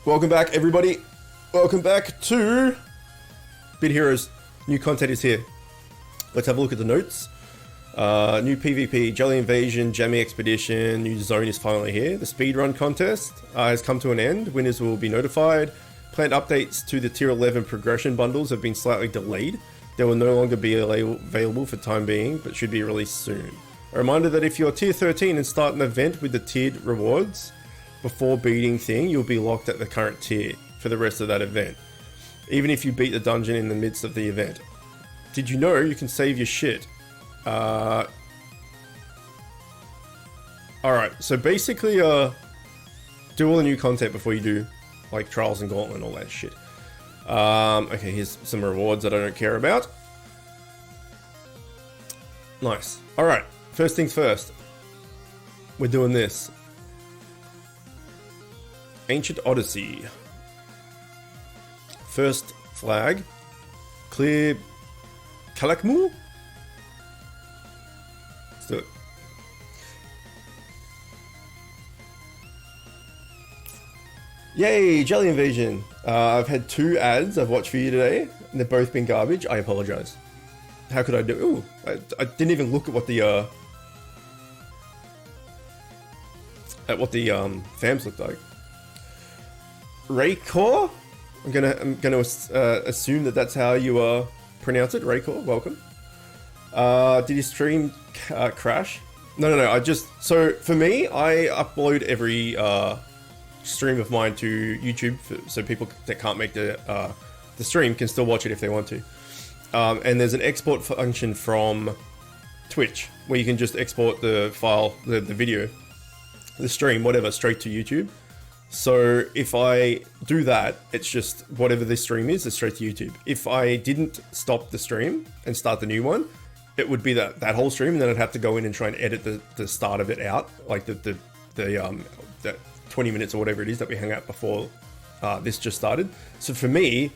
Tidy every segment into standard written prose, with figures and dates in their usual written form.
Welcome back, everybody. Welcome back to Bit Heroes. New content is here. Let's have a look at the notes. New PvP, Jelly Invasion, Jamming Expedition, new zone is finally here. The speedrun contest has come to an end. Winners will be notified. Planned updates to the tier 11 progression bundles have been slightly delayed. They will no longer be available for time being, but should be released soon. A reminder that if you're tier 13 and start an event with the tiered rewards before beating thing, you'll be locked at the current tier for the rest of that event, even if you beat the dungeon in the midst of the event. Did you know you can save your shit? Alright, so basically, do all the new content before you do, like, Trials and Gauntlet and all that shit. Okay, here's some rewards that I don't care about. Nice. Alright, first things first. We're doing this. Ancient Odyssey. First flag. Clear Kalakmu? Let's do it. Yay, Jelly Invasion. I've had 2 ads I've watched for you today, and they've both been garbage. I apologize. How could I do? Ooh, I didn't even look at what the fams looked like. Raycor? I'm gonna assume that that's how you pronounce it. Raycor, welcome. Did your stream crash? No. So for me, I upload every stream of mine to YouTube, so people that can't make the stream can still watch it if they want to. And there's an export function from Twitch where you can just export the file, the video, the stream, whatever, straight to YouTube. So if I do that, it's just whatever this stream is, it's straight to YouTube. If I didn't stop the stream and start the new one, it would be that whole stream, and then I'd have to go in and try and edit the start of it out, like the 20 minutes or whatever it is that we hung out before this just started. So for me,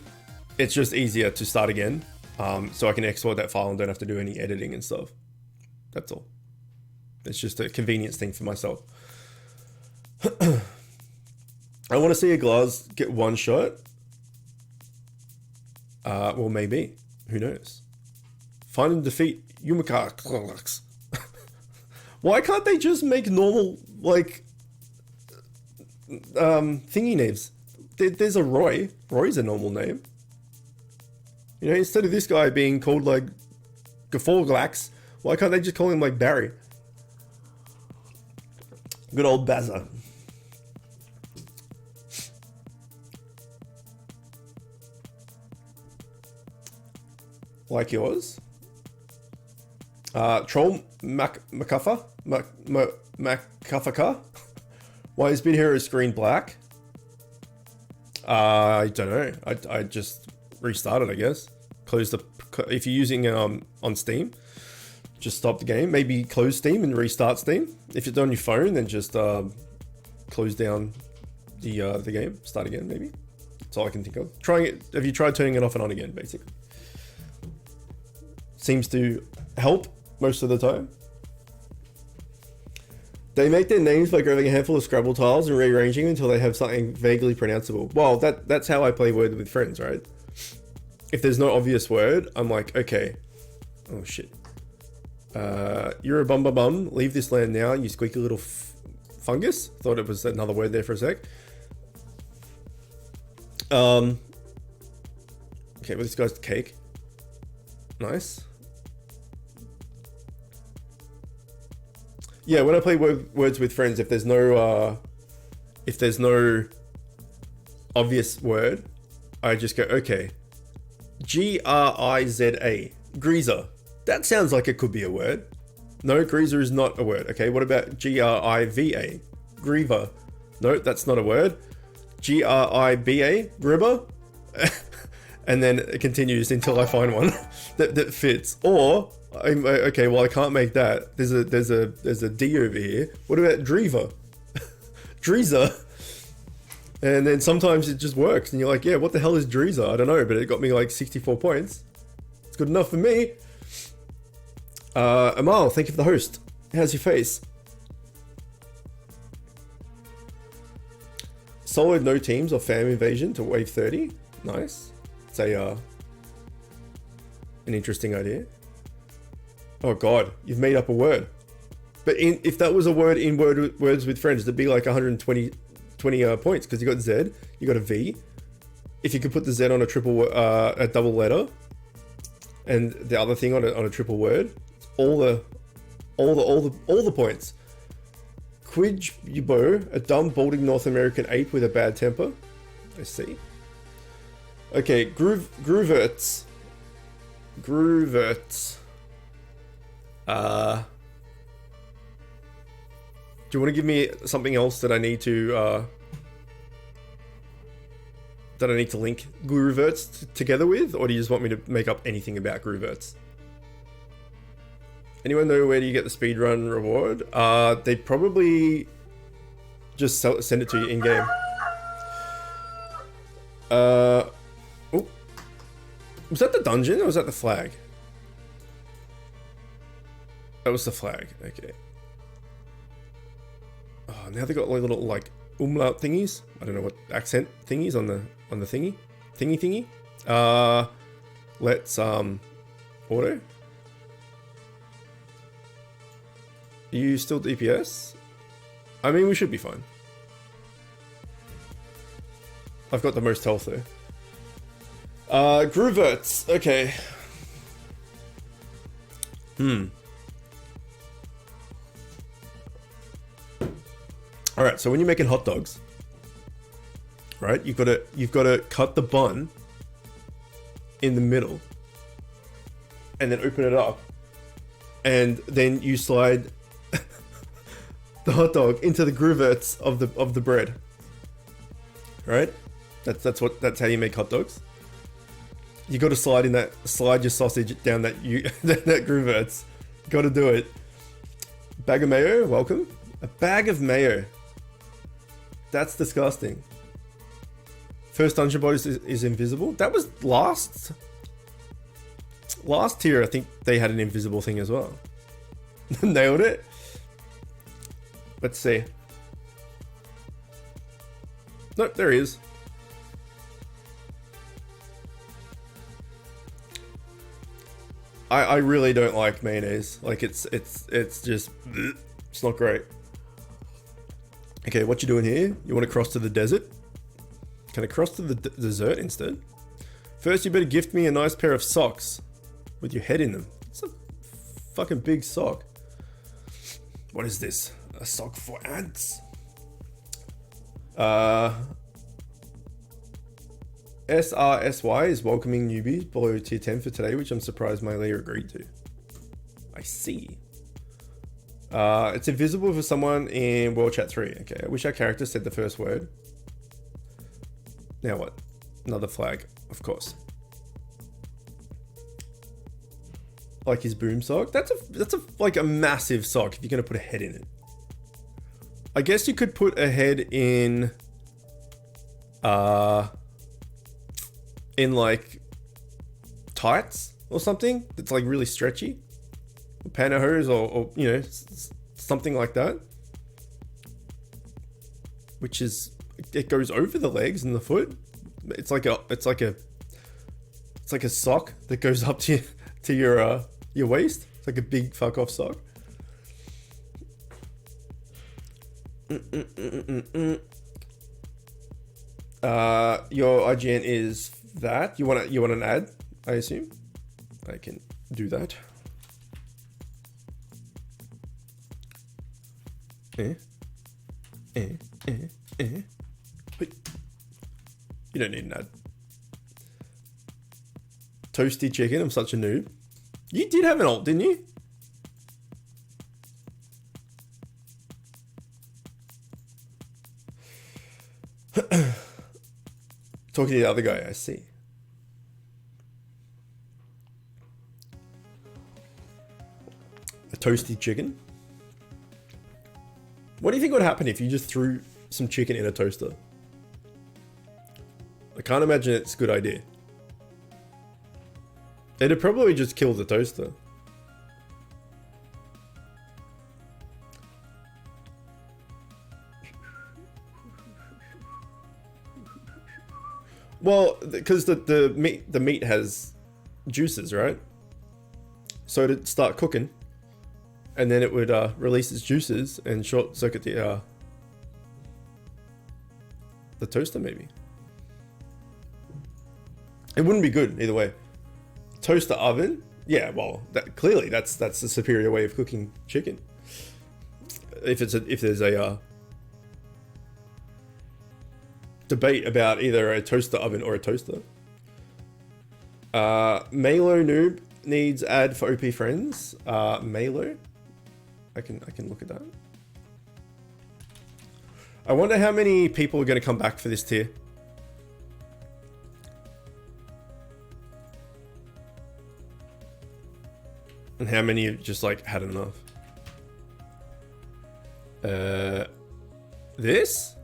it's just easier to start again, so I can export that file and don't have to do any editing and stuff. That's all. It's just a convenience thing for myself. I want to see a Glaz get one shot. Well, maybe. Who knows? Find and defeat Yumika. Why can't they just make normal, like, thingy names? There's a Roy. Roy's a normal name. You know, instead of this guy being called, like, Gaforglax, why can't they just call him, like, Barry? Good old Bazza. Like yours. Troll Macuffa? Macuffa? Why is Bit Hero screen black? I don't know. I just restarted, I guess. Close the... If you're using on Steam, just stop the game. Maybe close Steam and restart Steam. If it's on your phone, then just close down the game. Start again, maybe. That's all I can think of. Trying it. Have you tried turning it off and on again, basically? Seems to help most of the time. They make their names by grabbing a handful of Scrabble tiles and rearranging until they have something vaguely pronounceable. Well, that's how I play Word with Friends, right? If there's no obvious word, I'm like, okay. Oh, shit. You're a bum. Leave this land now, you squeaky little fungus. Thought it was another word there for a sec. Okay, well, this guy's cake. Nice. Yeah, when I play Words with Friends, if there's no obvious word, I just go, okay. Griza. Greaser. That sounds like it could be a word. No, Greaser is not a word. Okay, what about Griva? Griever. No, that's not a word. Griba? Gribber? And then it continues until I find one that fits. Or okay, well, I can't make that. There's a D over here. What about Drever? Dreezer. And then sometimes it just works, and you're like, yeah, what the hell is Dreezer? I don't know, but it got me like 64 points. It's good enough for me. Amal, thank you for the host. How's your face? Solid no teams or fam invasion to wave 30. Nice. It's a an interesting idea. Oh god, you've made up a word. But if that was a word in words with friends, it'd be like 120 points because you got Z, you got a V. If you could put the Z on a double letter, and the other thing on a triple word, all the points. Quidjubo, a dumb, balding North American ape with a bad temper. I see. Okay, Grooverts. Do you want to give me something else that I need to link Grooverts together with, or do you just want me to make up anything about Grooverts? Anyone know where do you get the speedrun reward? They probably just send it to you in game. Oh, was that the dungeon or was that the flag? That was the flag. Okay. Oh, now they got like little like umlaut thingies. I don't know what accent thingies on the thingy. Let's auto. Are you still DPS? I mean, we should be fine. I've got the most health though. Grooverts. Okay. All right. So when you're making hot dogs, right? You've got to cut the bun in the middle, and then open it up, and then you slide the hot dog into the grooverts of the bread. Right? That's how you make hot dogs. You got to slide your sausage down that grooverts. Got to do it. Bag of mayo, welcome. A bag of mayo. That's disgusting. First dungeon boss is invisible. That was last tier. I think they had an invisible thing as well. Nailed it. Let's see. Nope, there he is. I really don't like mayonnaise. Like it's just it's not great. Okay, what you doing here? You want to cross to the desert? Can I cross to the desert instead? First, you better gift me a nice pair of socks with your head in them. It's a fucking big sock. What is this? A sock for ants? SRSY is welcoming newbies below tier 10 for today, which I'm surprised my layer agreed to. I see. It's invisible for someone in World Chat 3. Okay, I wish our character said the first word. Now what? Another flag, of course. Like his boom sock. That's like a massive sock if you're gonna put a head in it. I guess you could put a head in like tights or something that's like really stretchy, or pantyhose, or you know, something like that, which is, it goes over the legs and the foot. It's like a sock that goes up to your waist. It's like a big fuck off sock. Your IGN is that you want an ad, I assume. I can do that. Wait. You don't need an ad. Toasty chicken, I'm such a noob. You did have an alt, didn't you? Talking to the other guy, I see. A toasty chicken. What do you think would happen if you just threw some chicken in a toaster? I can't imagine it's a good idea. It'd probably just kill the toaster. Well, because the meat has juices, right? So it'd start cooking, and then it would release its juices and short circuit the toaster. Maybe it wouldn't be good either way. Toaster oven, yeah. Well, clearly that's the superior way of cooking chicken. If there's a debate about either a toaster oven or a toaster. Malo Noob needs ad for OP friends. Malo, I can look at that. I wonder how many people are going to come back for this tier. And how many have just like had enough. This?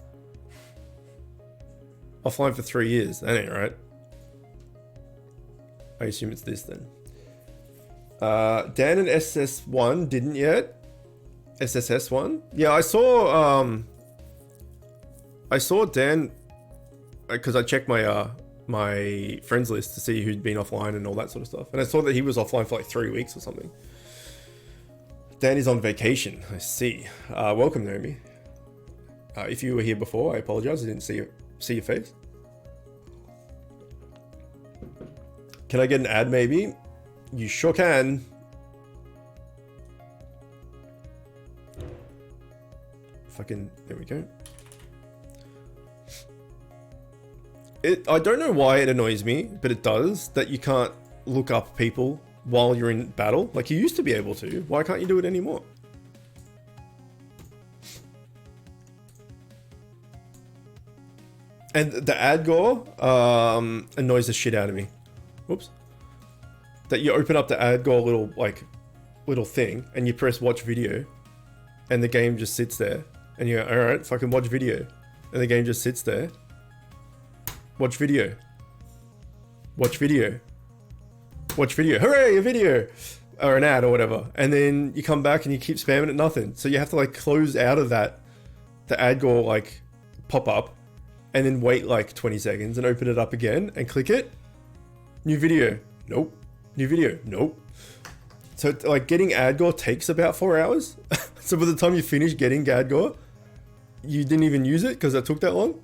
Offline for 3 years. That ain't right. I assume it's this then. Dan and SS1 didn't yet. SSS1? Yeah, I saw Dan because I checked my my friends list to see who'd been offline and all that sort of stuff. And I saw that he was offline for like 3 weeks or something. Dan is on vacation. I see. Welcome, Naomi. If you were here before, I apologize. I didn't see your face. Can I get an ad maybe? You sure can. Fucking, there we go. I don't know why it annoys me, but it does, that you can't look up people while you're in battle. Like you used to be able to. Why can't you do it anymore? And the ad gore annoys the shit out of me. Whoops. That you open up the ad gore little thing and you press watch video and the game just sits there and you go, alright, fucking watch video. And the game just sits there. Watch video. Watch video. Watch video. Hooray, a video! Or an ad or whatever. And then you come back and you keep spamming it, nothing. So you have to like close out of that, the ad gore like pop up and then wait like 20 seconds and open it up again and click it. New video. Nope. New video. Nope. So like getting ad gore takes about 4 hours. So by the time you finish getting ad gore, you didn't even use it because it took that long.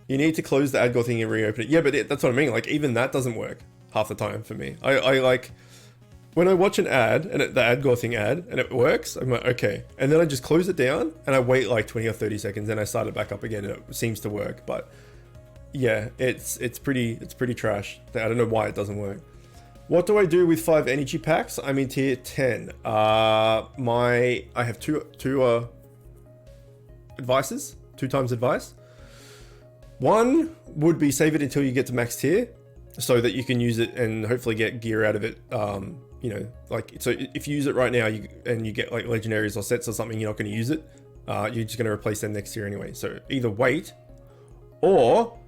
You need to close the ad gore thing and reopen it. Yeah, but that's what I mean. Like even that doesn't work half the time for me. I like when I watch an ad and the ad gore thing and it works, I'm like, okay. And then I just close it down and I wait like 20 or 30 seconds and I start it back up again and it seems to work. But yeah, it's pretty trash. I don't know why it doesn't work. What do I do with 5 energy packs? I'm in tier 10. I have two advices, 2 times advice. One would be save it until you get to max tier so that you can use it and hopefully get gear out of it. You know, like, so if you use it right now and you get like legendaries or sets or something, you're not going to use it. You're just going to replace them next year anyway. So either wait or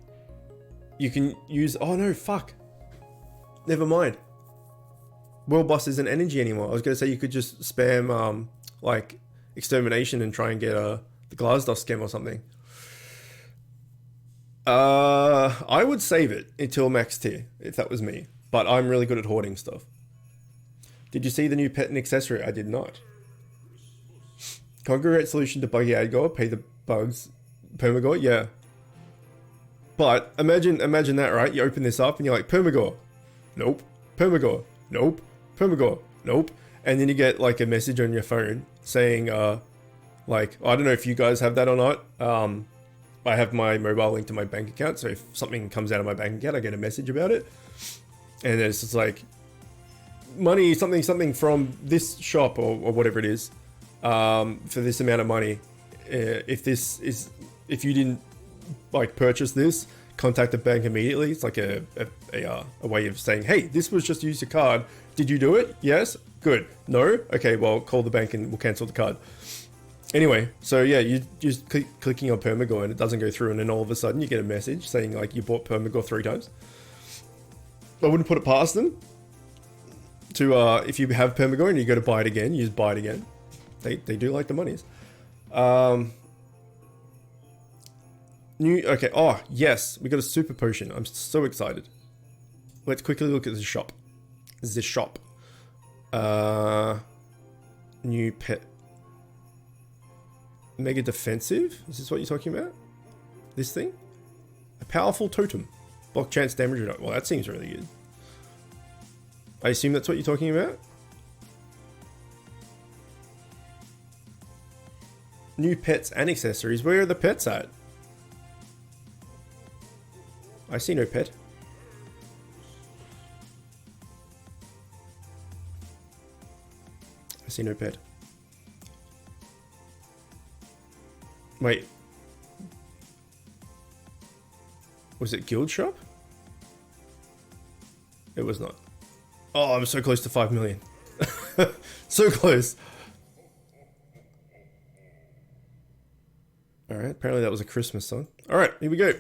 you can use, oh no, fuck. Never mind. World boss isn't energy anymore. I was going to say you could just spam like extermination and try and get the Glasdust gem or something. I would save it until max tier if that was me, but I'm really good at hoarding stuff. Did you see the new pet and accessory? I did not. Congregate solution to buggy ad gore, pay the bugs, permagore, yeah. But imagine that, right? You open this up and you're like, permagore, nope, permagore, nope, permagore, nope. And then you get like a message on your phone saying, like, I don't know if you guys have that or not. I have my mobile linked to my bank account, so if something comes out of my bank account, I get a message about it. And it's just like, money, something from this shop or whatever it is, for this amount of money. If you didn't like purchase this, contact the bank immediately. It's like a way of saying, hey, this was just use your card. Did you do it? Yes? Good. No? Okay, well, call the bank and we'll cancel the card. Anyway, so yeah, you just clicking on permagore and it doesn't go through, and then all of a sudden you get a message saying like you bought permagore 3 times. I wouldn't put it past them to, if you have permagore and you go to buy it again, you just buy it again. They do like the monies. Okay, oh, yes, we got a super potion. I'm so excited. Let's quickly look at the shop. The shop. New pet. Mega defensive? Is this what you're talking about? This thing? A powerful totem. Block chance damage reduction. Well, that seems really good. I assume that's what you're talking about? New pets and accessories. Where are the pets at? I see no pet. I see no pet. Wait. Was it guild shop? It was not. Oh, I'm so close to 5 million. So close. Alright, apparently that was a Christmas song. Alright, here we go.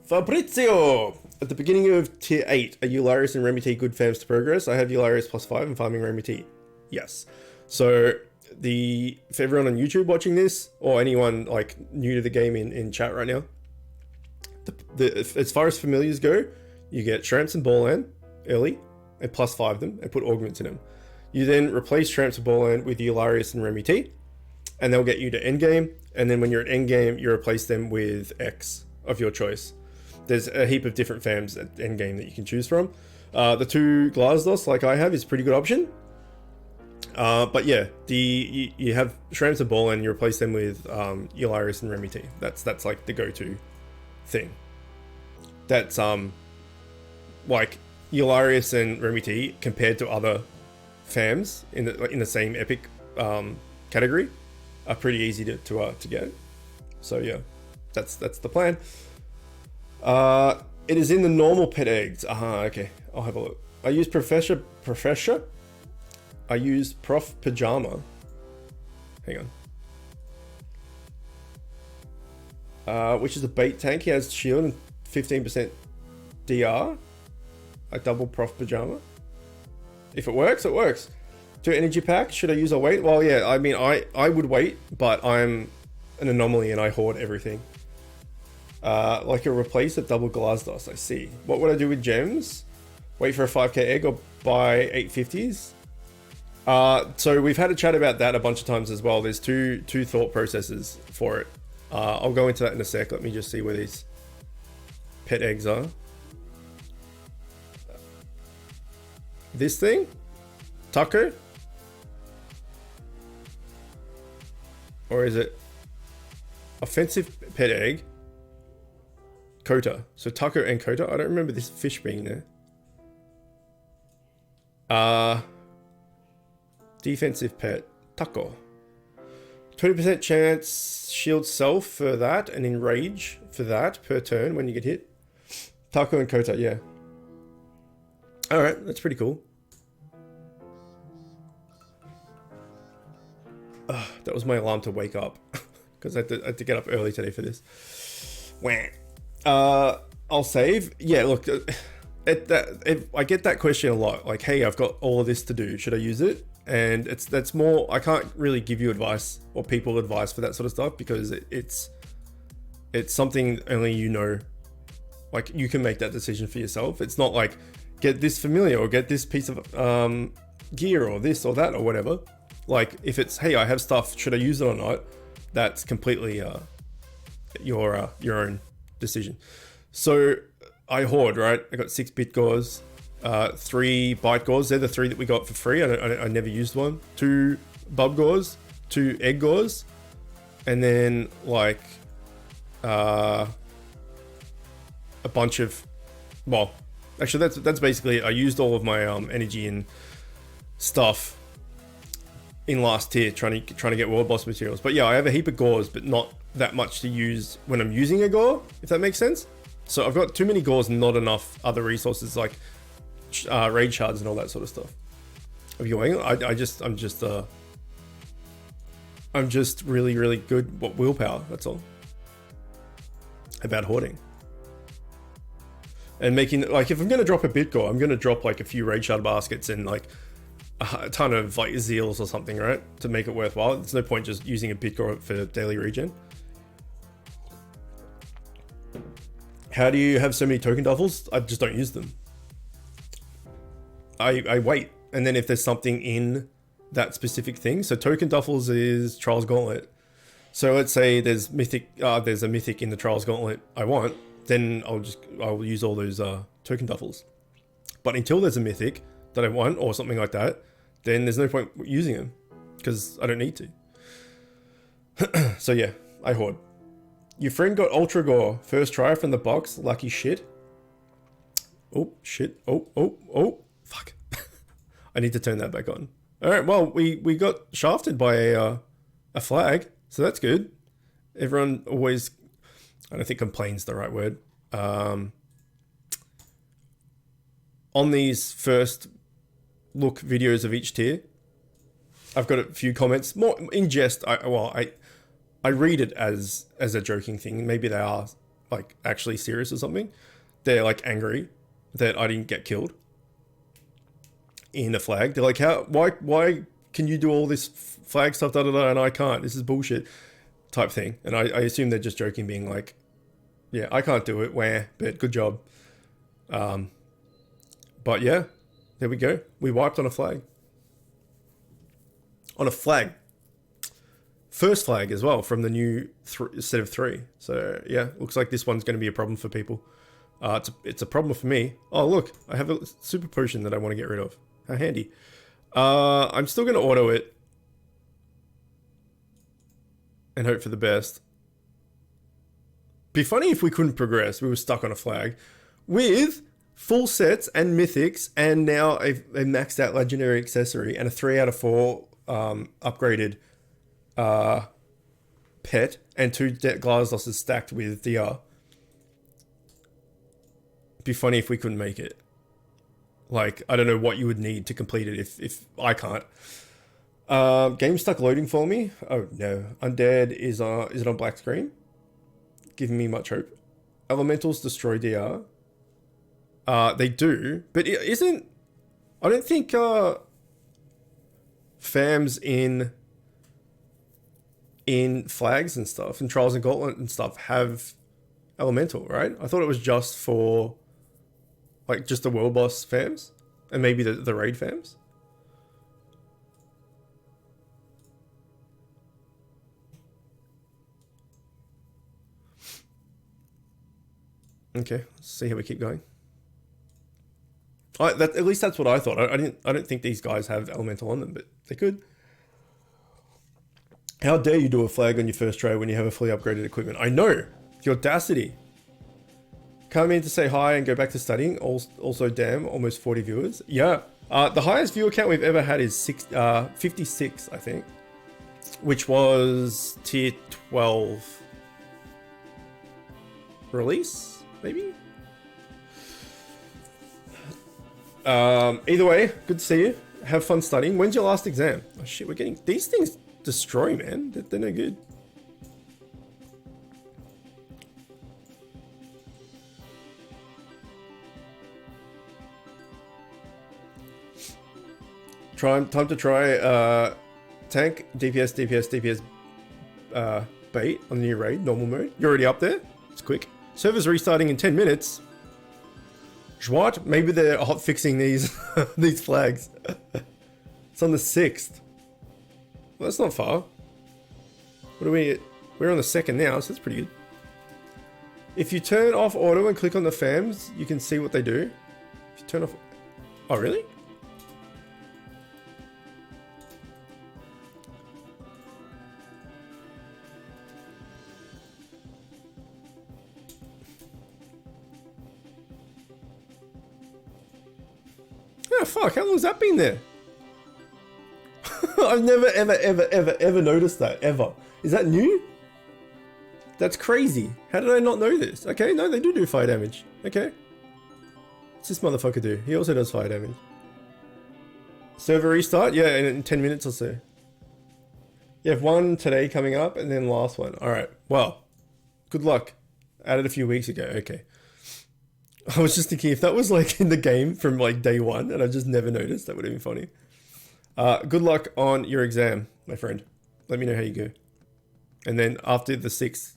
Fabrizio! At the beginning of tier 8, are Eularius and Remy T good fams to progress? I have Eularius +5 and farming Remy T. Yes. So, for everyone on YouTube watching this, or anyone like new to the game in chat right now, as far as familiars go, you get Shramps and Ballan early, and +5 them, and put augments in them. You then replace Shramps and Ballan with Eularius and Remy T, and they'll get you to endgame, and then when you're at endgame, you replace them with X of your choice. There's a heap of different fams at endgame that you can choose from. The 2 Glasdos, like I have, is a pretty good option. But yeah, you have Shramps and Ball and you replace them with Eularius and Remy T. That's like the go-to thing. That's like Eularius and Remy T compared to other fams in the same epic category are pretty easy to get. So yeah, that's the plan. It is in the normal pet eggs. Okay, I'll have a look. I use Professor. I use Prof Pajama. Hang on. Which is a bait tank. He has shield and 15% DR. I double Prof Pajama. If it works, it works. 2 energy packs. Should I use or wait? Well, yeah, I mean, I would wait, but I'm an anomaly and I hoard everything. Like a replace a double Glasdos, I see. What would I do with gems? Wait for a 5k egg or buy 850s? So we've had a chat about that a bunch of times as well. There's two thought processes for it. I'll go into that in a sec. Let me just see where these pet eggs are. This thing? Taco? Or is it offensive pet egg? Kota. So Taco and Kota. I don't remember this fish being there. Defensive pet. Taco. 20% chance shield self for that and enrage for that per turn when you get hit. Taco and Kota, yeah. Alright, that's pretty cool. That was my alarm to wake up. Because I had to get up early today for this. Wah. I'll save. Yeah, look, I get that question a lot. Like, hey, I've got all of this to do. Should I use it? And that's more, I can't really give you advice or people advice for that sort of stuff because it's something only you know. Like, you can make that decision for yourself. It's not like, get this familiar or get this piece of gear or this or that or whatever. Like, if it's, hey, I have stuff, should I use it or not? That's completely your own decision. So I hoard, right? I got 6 bit gauze, 3 bite gauze. They're the 3 that we got for free. I never used one. 2 bub gauze, 2 egg gauze, and then like a bunch of, well, actually that's basically it. I used all of my energy and stuff in last tier trying to get world boss materials. But yeah, I have a heap of gauze, but not that much to use when I'm using a gore, if that makes sense. So I've got too many gauze and not enough other resources like raid shards and all that sort of stuff. Are you going? I'm just really, really good willpower, that's all. About hoarding. And making, like, if I'm going to drop a bit gore, I'm going to drop like a few raid shard baskets and like a ton of like zeals or something, right? To make it worthwhile. There's no point just using a Bitcore for daily regen. How do you have so many token duffels? I just don't use them. I wait, and then if there's something in that specific thing, so token duffels is Trials Gauntlet. So let's say there's a mythic in the Trials Gauntlet I want, then I'll use all those token duffels. But until there's a mythic that I want or something like that, then there's no point using them because I don't need to. So yeah, I hoard. Your friend got Ultra Gore first try from the box. Lucky shit. Oh shit. Oh. Fuck. I need to turn that back on. All right. Well, we got shafted by a flag, so that's good. Everyone always, I don't think complain's the right word. On these first look videos of each tier, I've got a few comments. More in jest. I read it as a joking thing. Maybe they are like actually serious or something. They're like angry that I didn't get killed in a flag. They're like, why can you do all this flag stuff, and I can't? This is bullshit type thing. And I assume they're just joking, being like, yeah, I can't do it. But good job. But yeah, there we go. We wiped on a flag. On a flag. First flag as well from the new set of 3. So yeah, looks like this one's going to be a problem for people. It's a problem for me. Oh look, I have a super potion that I want to get rid of. How handy. I'm still going to auto it and hope for the best. Be funny if we couldn't progress. We were stuck on a flag with full sets and mythics, and now a maxed out legendary accessory and a 3 out of 4 upgraded pet and 2 glass losses stacked with DR. Be funny if we couldn't make it. Like, I don't know what you would need to complete it if I can't. Game stuck loading for me. Oh no. Undead is it on black screen? Giving me much hope. Elementals destroy DR. They do, but it isn't. I don't think fams in flags and stuff and trials and gauntlet and stuff have elemental, right? I thought it was just for like just the world boss fams and maybe the raid fams. Okay, let's see how we keep going. At least that's what I thought. I don't think these guys have elemental on them, but they could. How dare you do a flag on your first try when you have a fully upgraded equipment? I know, the audacity. Come in to say hi and go back to studying. Also, damn, almost 40 viewers. Yeah, the highest viewer count we've ever had is 56, I think, which was tier 12 release, maybe. Either way, good to see you. Have fun studying. When's your last exam? Oh shit, we're getting these things destroy, man. They're no good. Time to try tank DPS bait on the new raid normal mode. You're already up there. It's quick. Server's restarting in 10 minutes. What? Maybe they're hot fixing these these flags. It's on the 6th. Well, that's not far. What are we? We're on the 2nd now, so that's pretty good. If you turn off auto and click on the fams, you can see what they do. If you turn off... Oh, really? Oh, fuck, how long has that been there? I've never, ever noticed that, ever. Is that new? That's crazy. How did I not know this? Okay, no, they do fire damage. Okay. What's this motherfucker do? He also does fire damage. Server restart? Yeah, in 10 minutes or so. You have one today coming up and then last one. Alright, well, good luck. Added a few weeks ago, okay. I was just thinking if that was like in the game from like day one and I just never noticed, that would have been funny. Good luck on your exam, my friend. Let me know how you go. And then after the 6th,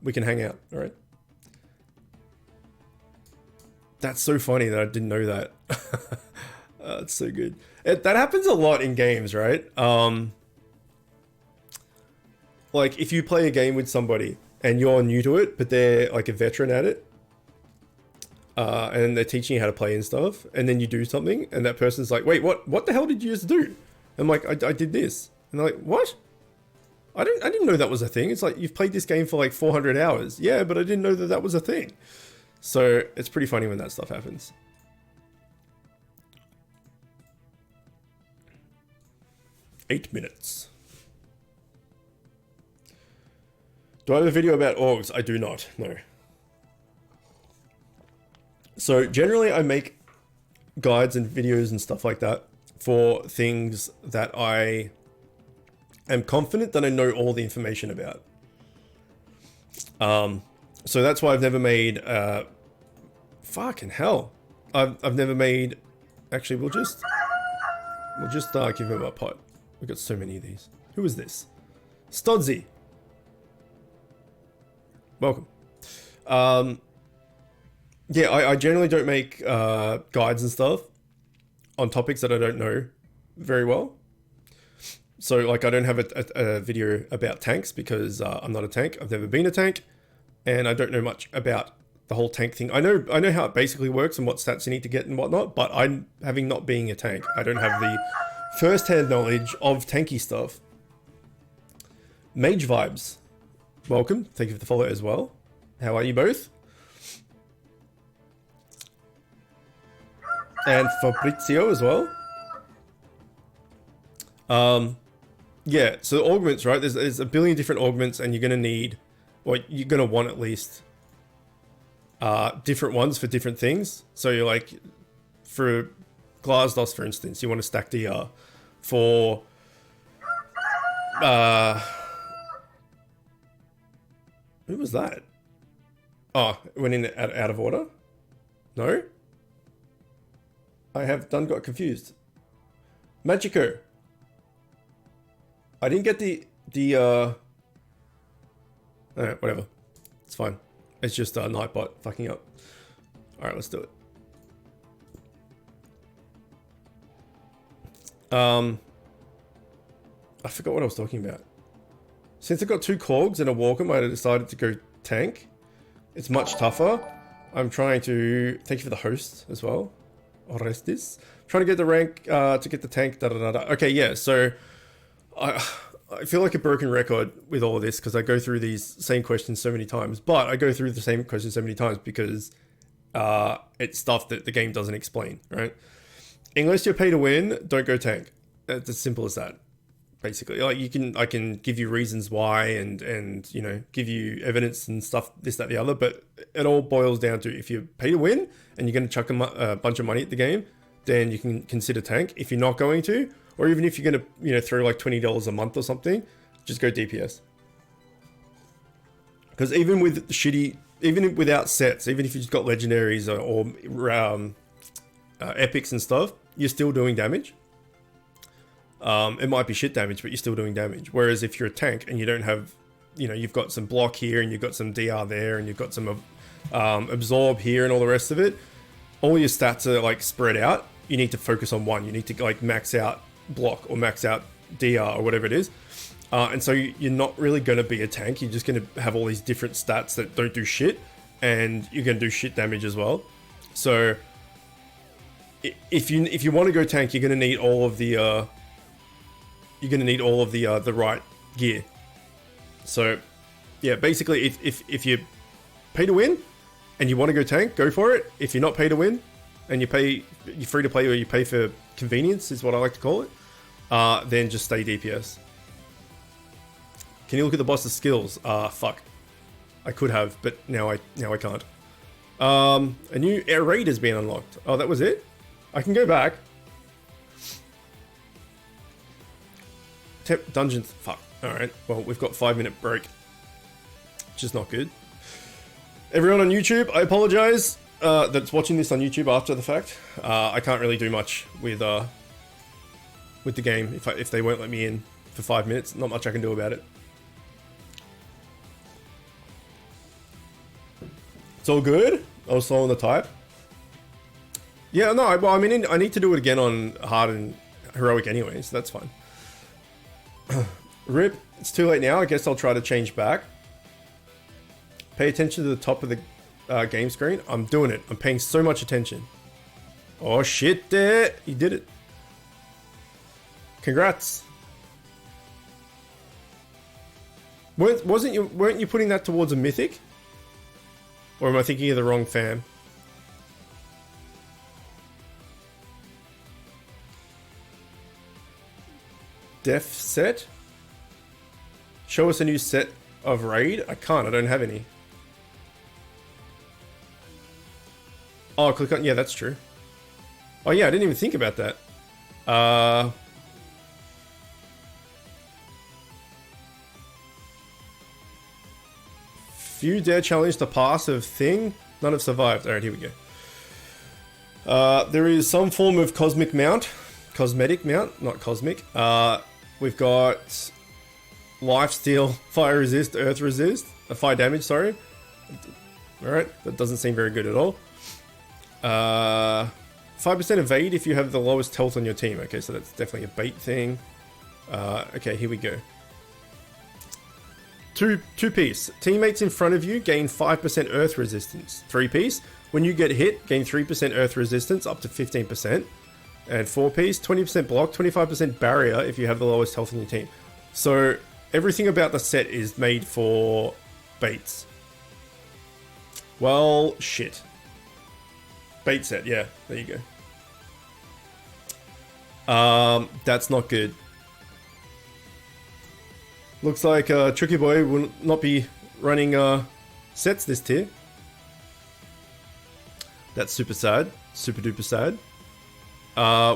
we can hang out, all right? That's so funny that I didn't know that. It's so good. That happens a lot in games, right? Like if you play a game with somebody and you're new to it, but they're like a veteran at it, and they're teaching you how to play and stuff, and then you do something, and that person's like, "Wait, what the hell did you just do?" I'm like, "I did this," and they're like, "What? I didn't know that was a thing." It's like, you've played this game for like 400 hours. Yeah, but I didn't know that that was a thing. So it's pretty funny when that stuff happens. Eight minutes. Do I have a video about orgs? I do not, no. So generally I make guides and videos and stuff like that for things that I am confident that I know all the information about. So that's why I've never made, fucking hell. I've never made, actually we'll just give him a pot. We've got so many of these. Who is this? Stodsy. Welcome. Yeah, I generally don't make guides and stuff on topics that I don't know very well. So like I don't have a video about tanks because I'm not a tank. I've never been a tank, and I don't know much about the whole tank thing. I know how it basically works and what stats you need to get and whatnot, but I'm having not being a tank. I don't have the first-hand knowledge of tanky stuff. Mage Vibes. Welcome. Thank you for the follow as well. How are you both? And Fabrizio as well. Yeah, so augments, right? There's a billion different augments, and you're going to need, or you're going to want at least different ones for different things. So you're like, for Glasdos, for instance, you want to stack DR. For who was that? Oh, it went in out of order? No? I have got confused. Magico. I didn't get the alright, whatever. It's fine. It's just Nightbot fucking up. Alright, let's do it. I forgot what I was talking about. Since I got 2 Korgs and a Walkham, I decided to go tank. It's much tougher. I'm trying to... Thank you for the host as well. Orestes. Trying to get the rank, to get the tank, da-da-da-da. Okay, yeah, so... I feel like a broken record with all of this because I go through these same questions so many times. But I go through the same questions so many times because it's stuff that the game doesn't explain, right? Unless you're pay to win, don't go tank. It's as simple as that. Basically, like I can give you reasons why and you know, give you evidence and stuff, this, that, the other, but it all boils down to if you pay to win and you're going to chuck a bunch of money at the game, then you can consider tank. If you're not going to, or even if you're going to, you know, throw like $20 a month or something, just go DPS. Because even with shitty, even without sets, even if you just got legendaries or epics and stuff, you're still doing damage. It might be shit damage, but you're still doing damage. Whereas if you're a tank and you don't have, you know, you've got some block here and you've got some DR there and you've got some absorb here and all the rest of it, all your stats are like spread out. You need to focus on one. You need to like max out block or max out DR or whatever it is. And so you're not really going to be a tank. You're just going to have all these different stats that don't do shit, and you're going to do shit damage as well. So if you want to go tank, you're going to need all of the the right gear. So yeah, basically if you pay to win and you want to go tank, go for it. If you're not pay to win and you're free to play, or you pay for convenience is what I like to call it, then just stay DPS. Can you look at the boss's skills? Fuck. I could have, but now I can't. A new air raid has been unlocked. Oh, that was it? I can go back. Dungeons. Fuck. Alright. Well, we've got 5-minute break. Which is not good. Everyone on YouTube, I apologize. that's watching this on YouTube after the fact, I can't really do much with the game if they won't let me in for 5 minutes. Not much I can do about it. It's all good. I was slow on the type. Yeah, no. Well, I mean, I need to do it again on hard and heroic anyway, so that's fine. Rip. It's too late now. I guess I'll try to change back. Pay attention to the top of the game screen. I'm doing it. I'm paying so much attention. Oh shit! There, you did it. Congrats. Weren't you putting that towards a mythic? Or am I thinking of the wrong fam? Def set? Show us a new set of raid? I can't, I don't have any. Oh, click on, yeah, that's true. Oh yeah, I didn't even think about that. Few dare challenge the pass of thing. None have survived. Alright, here we go. There is some form of cosmetic mount, not cosmic. We've got life steal, fire resist, earth resist, fire damage, sorry. Alright, that doesn't seem very good at all. 5% evade if you have the lowest health on your team. Okay, so that's definitely a bait thing. Okay, here we go. Two piece. Teammates in front of you gain 5% earth resistance. 3 piece. When you get hit, gain 3% earth resistance up to 15%. And 4 piece, 20% block, 25% barrier if you have the lowest health in your team. So everything about the set is made for baits. Well, shit. Bait set, yeah, there you go. That's not good. Looks like Tricky Boy will not be running sets this tier. That's super sad. Super duper sad.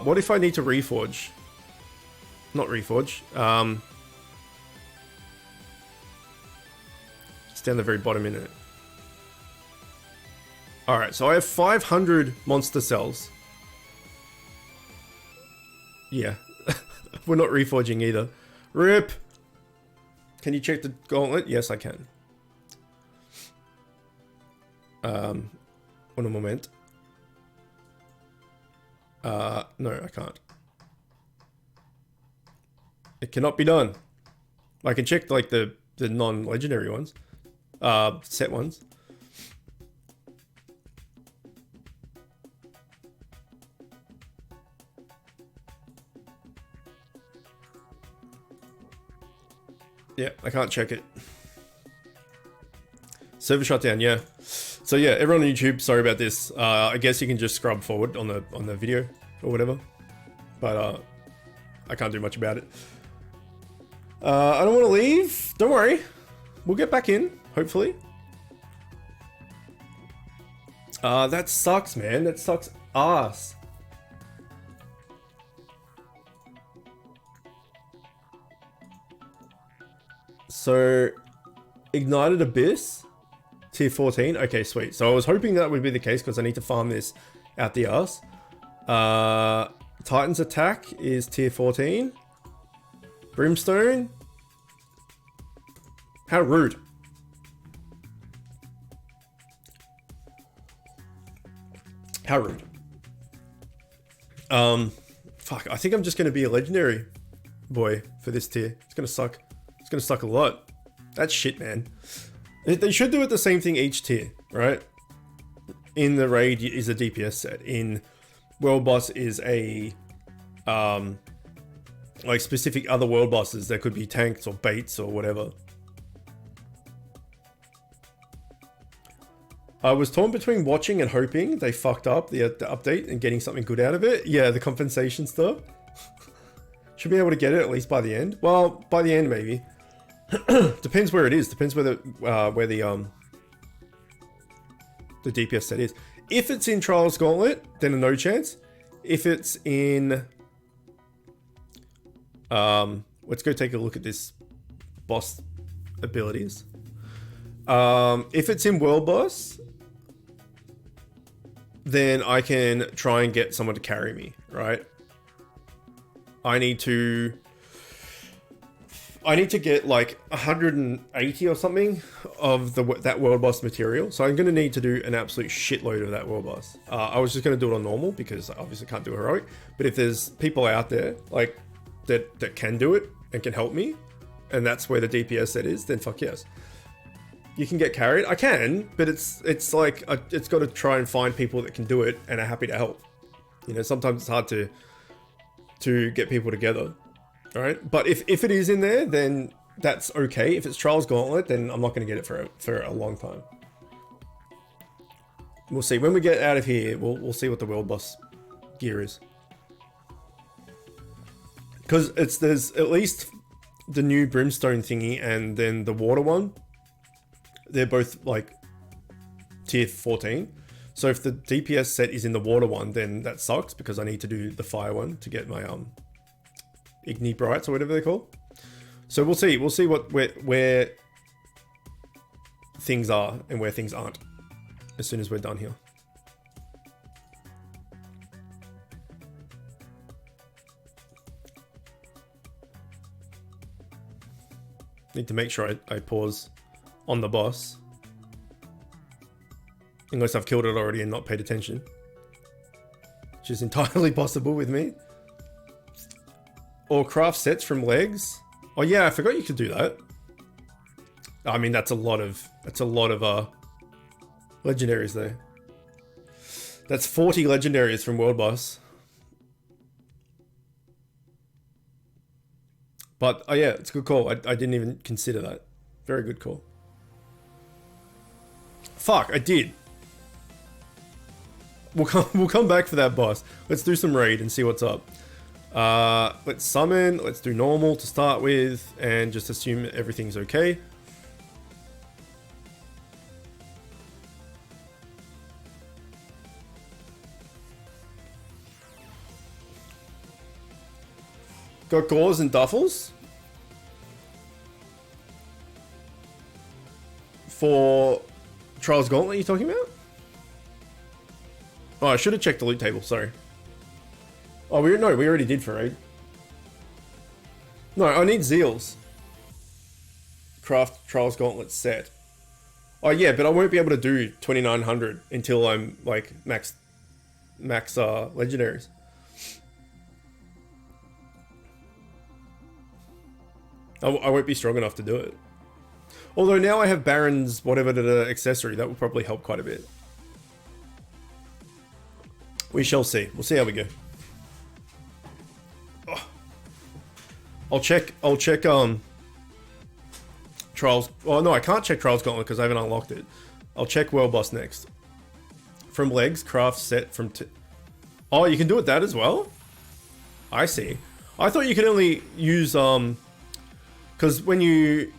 What if I need to reforge? Not reforge. It's down the very bottom in it. Alright, so I have 500 monster cells. Yeah. We're not reforging either. RIP! Can you check the gauntlet? Yes, I can. Un moment. No, I can't. It cannot be done. I can check like the non-legendary ones. Set ones. Yeah, I can't check it. Server shutdown, yeah. So yeah, everyone on YouTube, sorry about this. I guess you can just scrub forward on the video or whatever. But I can't do much about it. I don't want to leave. Don't worry. We'll get back in, hopefully. That sucks, man. That sucks ass. So, Ignited Abyss, tier 14. Okay, sweet. So I was hoping that would be the case because I need to farm this out the arse. Titan's Attack is tier 14. Brimstone. How rude. How rude. Fuck, I think I'm just going to be a legendary boy for this tier. It's going to suck. It's going to suck a lot. That's shit, man. They should do it the same thing each tier, right? In the raid is a DPS set. In world boss is a like specific other world bosses that could be tanks or baits or whatever. I was torn between watching and hoping they fucked up the update and getting something good out of it. Yeah, the compensation stuff. Should be able to get it at least by the end. Well, by the end maybe. Depends where it is. Depends where the DPS set is. If it's in Trials Gauntlet, then a no chance. If it's in let's go take a look at this boss abilities. If it's in World Boss, then I can try and get someone to carry me, right? I need to get like 180 or something of that world boss material. So I'm going to need to do an absolute shitload of that world boss. I was just going to do it on normal because I obviously can't do heroic. But if there's people out there like that can do it and can help me, and that's where the DPS set is, then fuck yes. You can get carried. I can, but it's like it's got to try and find people that can do it and are happy to help. You know, sometimes it's hard to get people together. All right, but if it is in there, then that's okay. If it's Trials Gauntlet, then I'm not going to get it for a long time. We'll see when we get out of here. We'll see what the world boss gear is, because there's at least the new brimstone thingy and then the water one. They're both like tier 14. So if the DPS set is in the water one, then that sucks because I need to do the fire one to get my Igni Brights or whatever they're called. So we'll see. We'll see where things are and where things aren't as soon as we're done here. Need to make sure I pause on the boss. Unless I've killed it already and not paid attention. Which is entirely possible with me. Or craft sets from legs. Oh yeah, I forgot you could do that. I mean, that's a lot of legendaries there. That's 40 legendaries from World Boss. But oh yeah, it's a good call. I didn't even consider that. Very good call. Fuck, I did. We'll come back for that boss. Let's do some raid and see what's up. Let's summon. Let's do normal to start with, and just assume everything's okay. Got gauze and duffels for Trials Gauntlet. You talking about? Oh, I should have checked the loot table. Sorry. Oh, we already did for raid. No, I need Zeals. Craft Trials Gauntlet set. Oh yeah, but I won't be able to do 2900 until I'm like max legendaries. I won't be strong enough to do it. Although now I have Baron's whatever the accessory, that will probably help quite a bit. We shall see. We'll see how we go. Oh. I'll check Trials. Oh no, I can't check Trials Gauntlet because I haven't unlocked it. I'll check World Boss next. From legs, craft set from oh, you can do it that as well? I see. I thought you could only use because when you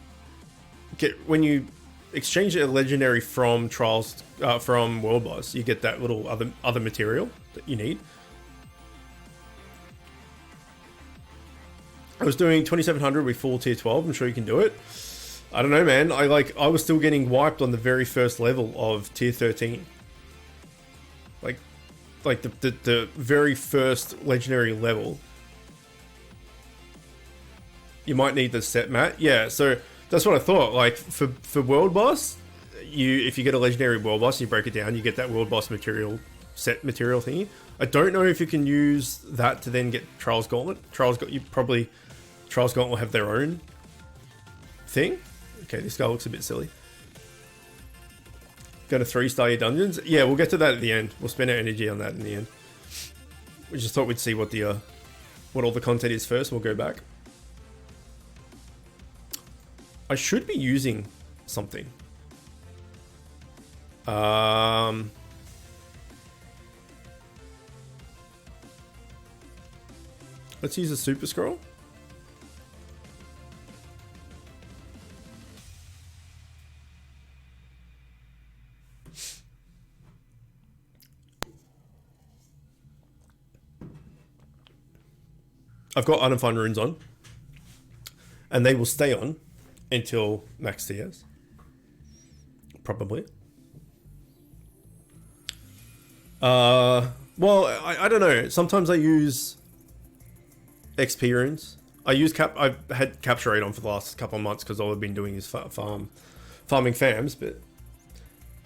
exchange a legendary from Trials from World Boss, you get that little other material that you need. I was doing 2700 with full tier 12. I'm sure you can do it. I don't know, man. I was still getting wiped on the very first level of tier 13. Like the very first legendary level. You might need the set mat. Yeah, so that's what I thought. Like for World Boss, if you get a legendary World Boss and you break it down, you get that World Boss material set material thingy. I don't know if you can use that to then get Trials Gauntlet. Trials Gauntlet will have their own thing. Okay, this guy looks a bit silly. Go to 3-star your dungeons. Yeah, we'll get to that at the end. We'll spend our energy on that in the end. We just thought we'd see what all the content is first. We'll go back. I should be using something. Let's use a super scroll. I've got undefined runes on, and they will stay on until max TS. Probably. Well, I don't know. Sometimes I use XP runes. I've had capture rate on for the last couple of months because all I've been doing is farming fams. But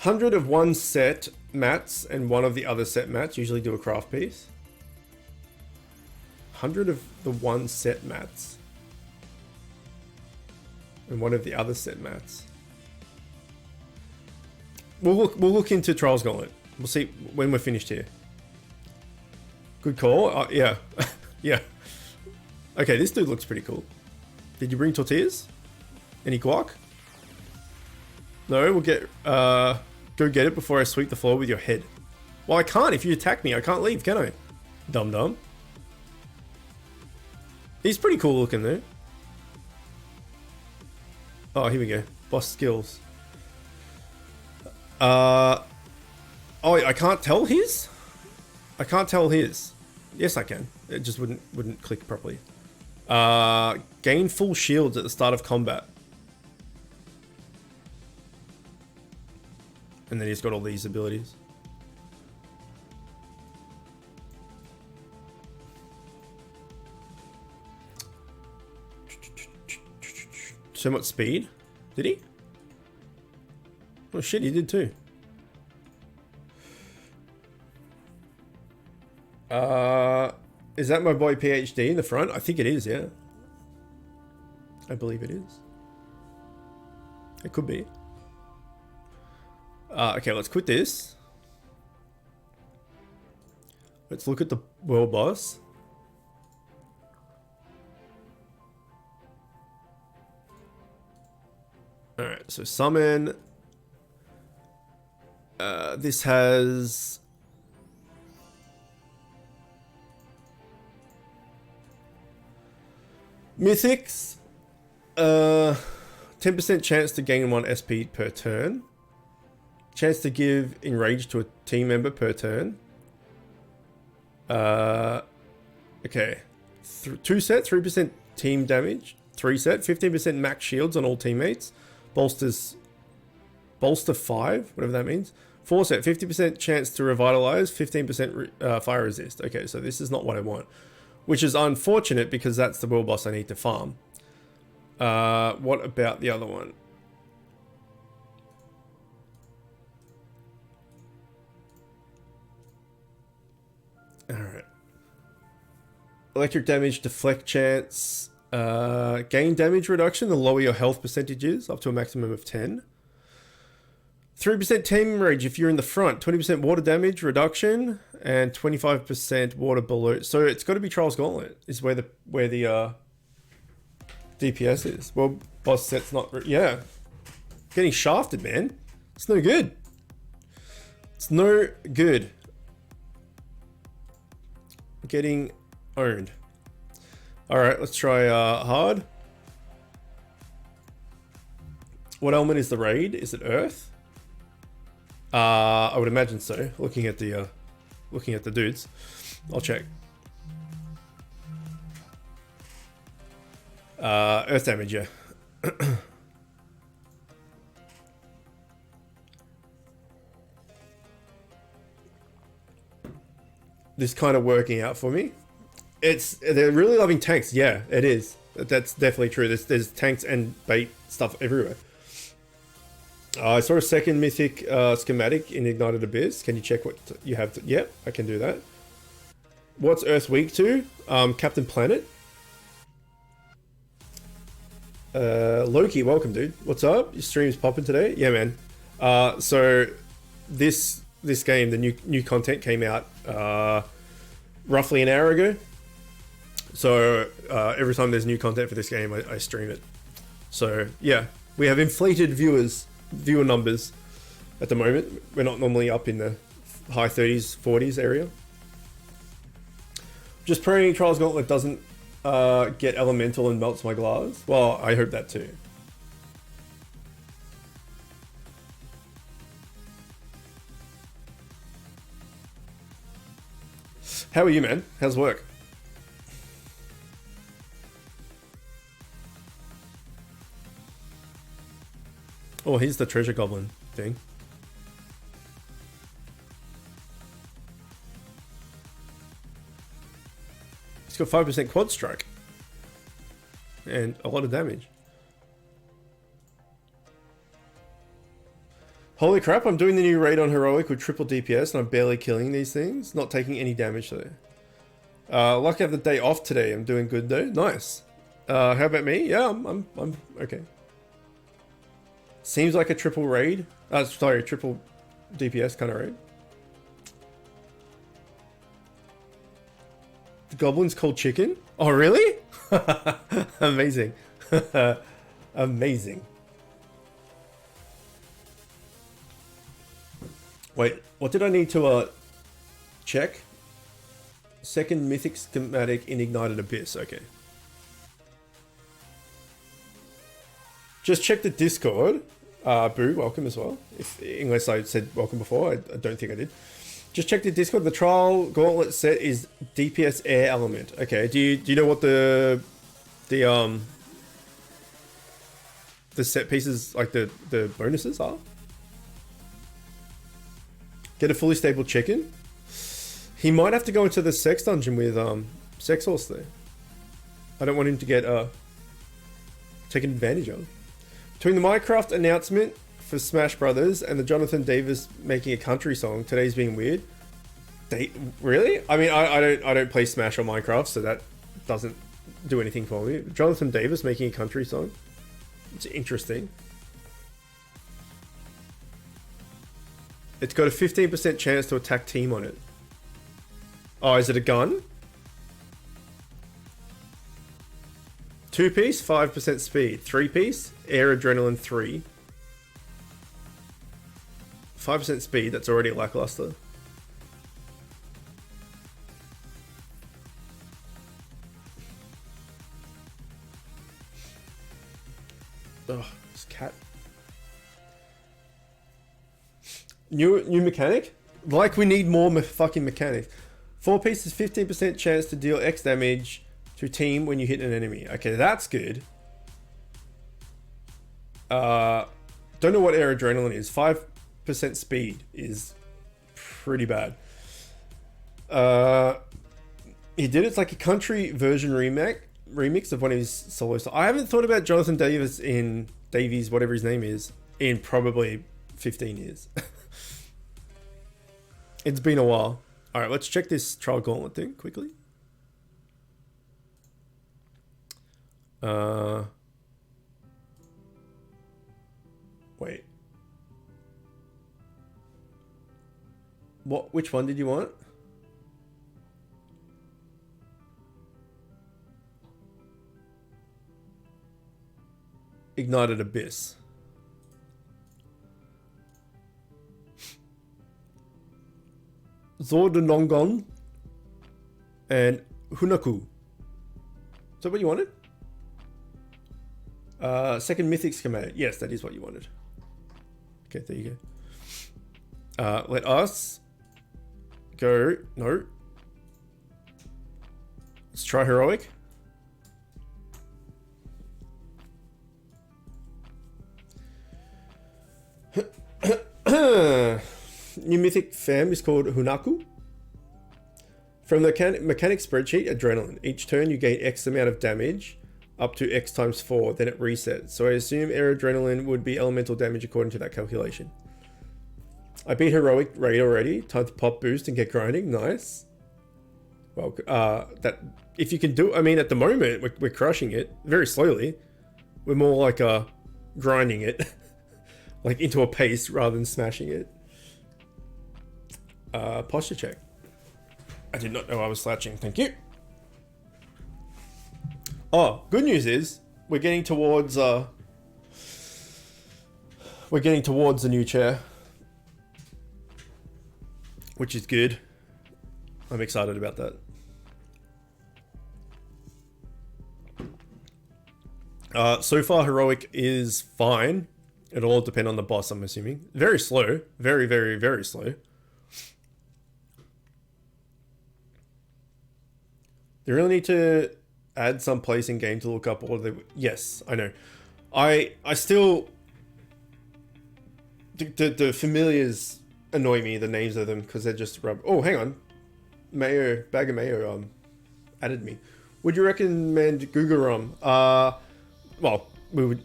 100 of one set mats and one of the other set mats usually do a craft piece. 100 of the one set mats and one of the other set mats. We'll look into Trials Gauntlet. We'll see when we're finished here. Good call. Yeah. Yeah. Okay, this dude looks pretty cool. Did you bring tortillas? Any guac? No, we'll get... go get it before I sweep the floor with your head. Well, I can't. If you attack me, I can't leave, can I? Dum-dum. He's pretty cool looking, though. Oh, here we go. Boss skills. Oh, I can't tell his? I can't tell his. Yes, I can. It just wouldn't click properly. Gain full shields at the start of combat. And then he's got all these abilities. So much speed? Did he? Oh shit, he did too. Is that my boy PhD in the front? I think it is, yeah. I believe it is. It could be. Okay, let's quit this. Let's look at the world boss. Alright, so summon. This has... Mythics. 10% chance to gain 1 SP per turn. Chance to give enrage to a team member per turn. Okay. 2 set, 3% team damage. 3 set, 15% max shields on all teammates. Bolster 5, whatever that means. 4 set, 50% chance to revitalize, 15% fire resist. Okay, so this is not what I want. Which is unfortunate because that's the world boss I need to farm. What about the other one? Alright. Electric damage, deflect chance. Gain damage reduction, the lower your health percentage is, up to a maximum of 10. 3% team rage if you're in the front. 20% water damage reduction and 25% water below. So it's got to be Trials Gauntlet is where the DPS is. Well, boss set's not... Yeah. Getting shafted, man. It's no good. It's no good. Getting owned. Alright, let's try hard. What element is the raid? Is it Earth? I would imagine so. Looking at the dudes. I'll check. Earth damage, yeah. This kind of working out for me. They're really loving tanks. Yeah, it is. That's definitely true. There's tanks and bait stuff everywhere. I saw a second mythic schematic in Ignited Abyss. Can you check what you have? Yep, I can do that. What's Earth weak to? Captain Planet. Loki, welcome, dude. What's up? Your stream's popping today? Yeah, man. So this game, the new content came out roughly an hour ago. So every time there's new content for this game, I stream it. So yeah, we have inflated viewer numbers at the moment. We're not normally up in the high 30s, 40s area. Just praying Trials Gauntlet doesn't get elemental and melts my glass. Well, I hope that too. How are you, man? How's work? Oh, here's the treasure goblin thing. He's got 5% quad strike. And a lot of damage. Holy crap, I'm doing the new raid on Heroic with triple DPS and I'm barely killing these things. Not taking any damage though. Lucky I have the day off today. I'm doing good though. Nice. How about me? Yeah, I'm okay. Seems like a triple raid. Sorry, triple DPS kind of raid. The goblin's called chicken? Oh, really? Amazing. Amazing. Wait, what did I need to check? Second mythic schematic in Ignited Abyss. Okay. Just check the Discord. Boo, welcome as well. Unless I said welcome before, I don't think I did. Just check the Discord. The trial gauntlet set is DPS air element. Okay. Do you know what the set pieces, like the bonuses are? Get a fully stable chicken. He might have to go into the sex dungeon with Sex Horse though. I don't want him to get taken advantage of. Between the Minecraft announcement for Smash Brothers and the Jonathan Davis making a country song, today's being weird. Really? I mean, I don't play Smash or Minecraft, so that doesn't do anything for me. Jonathan Davis making a country song. It's interesting. It's got a 15% chance to attack team on it. Oh, is it a gun? 2-piece, 5% speed. 3-piece, air adrenaline 3. 5% speed, that's already lackluster. Oh, this cat. New mechanic? Like we need more fucking mechanics. 4 pieces, 15% chance to deal X damage to team when you hit an enemy. Okay, that's good. Don't know what air adrenaline is. 5% speed is pretty bad. He did it's like a country version remix of one of his solo songs. I haven't thought about Jonathan Davies, whatever his name is, in probably 15 years. It's been a while. All right, let's check this trial gauntlet thing quickly. Wait. What? Which one did you want? Ignited Abyss. Zordanongon and Hunaku. Is that what you wanted? Second mythic schematic. Yes, that is what you wanted. Okay, there you go. Let us go. No. Let's try heroic. New mythic fam is called Hunaku. From the mechanic spreadsheet, adrenaline. Each turn you gain X amount of damage, up to X times 4, then it resets. So I assume air adrenaline would be elemental damage according to that calculation. I beat heroic raid already. Time to pop boost and get grinding. Nice. Well, that if you can do, I mean, at the moment we're crushing it very slowly. We're more like grinding it, like into a pace rather than smashing it. Posture check. I did not know I was slouching. Thank you. Oh, good news is we're getting towards the new chair, which is good. I'm excited about that. So far, heroic is fine. It'll all depend on the boss, I'm assuming. Very slow. Very, very, very slow. They really need to add some place in game to look up all of the... Yes, I know. I still... The familiars annoy me, the names of them, because they're just rub... Oh, hang on. Mayo, bag of mayo, added me. Would you recommend Gugarum? Well,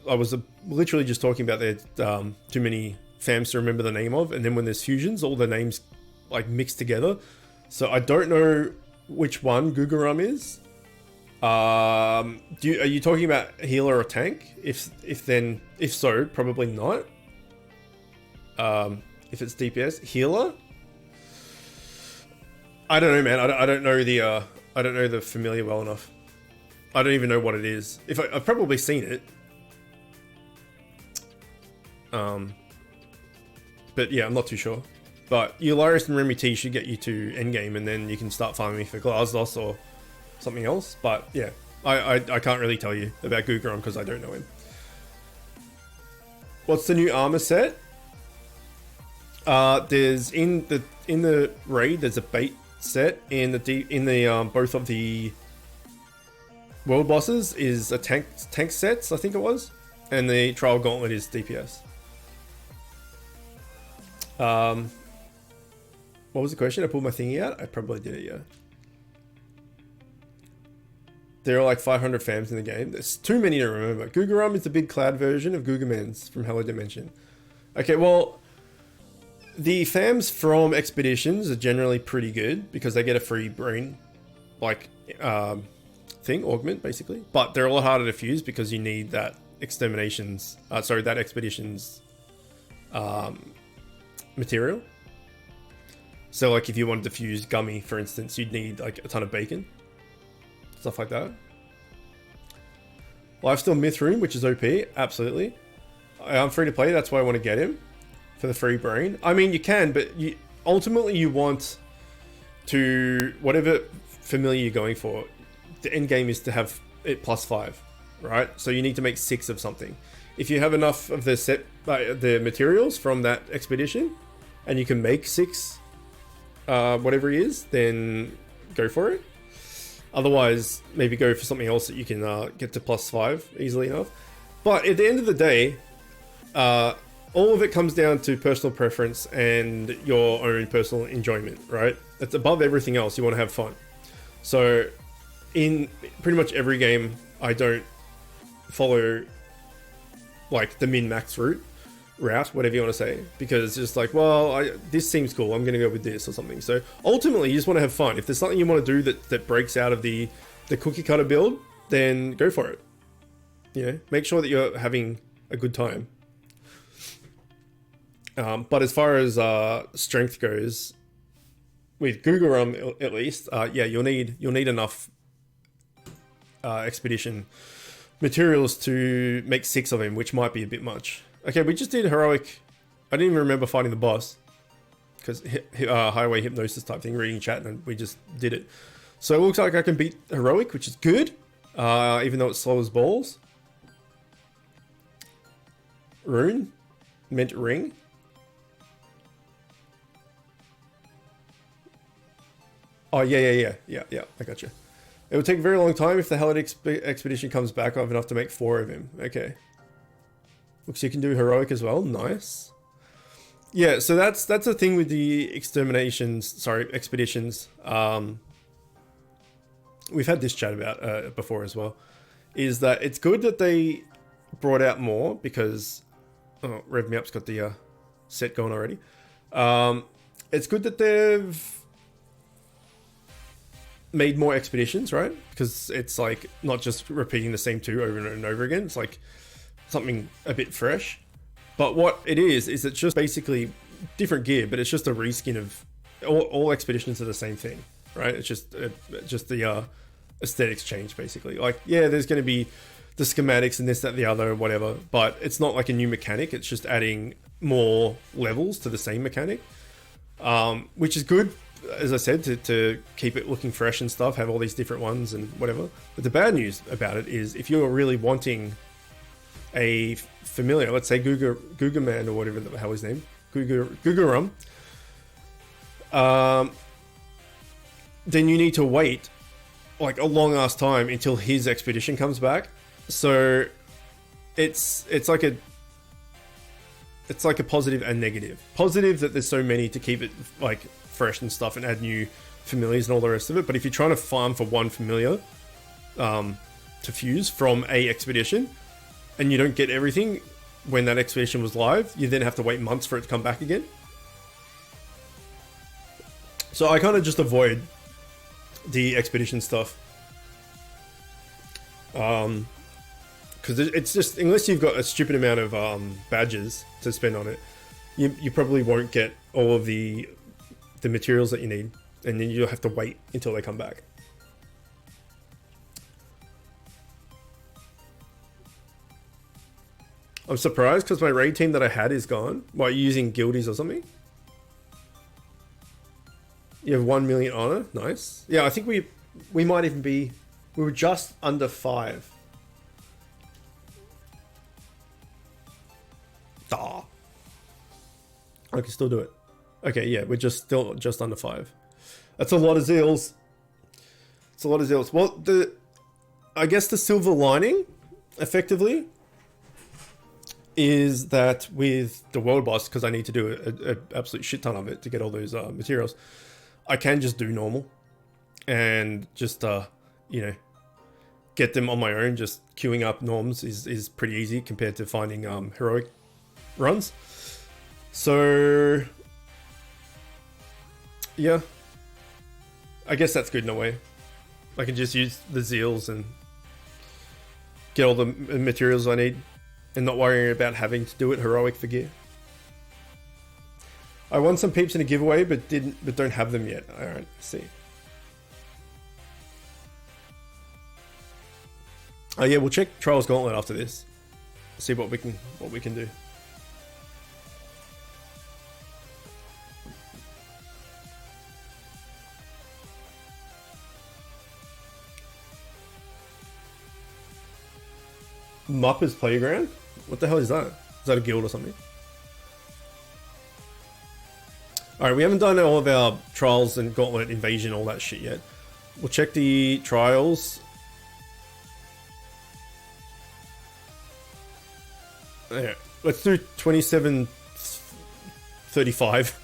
I was literally just talking about there too many fams to remember the name of, and then when there's fusions, all the names like mixed together. So I don't know which one Gugarum is. Are you talking about healer or tank? If so, probably not. If it's DPS, healer. I don't know, man. I don't know the familiar well enough. I don't even know what it is. I've probably seen it. But yeah, I'm not too sure. But Eularis and Remy T should get you to endgame, and then you can start farming me for Glazlos or something else. But yeah, I can't really tell you about Gugaron because I don't know him. What's the new armor set? There's in the raid. There's a bait set in the both of the world bosses is a tank sets, I think it was, and the trial gauntlet is DPS. What was the question? I pulled my thingy out. I probably did it, yeah. There are like 500 fams in the game. There's too many to remember. Gugarum is the big cloud version of Gugamans from Hello Dimension. Okay, well, the fams from Expeditions are generally pretty good because they get a free brain, like, thing, augment, basically. But they're a lot harder to fuse because you need that Expeditions material. So, like, if you wanted to fuse Gummy, for instance, you'd need, like, a ton of bacon. Stuff like that. Lifesteal Myth Room, which is OP, absolutely. I'm free to play, that's why I want to get him. For the free brain. I mean, you can, but ultimately you want to, whatever familiar you're going for, the end game is to have it +5, right? So you need to make 6 of something. If you have enough of the materials from that expedition, and you can make 6, whatever it is, then go for it. Otherwise, maybe go for something else that you can get to +5 easily enough. But at the end of the day, all of it comes down to personal preference and your own personal enjoyment, right? It's above everything else. You want to have fun. So in pretty much every game, I don't follow like the min-max route, whatever you want to say, because it's just like, well, this seems cool, I'm going to go with this or something. So ultimately, you just want to have fun. If there's something you want to do that breaks out of the cookie cutter build, then go for it. You know, make sure that you're having a good time. But as far as strength goes, with Gugarum at least, yeah, you'll need enough expedition materials to make 6 of him, which might be a bit much. Okay, we just did heroic. I didn't even remember fighting the boss because highway hypnosis type thing, reading chat, and we just did it. So it looks like I can beat heroic, which is good, even though it's slow as balls. Rune meant ring. Oh, yeah, I got you. It would take a very long time if the Hellid expedition comes back. I have enough to make 4 of him. Okay. Looks you can do heroic as well. Nice. Yeah, so that's the thing with the expeditions. We've had this chat about before as well. Is that it's good that they brought out more because... Oh, Rev Me Up's got the set going already. It's good that they've made more expeditions, right? Because it's like not just repeating the same 2 over and over again. It's like something a bit fresh. But what it is it's just basically different gear, but it's just a reskin of all expeditions are the same thing, right? It's just the aesthetics change basically. Like, yeah, there's going to be the schematics and this, that, the other, whatever, but it's not like a new mechanic. It's just adding more levels to the same mechanic, which is good, as I said, to keep it looking fresh and stuff, have all these different ones and whatever. But the bad news about it is if you're really wanting a familiar, let's say Gugaman or whatever the hell his name, Gugarum, then you need to wait like a long ass time until his expedition comes back. So it's like a positive and negative. Positive that there's so many to keep it like fresh and stuff and add new familiars and all the rest of it. But if you're trying to farm for one familiar to fuse from a expedition, and you don't get everything when that expedition was live, you then have to wait months for it to come back again. So I kind of just avoid the expedition stuff. Because it's just, unless you've got a stupid amount of badges to spend on it, you probably won't get all of the materials that you need, and then you'll have to wait until they come back. I'm surprised because my raid team that I had is gone. Why, using guildies or something? You have 1 million honor, nice. Yeah, I think we might even be, we were just under 5. Ah, I can still do it. Okay, yeah, we're just under 5. That's a lot of zeals. It's a lot of zeals. Well, I guess the silver lining, effectively, is that with the world boss, because I need to do an absolute shit ton of it to get all those materials, I can just do normal and just you know, get them on my own. Just queuing up norms is pretty easy compared to finding heroic runs. So yeah, I guess that's good in a way. I can just use the zeals and get all the materials I need and not worrying about having to do it heroic for gear. I won some peeps in a giveaway, but don't have them yet. All right, see. Oh yeah, we'll check Trials Gauntlet after this. See what we can do. Mupper's Playground? What the hell is that? Is that a guild or something? Alright, we haven't done all of our trials and gauntlet invasion, all that shit yet. We'll check the trials. Yeah, let's do 2735.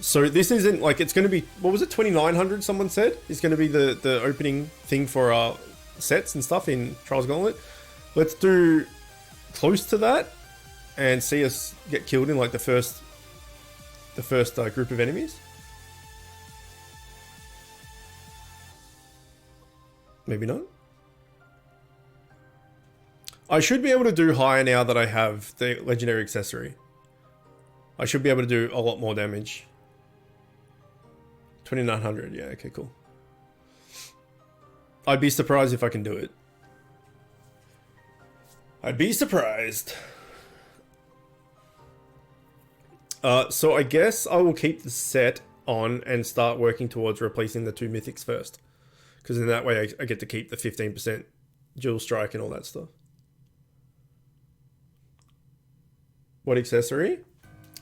So this isn't like, it's going to be, what was it, 2900 someone said is going to be the opening thing for our sets and stuff in Trials Gauntlet. Let's do close to that and see us get killed in like the first group of enemies. Maybe not. I should be able to do higher now that I have the legendary accessory. I should be able to do a lot more damage. 2900, yeah, okay, cool. I'd be surprised if I can do it. I'd be surprised. So I guess I will keep the set on and start working towards replacing the 2 mythics first. Because in that way I get to keep the 15% dual strike and all that stuff. What accessory?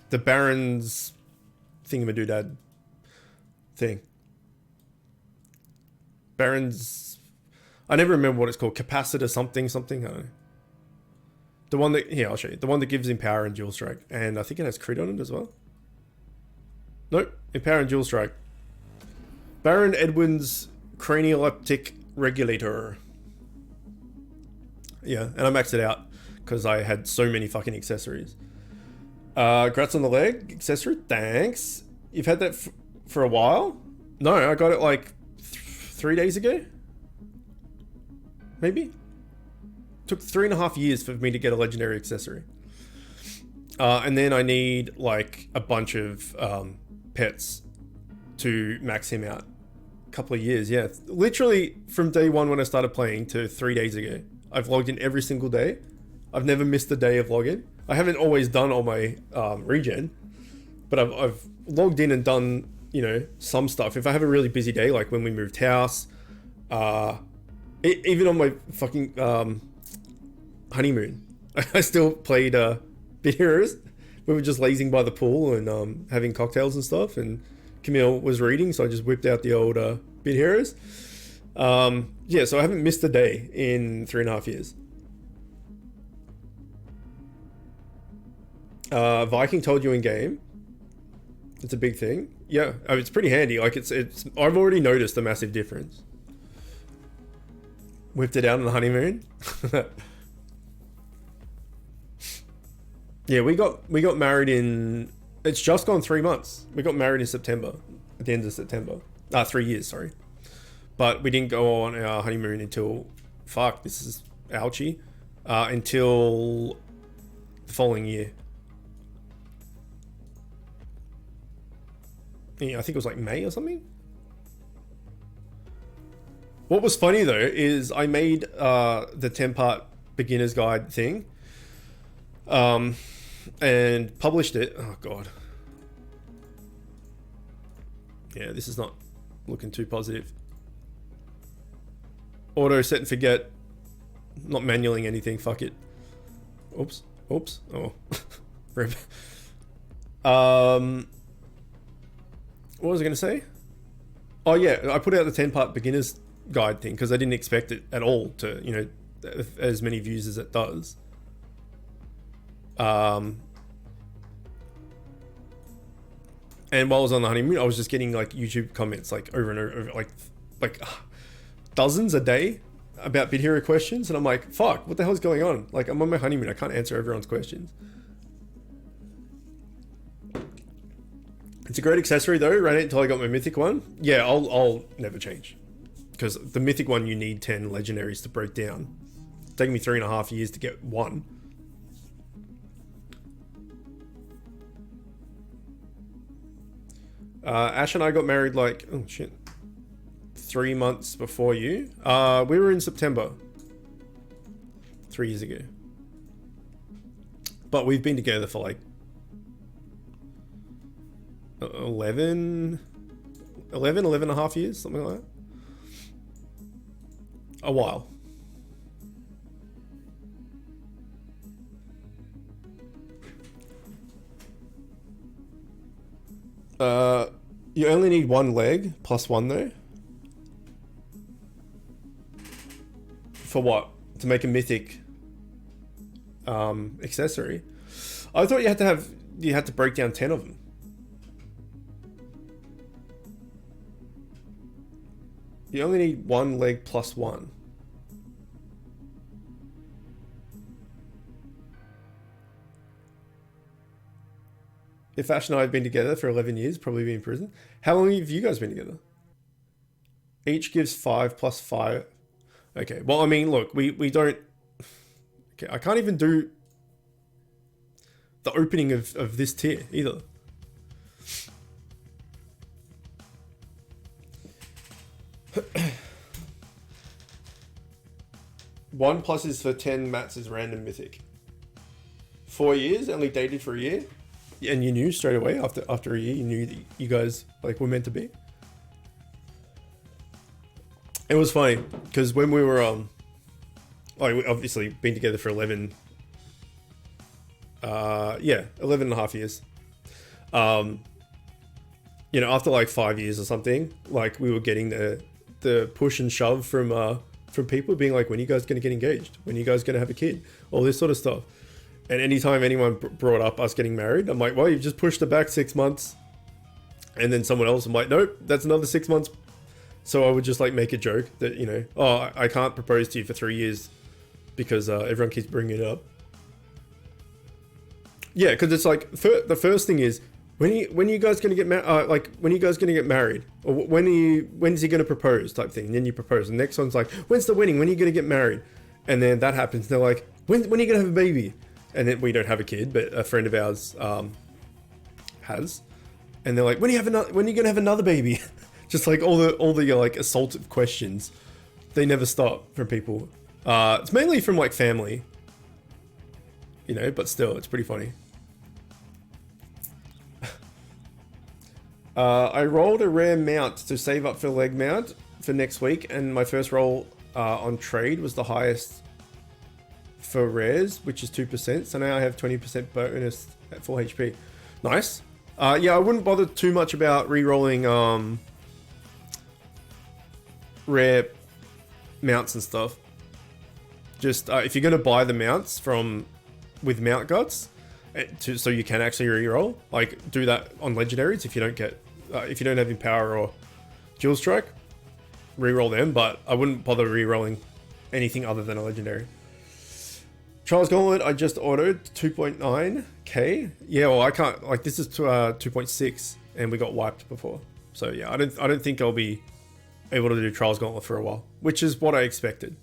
The Baron's thingamadoodad thing. Baron's... I never remember what it's called. Capacitor something. I don't know. The one that... Here, I'll show you. The one that gives him power and dual strike. And I think it has crit on it as well. Nope. Empower and dual strike. Baron Edwin's Cranioleptic Regulator. Yeah, and I maxed it out because I had so many fucking accessories. Grats on the leg accessory. Thanks. You've had that for a while? No, I got it like 3 days ago. Maybe. Took 3.5 years for me to get a legendary accessory. And then I need like a bunch of pets to max him out. A couple of years, yeah. Literally from day one when I started playing to 3 days ago. I've logged in every single day. I've never missed a day of login. I haven't always done all my regen, but I've logged in and done, you know, some stuff. If I have a really busy day, like when we moved house, even on my fucking honeymoon, I still played Bit Heroes. We were just lazing by the pool and having cocktails and stuff, and Camille was reading, so I just whipped out the old Bit Heroes. Yeah, so I haven't missed a day in 3.5 years. Viking told you in game. It's a big thing. Yeah, it's pretty handy. Like it's. I've already noticed a massive difference. Whipped it out on the honeymoon. Yeah, we got married in. It's just gone 3 months. We got married in September, at the end of September. 3 years, sorry. But we didn't go on our honeymoon until, this is ouchy, until the following year. Yeah, I think it was like May or something. What was funny though is I made the 10-part beginner's guide thing, and published it. Oh god. Yeah, this is not looking too positive. Auto set and forget. Not manualing anything, fuck it. Oops. Oh. Rip. What was I going to say? Oh yeah, I put out the 10-part beginner's guide thing because I didn't expect it at all to, as many views as it does. And while I was on the honeymoon, I was just getting like YouTube comments like over and over, like dozens a day about Bit Hero questions, and I'm like, fuck, what the hell's going on? Like, I'm on my honeymoon, I can't answer everyone's questions. It's a great accessory though. Ran it until I got my mythic one. Yeah, I'll never change, because the mythic one you need 10 legendaries to break down. It's taken me 3.5 years to get one. Ash and I got married like 3 months before you. We were in September 3 years ago, but we've been together for like 11 and a half years, something like that. A while. You only need one leg plus one though. For what? To make a mythic accessory? I thought you had to break down 10 of them. You only need one leg plus one. If Ash and I have been together for 11 years, probably be in prison. How long have you guys been together? Each gives 5 plus 5. Okay, well, I mean, look, we don't... Okay, I can't even do the opening of this tier either. One plus is for 10 mats is random mythic. 4 years, only dated for a year. And you knew straight away after a year, you knew that you guys like were meant to be. It was funny because when we were like we obviously been together for 11 and a half years. After like 5 years or something, like we were getting the push and shove from people being like, when are you guys going to get engaged? When are you guys going to have a kid? All this sort of stuff. And anytime anyone brought up us getting married, I'm like, well, you've just pushed it back 6 months. And then someone else, I'm like, nope, that's another 6 months. So I would just like make a joke that, I can't propose to you for 3 years because everyone keeps bringing it up. Yeah, because it's like, the first thing is, when are you guys going to get married? When are you guys going to get married? Or when's he going to propose type thing? And then you propose. The next one's like, when's the wedding? When are you going to get married? And then that happens. They're like, when are you going to have a baby? And then we don't have a kid, but a friend of ours has. And they're like, when are you going to have another baby? Just like all the like assaultive questions. They never stop from people. It's mainly from like family. But still, it's pretty funny. I rolled a rare mount to save up for leg mount for next week, and my first roll on trade was the highest for rares, which is 2%. So now I have 20% bonus at full HP. Nice. Yeah, I wouldn't bother too much about re-rolling rare mounts and stuff. Just if you're going to buy the mounts with mount guts, so you can actually reroll. Like do that on legendaries if you don't get if you don't have Empower or Dual Strike, reroll them. But I wouldn't bother rerolling anything other than a legendary. Trials Gauntlet, I just autoed 2.9k. Yeah, well I can't, like this is 2.6 and we got wiped before. So yeah, I don't think I'll be able to do Trials Gauntlet for a while, which is what I expected.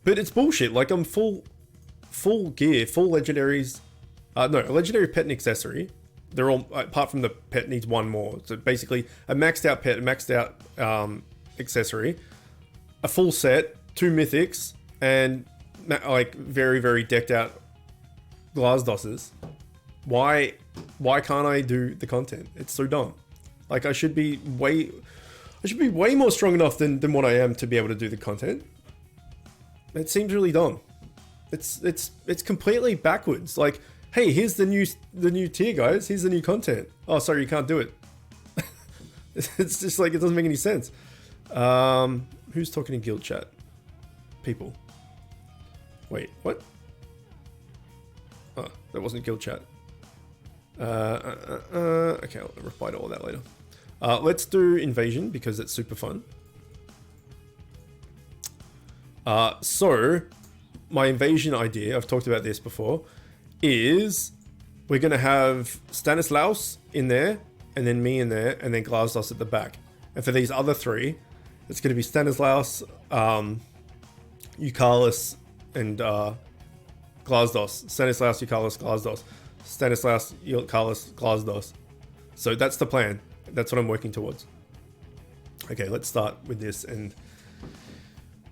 But it's bullshit. Like I'm full gear, full legendaries. No, a legendary pet and accessory. They're all, apart from the pet needs one more. So basically a maxed out pet, a maxed out accessory, a full set, 2 mythics, and like very, very decked out Glasdosses. Why can't I do the content? It's so dumb. Like I should be way more strong enough than what I am to be able to do the content. It seems really dumb. It's completely backwards. Like, hey, here's the new tier, guys. Here's the new content. Oh, sorry, you can't do it. It's just like it doesn't make any sense. Who's talking in guild chat? People. Wait, what? Oh, that wasn't guild chat. Okay, I'll reply to all that later. Let's do invasion because it's super fun. So my invasion idea, I've talked about this before, is we're gonna have Stanislaus in there, and then me in there, and then Glasdos at the back. And for these other 3, it's gonna be Stanislaus, Eucalis, and Glasdos. Stanislaus, Eucalis, Glasdos. Stanislaus, Eucalis, Glasdos. So that's the plan. That's what I'm working towards. Okay, let's start with this, and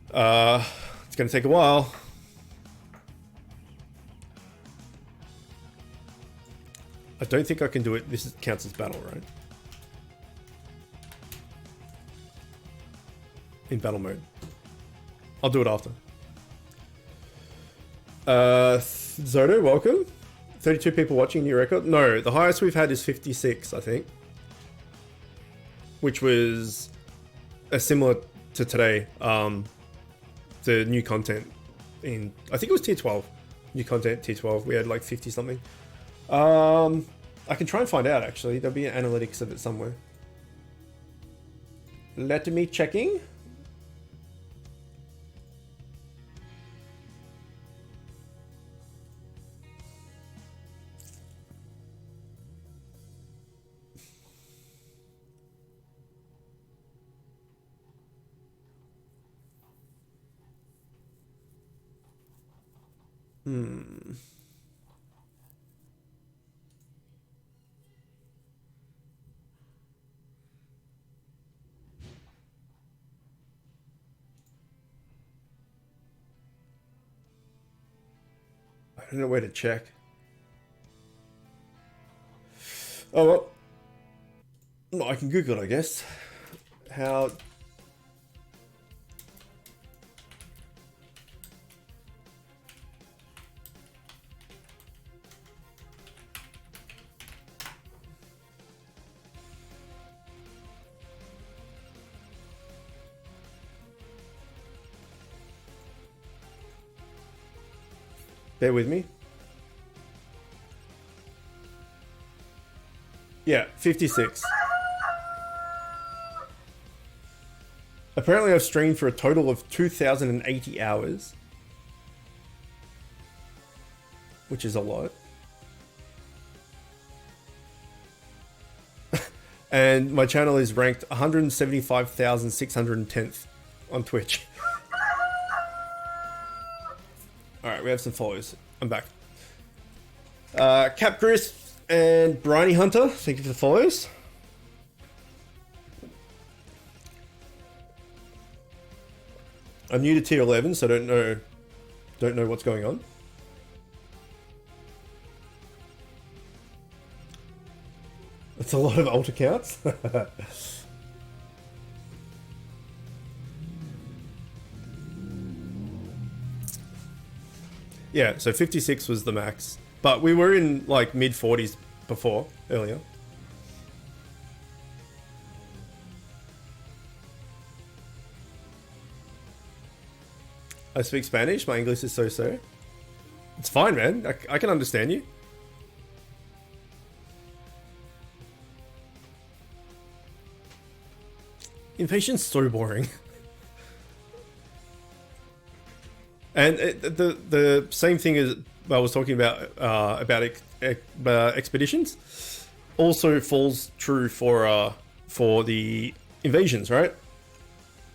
it's gonna take a while. I don't think I can do it. This counts as battle, right? In battle mode. I'll do it after. Zodo, welcome. 32 people watching, new record. No, the highest we've had is 56, I think. Which was similar to today. The new content in, I think it was tier 12. New content, tier 12. We had like 50 something. I can try and find out actually. There'll be an analytics of it somewhere. Let me checking. I don't know where to check. Oh well. I can Google it, I guess. How... Bear with me. Yeah, 56. Apparently I've streamed for a total of 2,080 hours. Which is a lot. And my channel is ranked 175,610th on Twitch. Alright, we have some followers. I'm back. Cap Chris and Briny Hunter, thank you for the follows. I'm new to tier 11, so don't know what's going on. That's a lot of alt accounts. Yeah, so 56 was the max. But we were in like mid 40s before, earlier. I speak Spanish, my English is so-so. It's fine, man. I can understand you. Invasion's so boring. And the same thing as I was talking about expeditions also falls true for the invasions, right?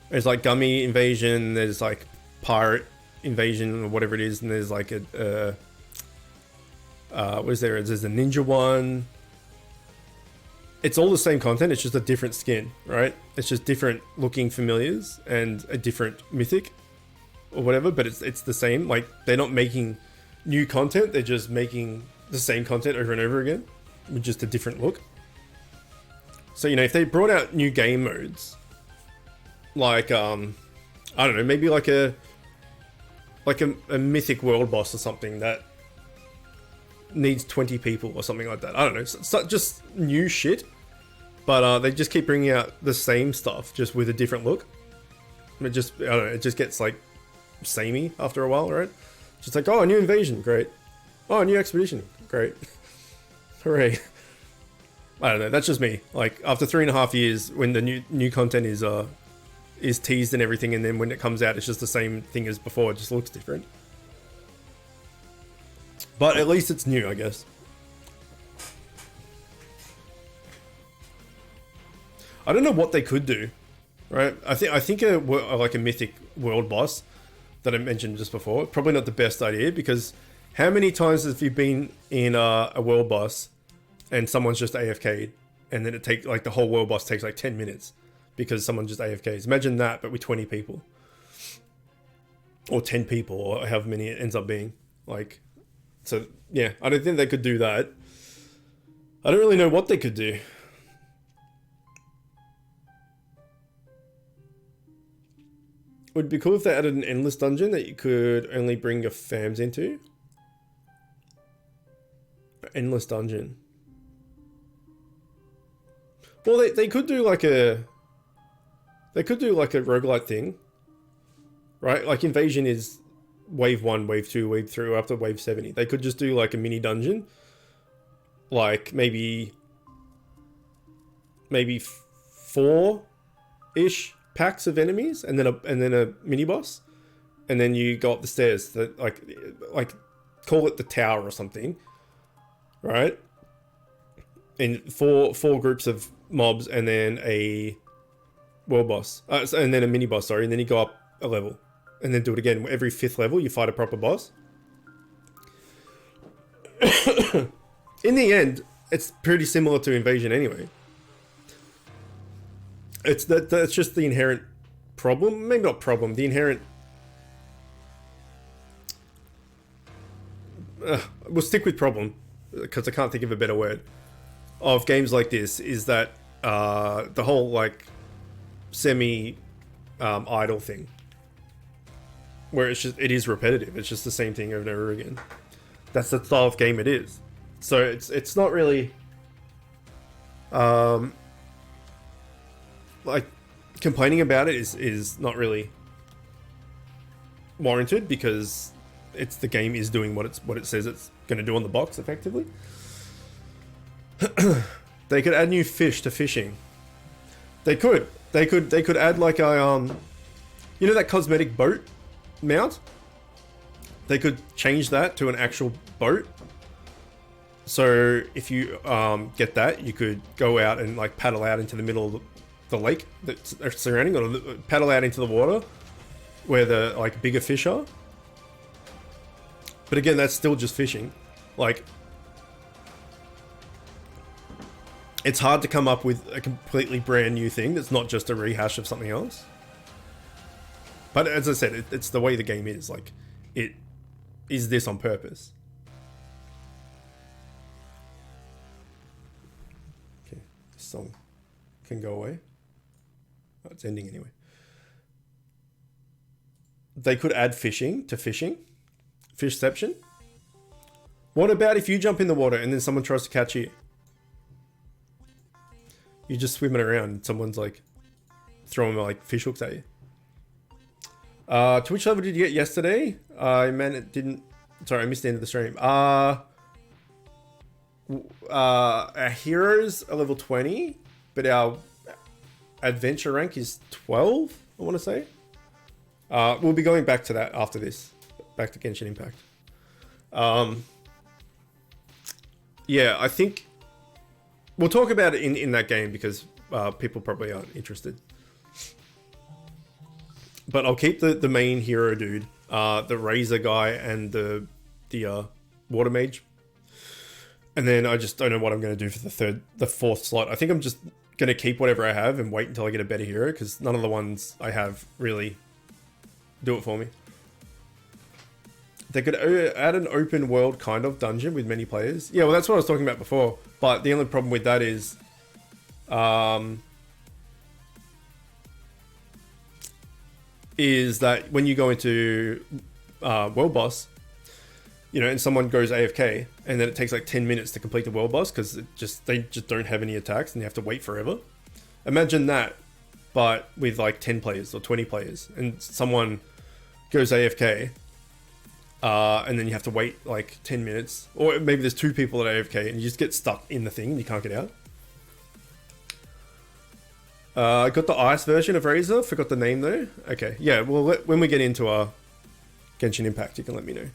There's like gummy invasion, there's like pirate invasion or whatever it is, and there's like a what is there? There's a ninja one. It's all the same content, it's just a different skin, right? It's just different looking familiars and a different mythic or whatever, but it's the same. Like, they're not making new content, they're just making the same content over and over again with just a different look. So, you know, if they brought out new game modes, like I don't know, maybe like a mythic world boss or something that needs 20 people or something like that. I don't know, it's just new shit, but they just keep bringing out the same stuff just with a different look. It just, I don't know, it just gets like samey after a while, right? Just like, oh, a new invasion, great. Oh, a new expedition, great. Hooray. I don't know, that's just me. Like, after 3.5 years, when the new content is teased and everything, and then when it comes out, it's just the same thing as before, it just looks different. But at least it's new, I guess. I don't know what they could do, right? I think like a mythic world boss that I mentioned just before, probably not the best idea, because how many times have you been in a world boss and someone's just AFK'd, and then it takes like the whole world boss takes like 10 minutes because someone just AFKs? Imagine that, but with 20 people or 10 people or however many it ends up being. Like, so yeah, I don't think they could do that. I don't really know what they could do. It would be cool if they added an endless dungeon that you could only bring your fams into. Endless dungeon. Well, they could do like a roguelite thing, right? Like Invasion is wave 1, wave 2, wave 3, up to wave 70. They could just do like a mini dungeon, like maybe 4-ish packs of enemies, and then a mini boss, and then you go up the stairs. That like call it the tower or something, right? And four groups of mobs, and then a world boss, and then a mini boss. Sorry, and then you go up a level, and then do it again. Every 5th level, you fight a proper boss. In the end, it's pretty similar to Invasion anyway. That's just the inherent problem. Maybe not problem. The inherent. We'll stick with problem because I can't think of a better word. Of games like this is that the whole like semi idle thing, where it is repetitive. It's just the same thing over and over again. That's the style of game it is. So it's not really like complaining about it is not really warranted, because the game is doing what it says it's going to do on the box effectively. They could add new fish to fishing. They could add like a you know that cosmetic boat mount? They could change that to an actual boat. So if you get that, you could go out and like paddle out into the middle of the lake that's surrounding, or paddle out into the water where the like bigger fish are. But again, that's still just fishing. Like, it's hard to come up with a completely brand new thing that's not just a rehash of something else. But as I said, it's the way the game is. Like, it is this on purpose. Okay, this song can go away. Oh, it's ending anyway. They could add fishing to fishing. Fishception. What about if you jump in the water and then someone tries to catch you? You're just swimming around and someone's like throwing like fish hooks at you. To which level did you get yesterday? Man, it didn't Sorry, I missed the end of the stream. Our heroes are level 20, but our adventure rank is 12, I want to say. We'll be going back to that after this. Back to Genshin Impact. Yeah, I think we'll talk about it in that game because people probably aren't interested. But I'll keep the main hero dude, the Razor guy, and the Water Mage. And then I just don't know what I'm going to do for the fourth slot. I think I'm just going to keep whatever I have and wait until I get a better hero because none of the ones I have really do it for me. They could add an open world kind of dungeon with many players. Yeah, well, that's what I was talking about before. But the only problem with that is, that when you go into world boss, you know, and someone goes AFK, and then it takes like 10 minutes to complete the world boss because they just don't have any attacks and you have to wait forever. Imagine that, but with like 10 players or 20 players, and someone goes AFK, and then you have to wait like 10 minutes, or maybe there's two people at AFK and you just get stuck in the thing and you can't get out. I got the ice version of Razor, forgot the name though. Okay, yeah, well, when we get into our Genshin Impact, you can let me know.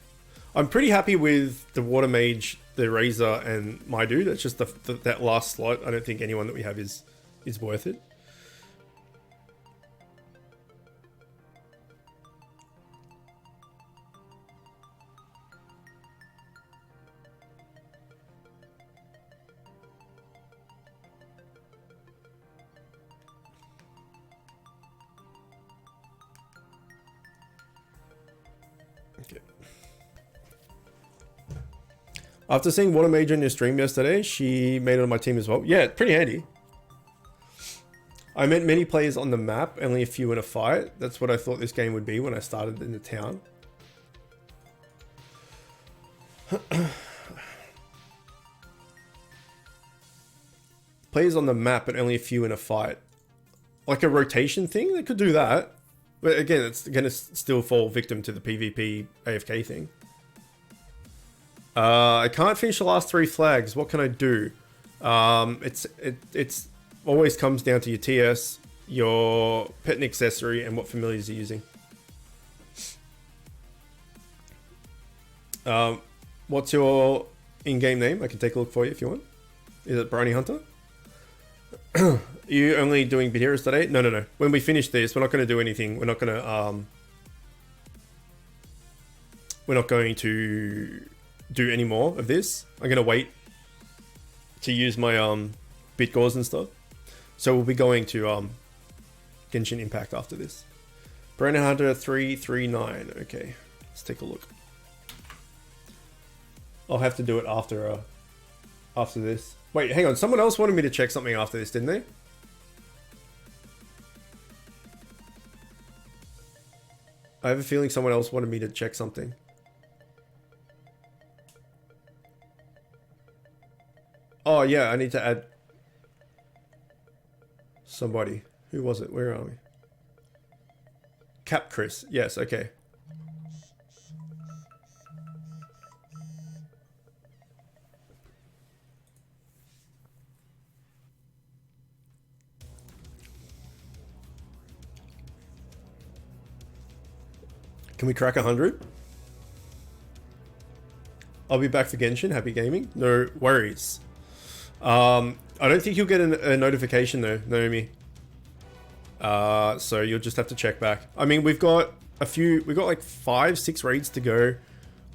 I'm pretty happy with the Water Mage, the Razor, and my dude. It's just that last slot. I don't think anyone that we have is worth it. Okay. After seeing Water Mage on your stream yesterday, she made it on my team as well. Yeah, it's pretty handy. I meant many players on the map, only a few in a fight. That's what I thought this game would be when I started in the town. Players on the map, but only a few in a fight. Like a rotation thing? They could do that. But again, it's going to still fall victim to the PvP AFK thing. I can't finish the last 3 flags. What can I do? It's always comes down to your TS, your pet and accessory, and what familiars you're using. What's your in-game name? I can take a look for you if you want. Is it Briny Hunter? Are you only doing bit heroes today? No. When we finish this, we're not going to do anything. We're not going to do any more of this. I'm going to wait to use my bit gauze and stuff. So we'll be going to Genshin Impact after this. Brandon Hunter 339. Okay, let's take a look. I'll have to do it after this. Wait, hang on. Someone else wanted me to check something after this, didn't they? I have a feeling someone else wanted me to check something. Oh, yeah, I need to add somebody. Who was it? Where are we? Cap Chris. Yes, okay. Can we crack 100? I'll be back for Genshin. Happy gaming. No worries. I don't think you'll get a notification though, Naomi. So you'll just have to check back. I mean, we've got like 5-6 raids to go.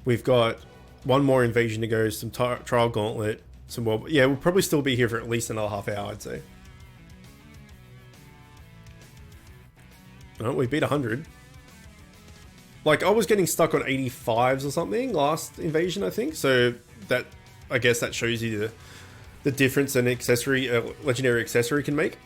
We've got one more invasion to go, some trial gauntlet, some more. Yeah, we'll probably still be here for at least another half hour, I'd say. Oh, we beat 100. Like, I was getting stuck on 85s or something last invasion, I think. So that, I guess that shows you the difference an accessory, legendary accessory can make.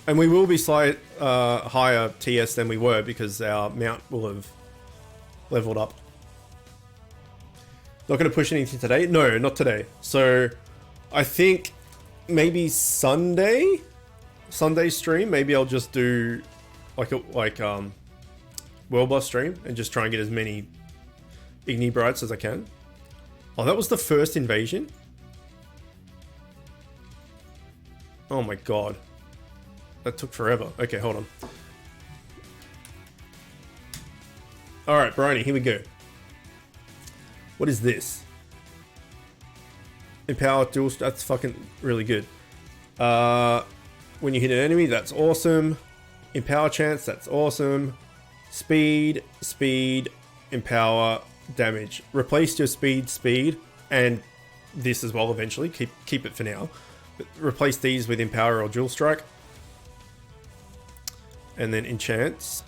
And we will be slight higher TS than we were because our mount will have leveled up. Not going to push anything today? No, not today. So I think maybe Sunday stream. Maybe I'll just do like World Boss stream and just try and get as many Igni Brights as I can. Oh, that was the first invasion. Oh my god, that took forever. Okay, hold on. All right, Bryony, here we go. What is this? Empower dual. That's fucking really good. When you hit an enemy, that's awesome. Empower chance, that's awesome. Speed, empower, damage. Replace your speed, and this as well eventually. Keep it for now. But replace these with empower or dual strike. And then enchants.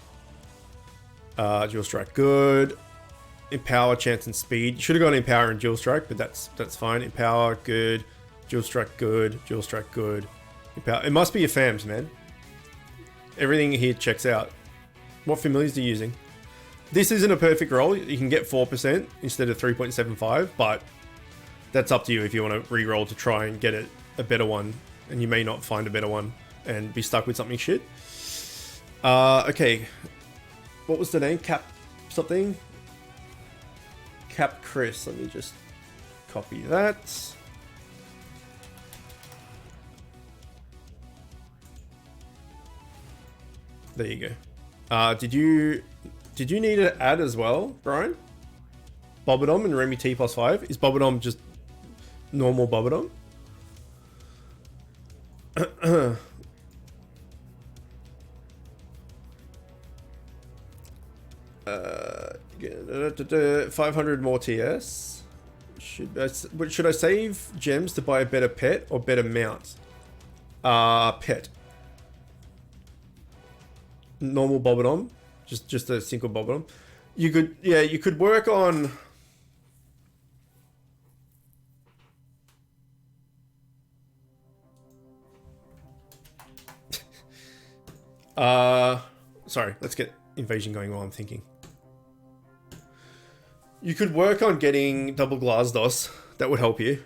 Dual strike, good. Empower, chance, and speed. You should have gone empower and dual strike, but that's fine. Empower, good. Dual strike, good. Dual strike, good. Empower. It must be your fams, man. Everything here checks out. What familiars are you using? This isn't a perfect roll. You can get 4% instead of 3.75, but that's up to you if you want to re-roll to try and get a better one, and you may not find a better one and be stuck with something shit. Okay. What was the name? Cap something? Cap Chris. Let me just copy that. There you go. Did you need to add as well, Brian? Bobodom and Remy T +5. Is Bobodom just normal Bobodom? Uh, 500 more TS. Should I save gems to buy a better pet or better mount? Pet. Normal Bobodom, just a single Bobodom. You could work on. Sorry, let's get invasion going while I'm thinking. You could work on getting double Glasdos. That would help you.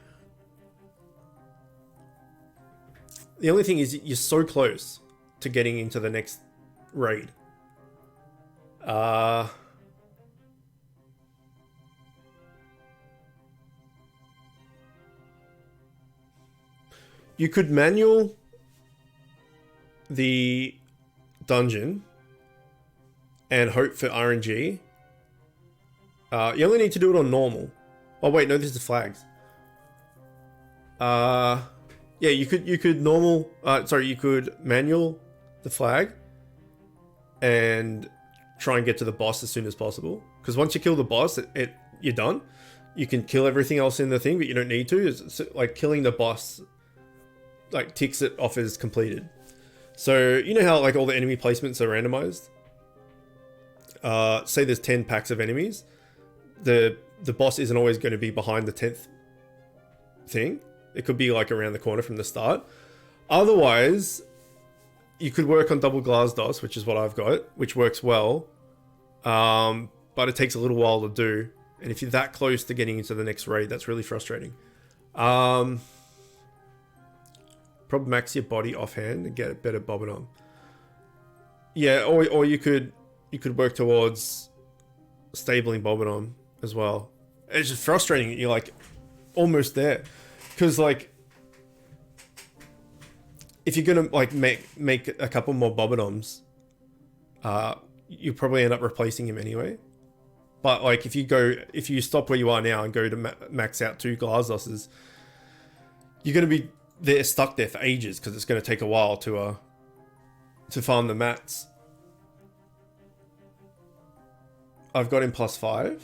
The only thing is you're so close to getting into the next raid. You could manual the dungeon and hope for RNG. You only need to do it on normal. Oh wait, no, this is flags. Yeah, you could normal. You could manual the flag and try and get to the boss as soon as possible. Because once you kill the boss, you're done. You can kill everything else in the thing, but you don't need to. It's like killing the boss, like ticks it off as completed. So you know how like all the enemy placements are randomized. Say there's 10 packs of enemies. The boss isn't always going to be behind the 10th thing. It could be like around the corner from the start. Otherwise, you could work on double Glasdos, which is what I've got, which works well. But it takes a little while to do. And if you're that close to getting into the next raid, that's really frustrating. Probably max your body offhand and get a better Bobodom. Yeah, or you could work towards stabling Bobodom as well. It's just frustrating. You're like almost there, because like if you're gonna like make a couple more Bobodoms, you probably end up replacing him anyway. But like if you stop where you are now and go to max out 2 Glasdoses, you're gonna be stuck there for ages because it's gonna take a while to farm the mats. I've got him +5.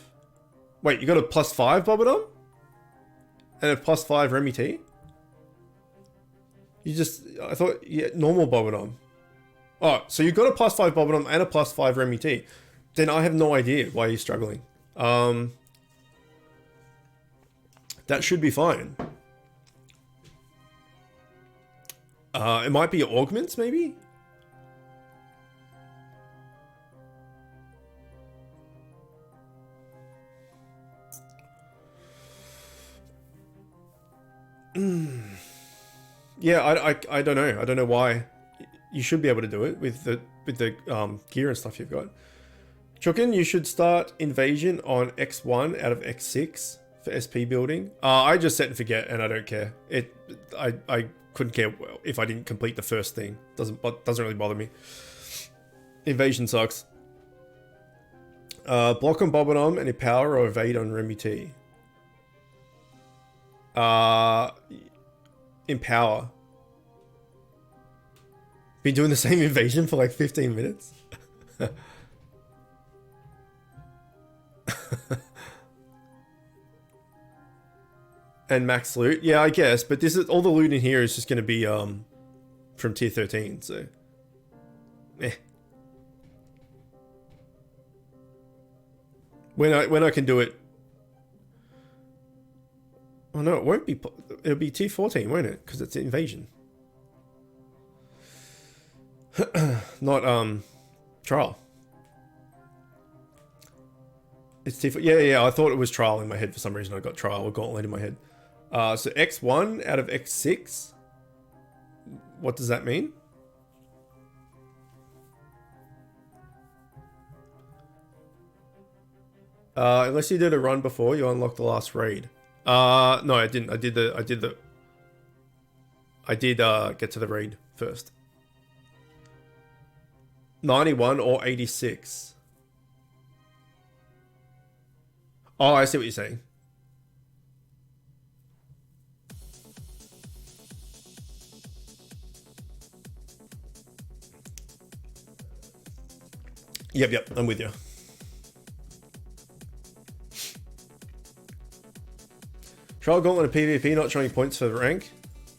Wait, you got a +5 Bobodom? And a +5 Remy T? I thought, yeah, normal Bobodom. Oh, so you got a +5 Bobodom and a +5 Remy T. Then I have no idea why you're struggling. That should be fine. It might be augments, maybe? Yeah, I don't know. I don't know why. You should be able to do it with the gear and stuff you've got. Chookin, you should start invasion on X1 out of X6 for SP building. I just set and forget, and I don't care. I couldn't care if I didn't complete the first thing. Doesn't really bother me. Invasion sucks. Block on Bobbidom and Empower or evade on Remy T. Empower. Been doing the same invasion for like 15 minutes. And max loot. Yeah, I guess, but this is all the loot in here is just going to be from tier 13, so when I can do it. Oh no, it won't be. It'll be tier 14, won't it? Because it's invasion. Not trial. It's tier 4. Yeah. I thought it was trial in my head for some reason. I got trial or gauntlet in my head. So X1 out of X6. What does that mean? Unless you did a run before, you unlocked the last raid. No, I didn't. I did get to the raid first. 91 or 86. Oh, I see what you're saying. Yep, I'm with you. Trial Gauntlet of PvP not showing points for the rank.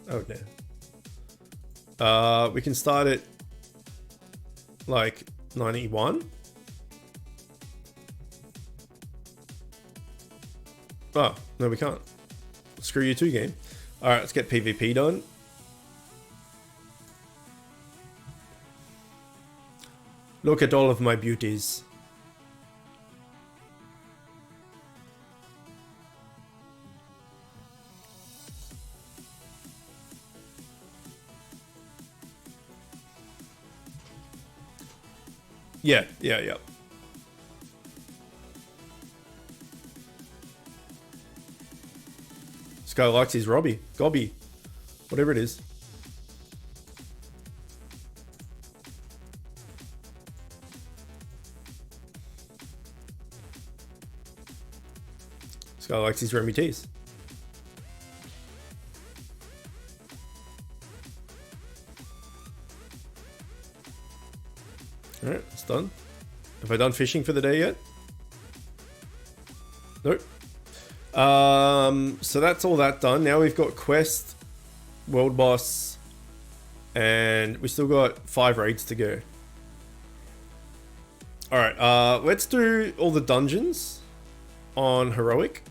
Oh no. We can start at like 91. Oh, no we can't. Screw you too, game. Alright, let's get PvP done. Look at all of my beauties. Yeah. This guy likes his Robbie. Gobby. Whatever it is. This guy likes his Remy T's. Alright, it's done. Have I done fishing for the day yet? Nope. So that's all that done. Now we've got quest, world boss, and we still got 5 raids to go. Alright, let's do all the dungeons on heroic.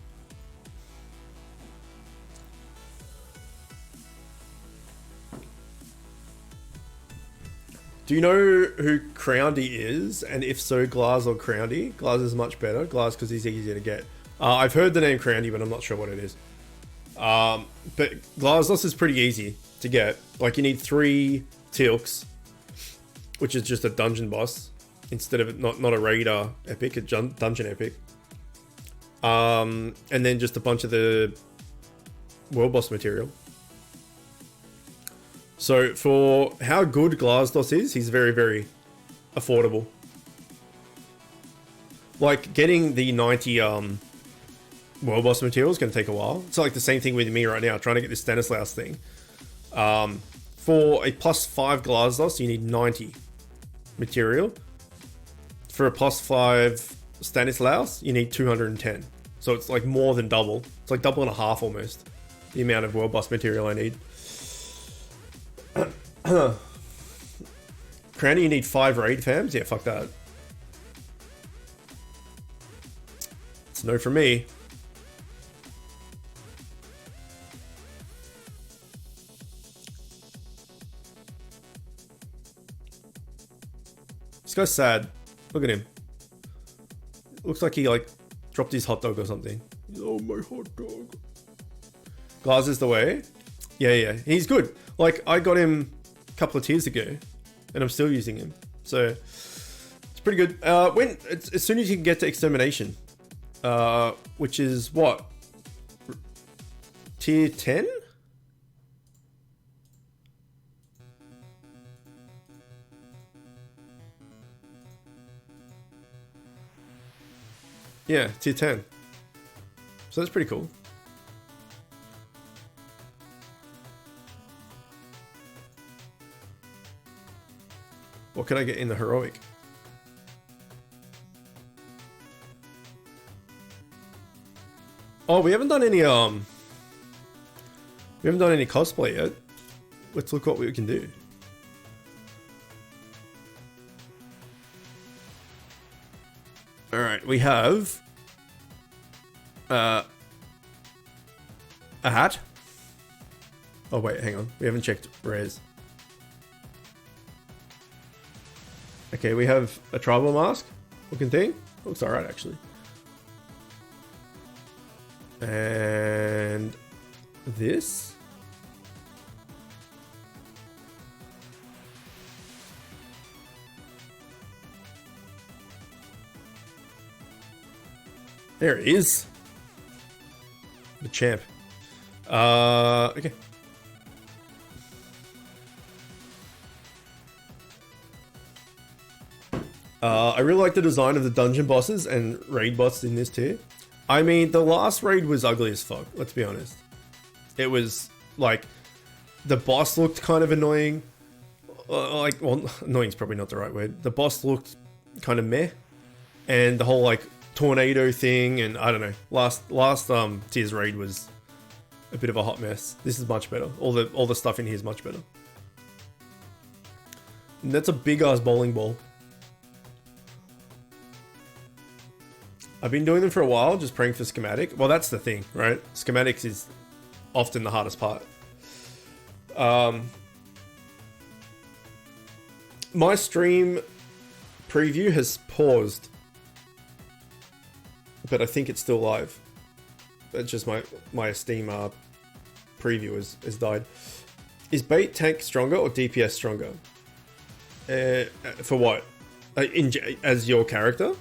Do you know who Crowndy is? And if so, Glaz or Crowndy? Glaz is much better. Glaz because he's easier to get. I've heard the name Crowndy, but I'm not sure what it is. But Glazlos is pretty easy to get. Like, you need 3 Teal'cs, which is just a dungeon boss, instead of not a raider epic, a dungeon epic. And then just a bunch of the world boss material. So for how good Glazlos is, he's very, very affordable. Like, getting the 90 world boss material is going to take a while. It's like the same thing with me right now, trying to get this Stanislaus thing. For a +5 Glazlos, you need 90 material. For a +5 Stanislaus, you need 210. So it's like more than double. It's like double and a half almost the amount of world boss material I need. Cranny, you need 5 raid fams? Yeah, fuck that. It's no for me. This guy's sad. Look at him. Looks like he like dropped his hot dog or something. Oh, my hot dog. Glaz is the way. Yeah. He's good. Like, I got him a couple of tiers ago, and I'm still using him. So, it's pretty good. As soon as you can get to Extermination, which is what? Tier 10? Yeah, tier 10. So that's pretty cool. What can I get in the heroic? Oh, we haven't done any cosplay yet. Let's look what we can do. All right, we have a hat. Oh wait, hang on. We haven't checked rares. Okay, we have a tribal mask looking thing. Looks alright actually. And this. There it is. The champ. Okay. I really like the design of the dungeon bosses and raid boss in this tier. I mean, the last raid was ugly as fuck, let's be honest. It was, like, the boss looked kind of annoying. Well, annoying is probably not the right word. The boss looked kind of meh. And the whole, like, tornado thing, and I don't know. Last tier's raid was a bit of a hot mess. This is much better. All the stuff in here is much better. And that's a big-ass bowling ball. I've been doing them for a while, just praying for schematic. Well, that's the thing, right? Schematics is often the hardest part. My stream preview has paused, but I think it's still live. That's just my Steam preview has died. Is bait tank stronger or DPS stronger? For what? As your character?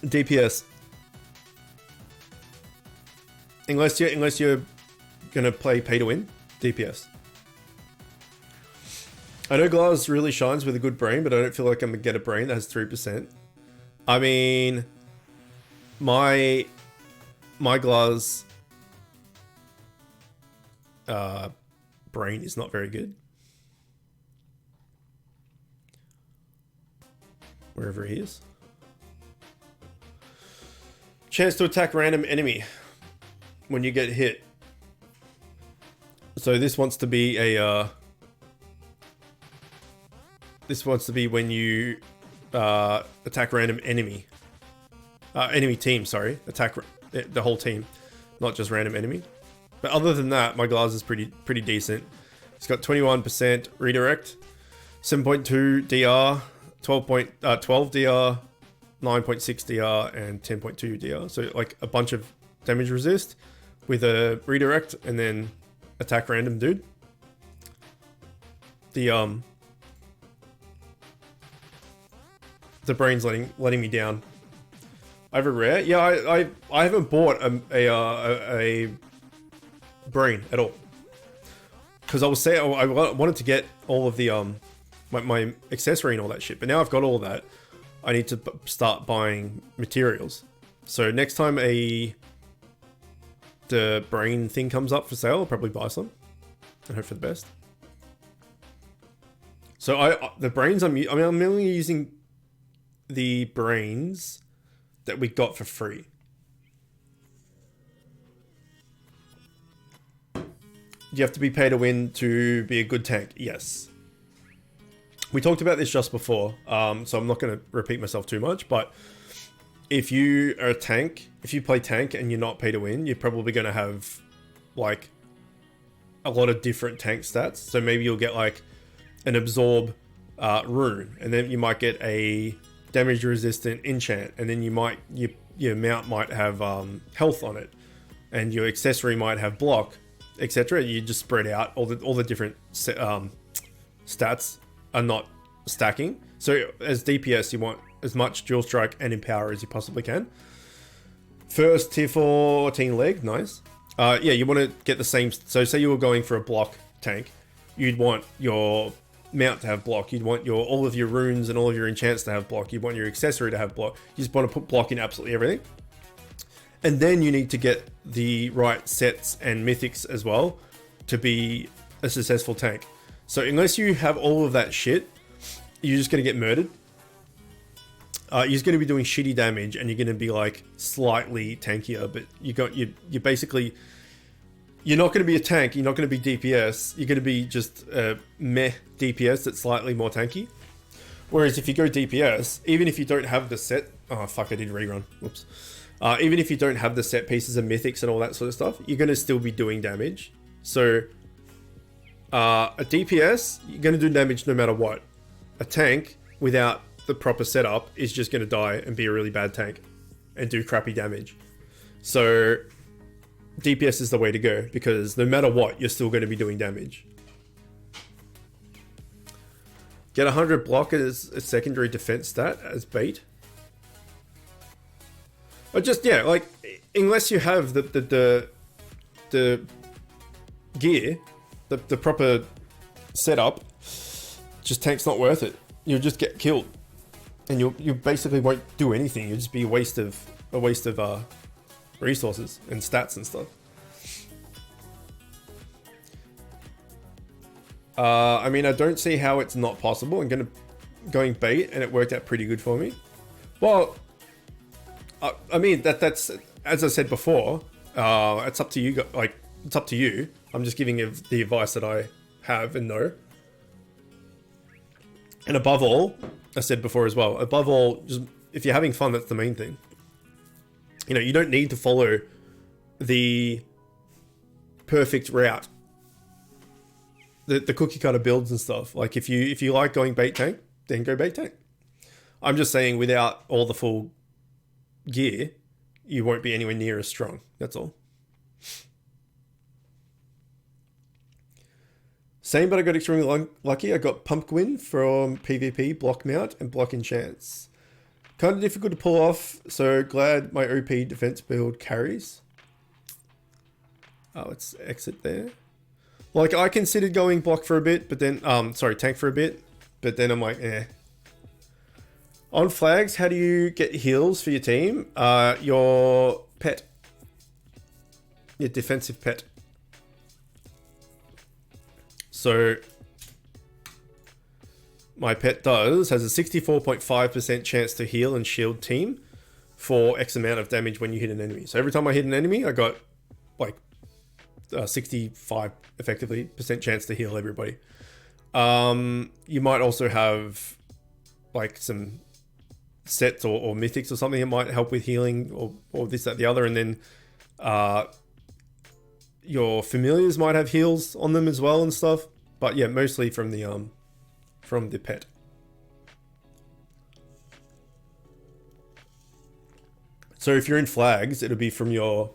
DPS. Unless you're gonna play pay to win, DPS. I know Glass really shines with a good brain, but I don't feel like I'm gonna get a brain that has 3%. I mean, my Glass brain is not very good. Wherever he is. Chance to attack random enemy when you get hit. So this wants to be a this wants to be when you attack random enemy. Enemy team, sorry. Attack the whole team, not just random enemy. But other than that, my Glass is pretty decent. It's got 21% redirect, 7.2 DR, 12 DR, 9.6 DR, and 10.2 DR. So like a bunch of damage resist with a redirect and then attack random dude. The brain's letting me down. I have a rare. Yeah, I haven't bought a brain at all because I was saying I wanted to get all of the my accessory and all that shit, but now I've got all that. I need to start buying materials. So next time the brain thing comes up for sale, I'll probably buy some and hope for the best. So the brains I'm only using the brains that we got for free. You have to be paid to win to be a good tank. Yes. We talked about this just before, so I'm not going to repeat myself too much, but if you are a tank, if you play tank and you're not pay to win, you're probably going to have like a lot of different tank stats. So maybe you'll get like an absorb rune, and then you might get a damage resistant enchant, and then you might your mount might have health on it, and your accessory might have block, etc. You just spread out all the different stats are not stacking. So as DPS, you want as much dual strike and empower as you possibly can. First tier 14 leg, nice. Yeah, you want to get the same. So say you were going for a block tank, you'd want your mount to have block. You'd want all of your runes and all of your enchants to have block. You want your accessory to have block. You just want to put block in absolutely everything. And then you need to get the right sets and mythics as well to be a successful tank. So unless you have all of that shit, you're just going to get murdered. You're just going to be doing shitty damage, and you're going to be like slightly tankier, but you're basically, you're not going to be a tank. You're not going to be DPS. You're going to be just a meh DPS that's slightly more tanky. Whereas if you go DPS, even if you don't have the set, oh fuck, I did rerun. Whoops. Even if you don't have the set pieces of mythics and all that sort of stuff, you're going to still be doing damage. So a DPS, you're going to do damage no matter what. A tank without the proper setup is just going to die and be a really bad tank and do crappy damage. So DPS is the way to go, because no matter what, you're still going to be doing damage. Get 100 block as a secondary defense stat as bait. Or just, yeah, like, unless you have the gear, the proper setup, just tank's not worth it. You'll just get killed, and you basically won't do anything. You'll just be a waste of resources and stats and stuff. I mean, I don't see how it's not possible. I'm going bait, and it worked out pretty good for me. Well, I mean that's as I said before. It's up to you. Like, it's up to you. I'm just giving you the advice that I have and know. And above all, I said before as well, above all, just if you're having fun, that's the main thing. You know, you don't need to follow the perfect route, the cookie cutter builds and stuff. Like, if you like going bait tank, then go bait tank. I'm just saying, without all the full gear, you won't be anywhere near as strong. That's all. Same, but I got extremely lucky. I got Pumpkin from PvP, block mount, and block enchants. Kind of difficult to pull off, so glad my OP defense build carries. Oh, let's exit there. Like, I considered going block for a bit, but then, tank for a bit, but then I'm like, eh. On flags, how do you get heals for your team? Your pet. Your defensive pet. So my pet has a 64.5% chance to heal and shield team for X amount of damage when you hit an enemy. So every time I hit an enemy, I got like 65 effectively percent chance to heal everybody. You might also have like some sets or mythics or something that might help with healing or this, that, the other, and then your familiars might have heals on them as well and stuff. But yeah, mostly from the pet. So if you're in flags, it'll be from your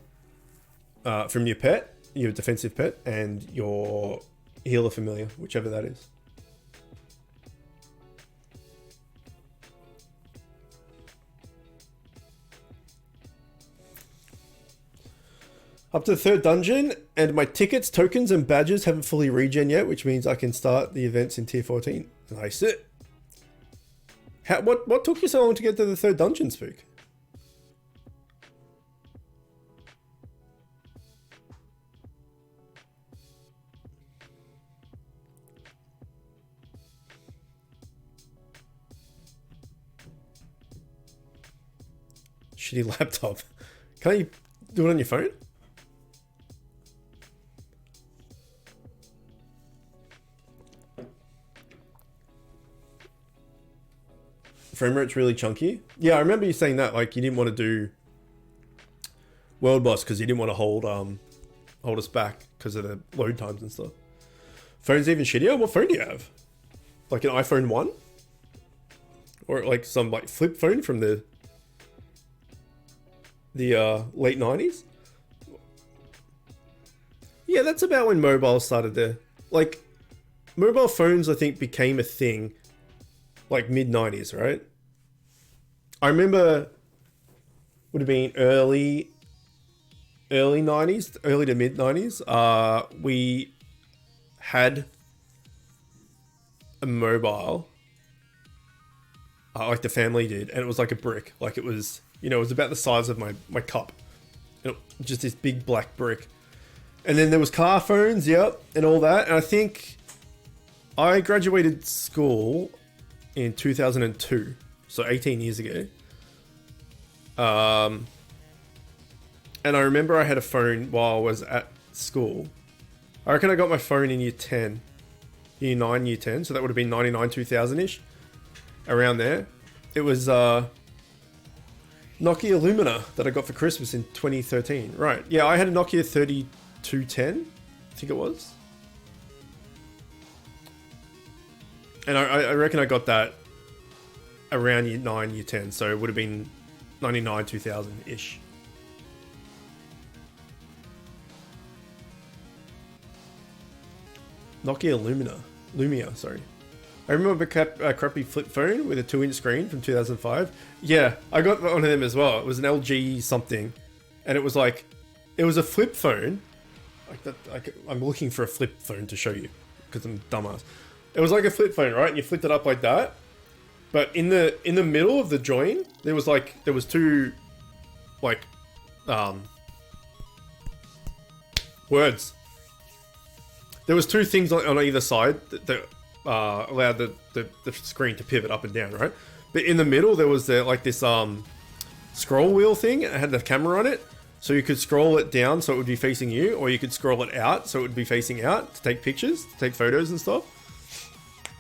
pet, your defensive pet, and your healer familiar, whichever that is. Up to the 3rd dungeon, and my tickets, tokens, and badges haven't fully regen yet, which means I can start the events in tier 14. Nice. What took you so long to get to the 3rd dungeon, Spook? Shitty laptop. Can't you do it on your phone? frame rate's really chunky. Yeah, I remember you saying that, like you didn't want to do World Boss because you didn't want to hold us back because of the load times and stuff. Phone's even shittier? What phone do you have? Like an iPhone 1? Or like some like flip phone from the late 90s? Yeah, that's about when mobile started there. Like, mobile phones, I think, became a thing like mid-90s, right? I remember would have been early 90s, early to mid-90s. We had a mobile, like the family did, and it was like a brick. Like it was, it was about the size of my cup. Just this big black brick. And then there was car phones, yep, and all that. And I think I graduated school in 2002, so 18 years ago. And I remember I had a phone while I was at school. I reckon I got my phone in year 10, year 9, year 10, so that would have been 99, 2000-ish, around there. It was Nokia Lumina that I got for Christmas in 2013. Right, yeah, I had a Nokia 3210, I think it was. And I reckon I got that around year 9, year 10, so it would have been 99, 2000-ish. Nokia Lumia, sorry. I remember a crappy flip phone with a 2-inch screen from 2005. Yeah, I got one of them as well. It was an LG something, and it was like, it was a flip phone. Like that, I'm looking for a flip phone to show you because I'm dumbass. It was like a flip phone, right? And you flipped it up like that. But in the middle of the join, there was two, like, words. There was two things on either side that allowed the screen to pivot up and down, right? But in the middle, there was this scroll wheel thing. It had the camera on it, so you could scroll it down so it would be facing you, or you could scroll it out so it would be facing out to take pictures, to take photos and stuff.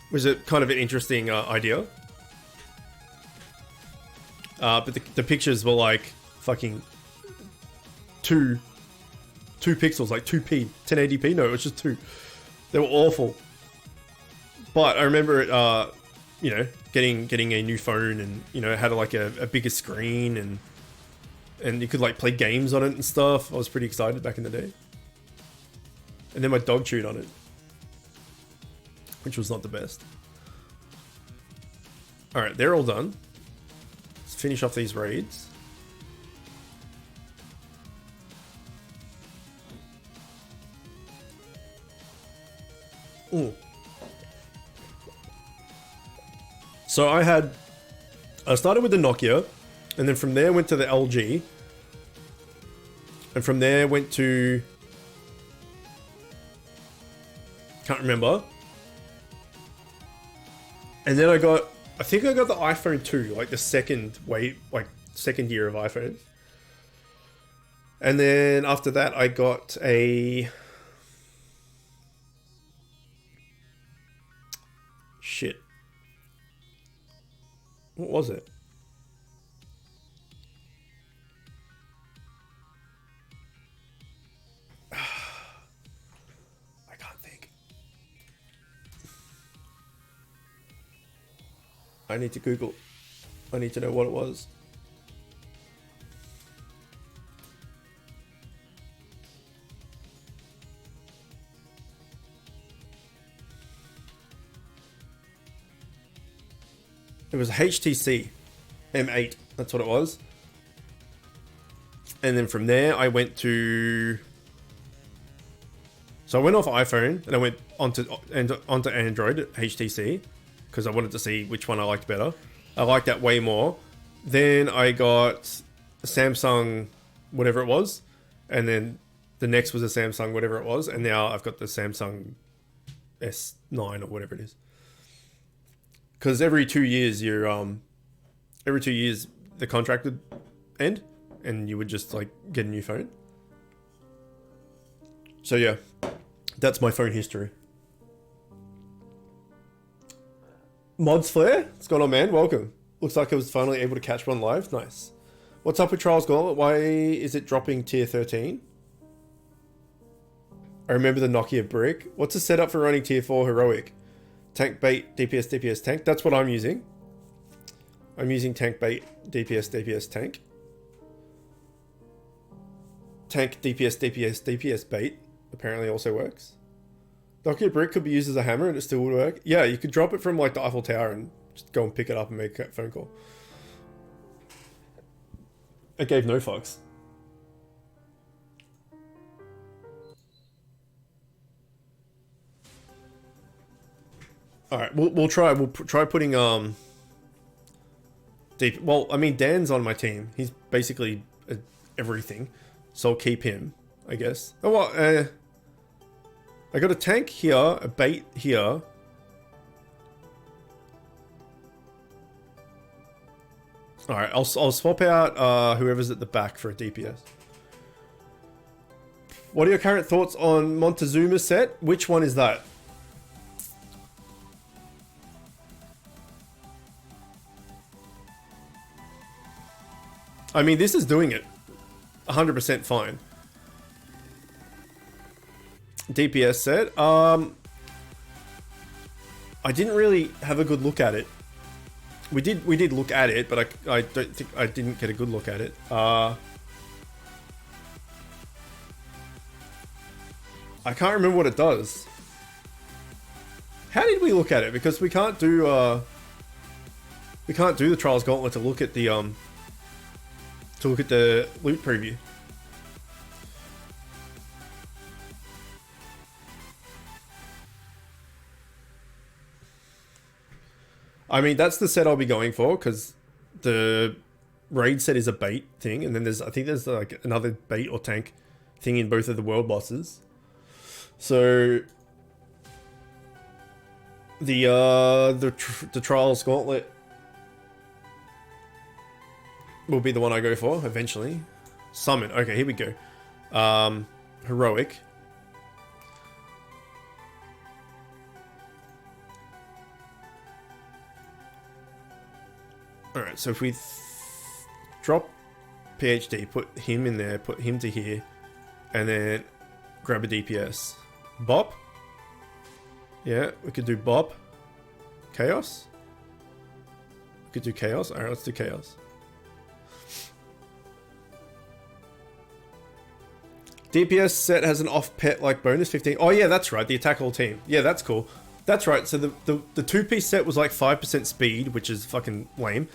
It was kind of an interesting idea. But the pictures were like fucking two pixels, like 2p, 1080p. No, it was just 2. They were awful. But I remember it, getting a new phone, and it had like a bigger screen, and you could like play games on it and stuff. I was pretty excited back in the day. And then my dog chewed on it, which was not the best. All right, they're all done. Let's finish off these raids. Ooh. So I started with the Nokia, and then from there went to the LG, and from there went to, can't remember, and then I think I got the iPhone 2, like the second year of iPhones, and then after that I got a shit. What was it? I can't think. I need to Google. I need to know what it was. It was HTC M8. That's what it was. And then from there, I went to... So I went off iPhone, and I went onto Android, HTC, because I wanted to see which one I liked better. I liked that way more. Then I got Samsung, whatever it was. And then the next was a Samsung, whatever it was. And now I've got the Samsung S9 or whatever it is. Because every 2 years, the contract would end, and you would just like get a new phone. So yeah, that's my phone history. Mods Flair, what's going on, man? Welcome. Looks like it was finally able to catch one live. Nice. What's up with Trials Gauntlet? Why is it dropping tier 13? I remember the Nokia brick. What's the setup for running tier 4 heroic? Tank bait, DPS, DPS, tank. That's what I'm using. I'm using tank bait, DPS, DPS, tank. Tank, DPS, DPS, DPS bait apparently also works. Nokia brick could be used as a hammer and it still would work. Yeah, you could drop it from like the Eiffel Tower and just go and pick it up and make a phone call. It gave no fucks. All right, we'll try putting deep. Well, I mean Dan's on my team. He's basically everything, so I'll keep him, I guess. Oh well, I got a tank here, a bait here. All right, I'll swap out whoever's at the back for a DPS. What are your current thoughts on Montezuma's set? Which one is that? I mean, this is doing it 100% fine. DPS set. I didn't really have a good look at it. We did look at it, but I don't think I didn't get a good look at it. I can't remember what it does. How did we look at it? Because we can't do the Trials Gauntlet to look at the loot preview. I mean, that's the set I'll be going for, because the raid set is a bait thing, and then I think there's like another bait or tank thing in both of the world bosses. So the Trials Gauntlet will be the one I go for eventually. Summon. Okay, here we go. Heroic. Alright, so if we drop PhD, put him in there, put him to here, and then grab a DPS. Bop. Yeah, we could do Bop. Chaos. We could do Chaos. Alright, let's do Chaos. DPS set has an off-pet like bonus 15. Oh yeah, that's right. The attack all team. Yeah, that's cool. That's right. So the two-piece set was like 5% speed, which is fucking lame.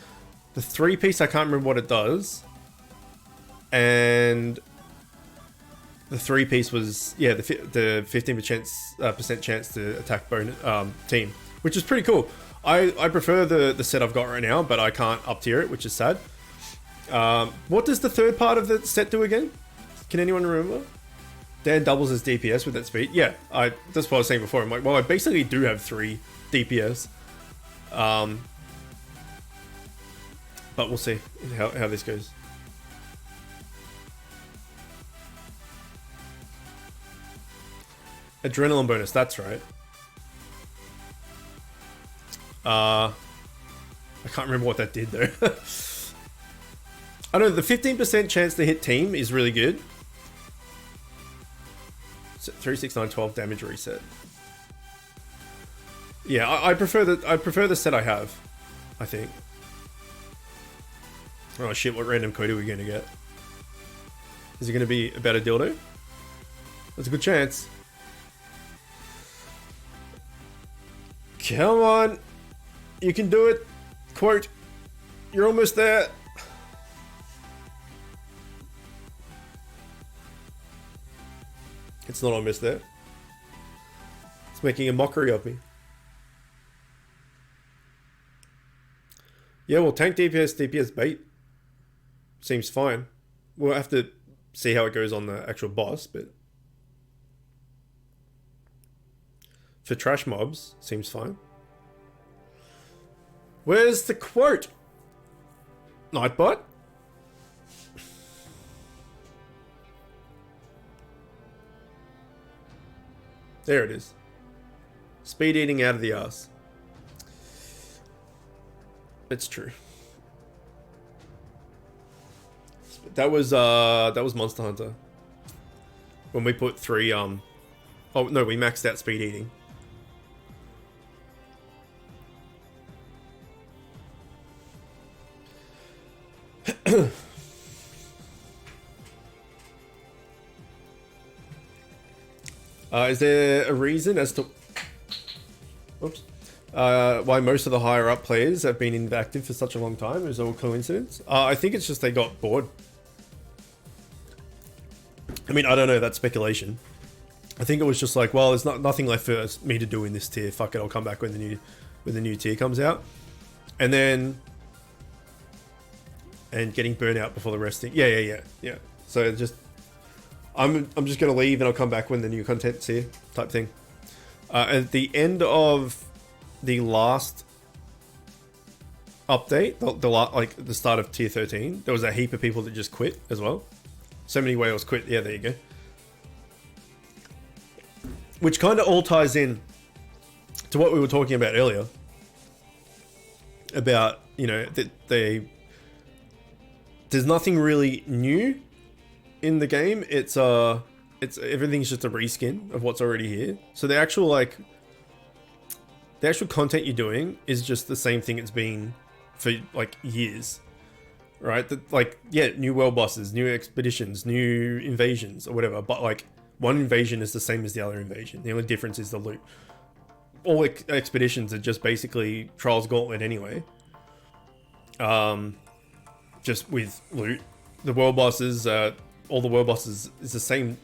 The three-piece, I can't remember what it does. And the three-piece was, yeah, the 15% chance to attack bonus team, which is pretty cool. I prefer the set I've got right now, but I can't up-tier it, which is sad. What does the third part of the set do again? Can anyone remember? Dan doubles his DPS with that speed. Yeah, that's what I was saying before. I'm like, well, I basically do have 3 DPS. But we'll see how this goes. Adrenaline bonus, that's right. I can't remember what that did though. I don't know, the 15% chance to hit team is really good. 3, 6, 9, 12 damage reset. Yeah, I prefer the set I have, I think. Oh shit, what random code are we gonna get? Is it gonna be about a dildo? There's a good chance. Come on. You can do it. Quote. You're almost there. It's not almost there. It's making a mockery of me. Yeah, well, tank DPS, DPS bait seems fine. We'll have to see how it goes on the actual boss, but for trash mobs, seems fine. Where's the quote? Nightbot? There it is. Speed eating out of the ass. It's true. That was Monster Hunter. When we put 3 oh no, we maxed out speed eating. Is there a reason as to why most of the higher up players have been inactive for such a long time? Is it all coincidence? I think it's just they got bored. I mean, I don't know, that's speculation. I think it was just like, well, there's nothing left for me to do in this tier. Fuck it, I'll come back when the new tier comes out. And then getting burnt out before the resting. Yeah. So just I'm just gonna leave and I'll come back when the new content's here, type thing. At the end of the last update, like the start of tier 13, there was a heap of people that just quit as well. So many whales quit. Yeah, there you go. Which kind of all ties in to what we were talking about earlier. About, you know, that there's nothing really new in the game. It's everything's just a reskin of what's already here. So the actual content you're doing is just the same thing it's been for like years. Right? New world bosses, new expeditions, new invasions, or whatever. But like, one invasion is the same as the other invasion. The only difference is the loot. All expeditions are just basically Trials Gauntlet anyway. Just with loot. The world bosses, all the world bosses is the same.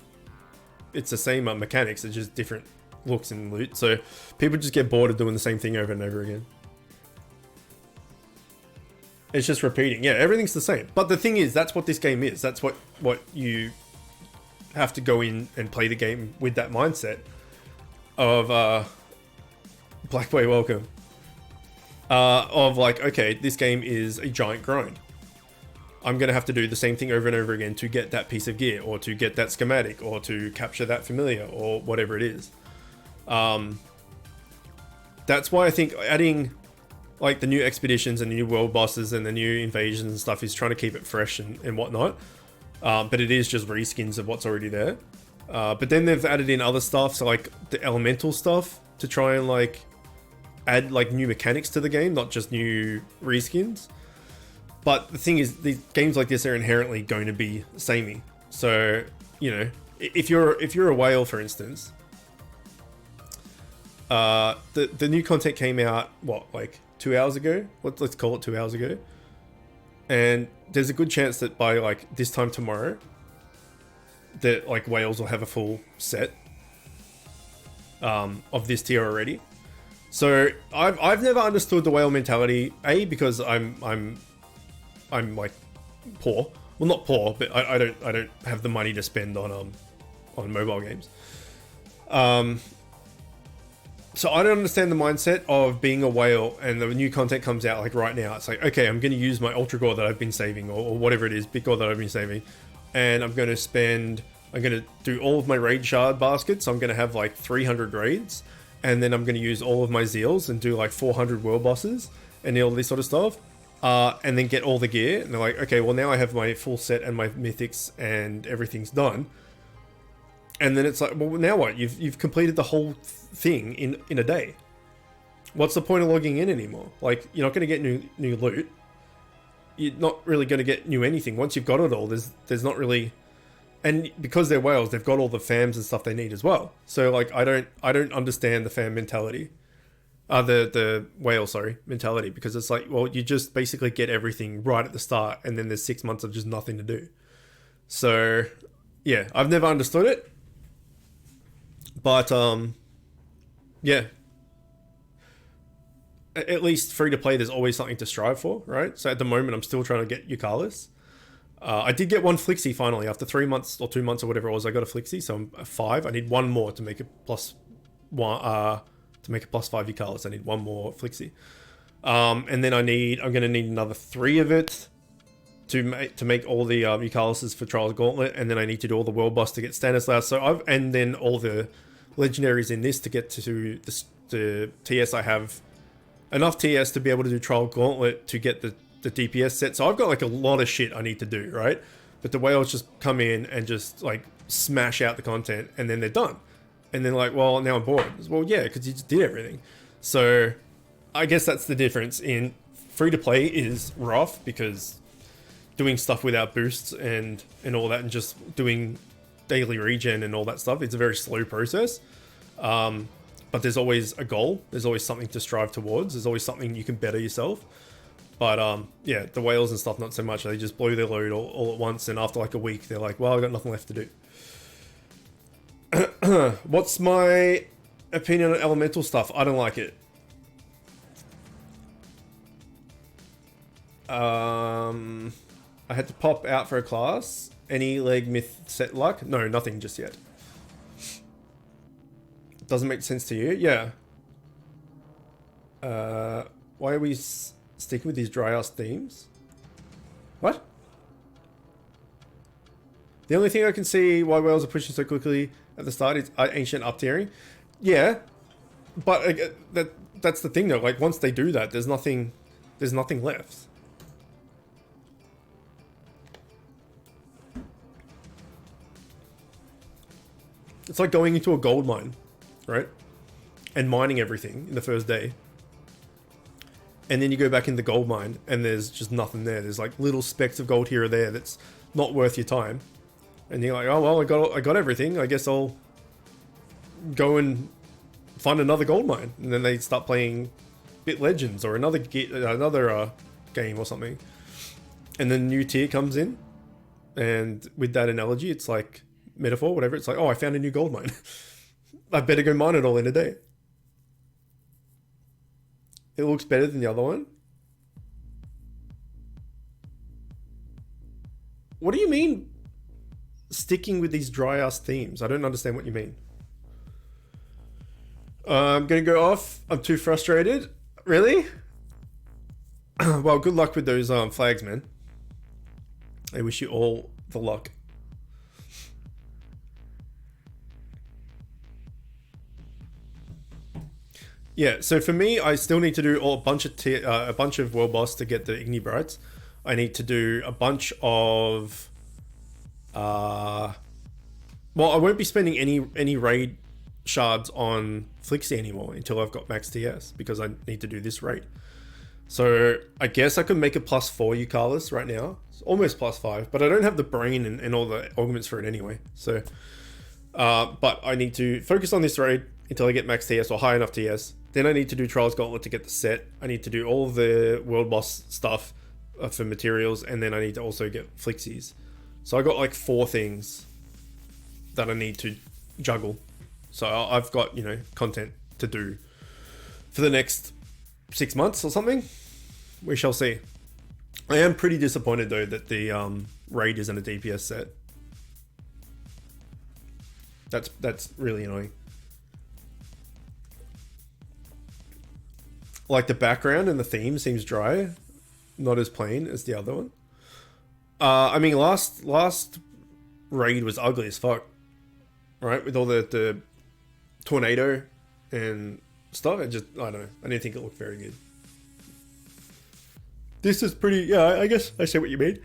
It's the same mechanics. It's just different looks and loot. So people just get bored of doing the same thing over and over again. It's just repeating. Yeah, everything's the same. But the thing is, that's what this game is. That's what you have to go in and play the game with, that mindset of Blackboy, welcome. Of like, okay, this game is a giant grind. I'm going to have to do the same thing over and over again to get that piece of gear, or to get that schematic, or to capture that familiar, or whatever it is. That's why I think adding like the new expeditions and the new world bosses and the new invasions and stuff is trying to keep it fresh and whatnot. But it is just reskins of what's already there. But then they've added in other stuff, so like the elemental stuff, to try and like add like new mechanics to the game, not just new reskins. But the thing is, these games like this are inherently going to be samey. So, you know, if you're a whale, for instance, the new content came out, what, like 2 hours ago? Let's call it 2 hours ago. And there's a good chance that by like this time tomorrow, that like Wales will have a full set of this tier already. So I've never understood the whale mentality. A, because I'm like poor. Well, not poor, but I don't have the money to spend on mobile games. So I don't understand the mindset of being a whale and the new content comes out like right now. It's like, okay, I'm going to use my ultra gore that I've been saving, or whatever it is, big gore that I've been saving, and I'm going to do all of my raid shard baskets. I'm going to have like 300 raids, and then I'm going to use all of my zeals and do like 400 world bosses and all this sort of stuff, and then get all the gear. And they're like, okay, well now I have my full set and my mythics and everything's done. And then it's like, well, now what? You've completed the whole thing in a day. What's the point of logging in anymore? Like, you're not going to get new loot. You're not really going to get new anything. Once you've got it all, there's not really... And because they're whales, they've got all the fams and stuff they need as well. So, like, I don't understand the fam mentality. The whale, mentality. Because it's like, well, you just basically get everything right at the start, and then there's 6 months of just nothing to do. So, yeah, I've never understood it. But, yeah. At least free to play, there's always something to strive for, right? So at the moment, I'm still trying to get Eucalis. I did get one Flixie finally. After 3 months or 2 months or whatever it was, I got a Flixie, so I'm at 5. I need one more to make it plus one, to make a plus 5 Eucalis. I need one more Flixie. And then I'm going to need another 3 of it to make all the Eucalises for Trials Gauntlet, and then I need to do all the world boss to get Stanislaus. So and then all the legendaries in this to get to the TS. I have enough TS to be able to do Trial Gauntlet to get the DPS set. So I've got like a lot of shit I need to do, right? But the whales just come in and just like smash out the content, and then they're done. And then like, well, now I'm bored. Well, yeah, because you just did everything. So I guess that's the difference in free to play is rough because doing stuff without boosts and all that, and just doing daily regen and all that stuff, it's a very slow process. But there's always a goal. There's always something to strive towards. There's always something you can better yourself. But yeah, the whales and stuff, not so much. They just blow their load all at once, and after like a week, they're like, well, I've got nothing left to do. What's my opinion on elemental stuff? I don't like it. I had to pop out for a class. Any leg myth set luck? No, nothing just yet. Doesn't make sense to you? Yeah. Why are we sticking with these dry ass themes? What? The only thing I can see why whales are pushing so quickly at the start is ancient up-tiering. Yeah, but that's the thing though. Like once they do that, there's nothing left. It's like going into a gold mine, right? And mining everything in the first day. And then you go back in the gold mine and there's just nothing there. There's like little specks of gold here or there that's not worth your time. And you're like, oh, well, I got everything. I guess I'll go and find another gold mine. And then they start playing Bit Legends or another game or something. And then new tier comes in. And with that analogy, it's like metaphor, whatever. It's like, oh, I found a new gold mine. I better go mine it all in a day. It looks better than the other one. What do you mean sticking with these dry ass themes? I don't understand what you mean. I'm gonna go off. I'm too frustrated. Really? Well, good luck with those flags, man. I wish you all the luck. Yeah, so for me, I still need to do a bunch of world boss to get the Igni Brights. I need to do a bunch of well, I won't be spending any raid shards on Flixie anymore until I've got max TS because I need to do this raid. So I guess I could make a +4 Eucalyptus right now. It's almost +5, but I don't have the brain and all the augments for it anyway. So, but I need to focus on this raid until I get max TS or high enough TS. Then I need to do Trials Gauntlet to get the set. I need to do all of the world boss stuff for materials, and then I need to also get Flixies. So I got like 4 things that I need to juggle. So I've got, you know, content to do for the next 6 months or something. We shall see. I am pretty disappointed though that the raid isn't a DPS set. That's really annoying. Like the background and the theme seems dry, not as plain as the other one. I mean, last raid was ugly as fuck, right? With all the tornado and stuff. I don't know. I didn't think it looked very good. This is pretty. Yeah, I guess I see what you mean.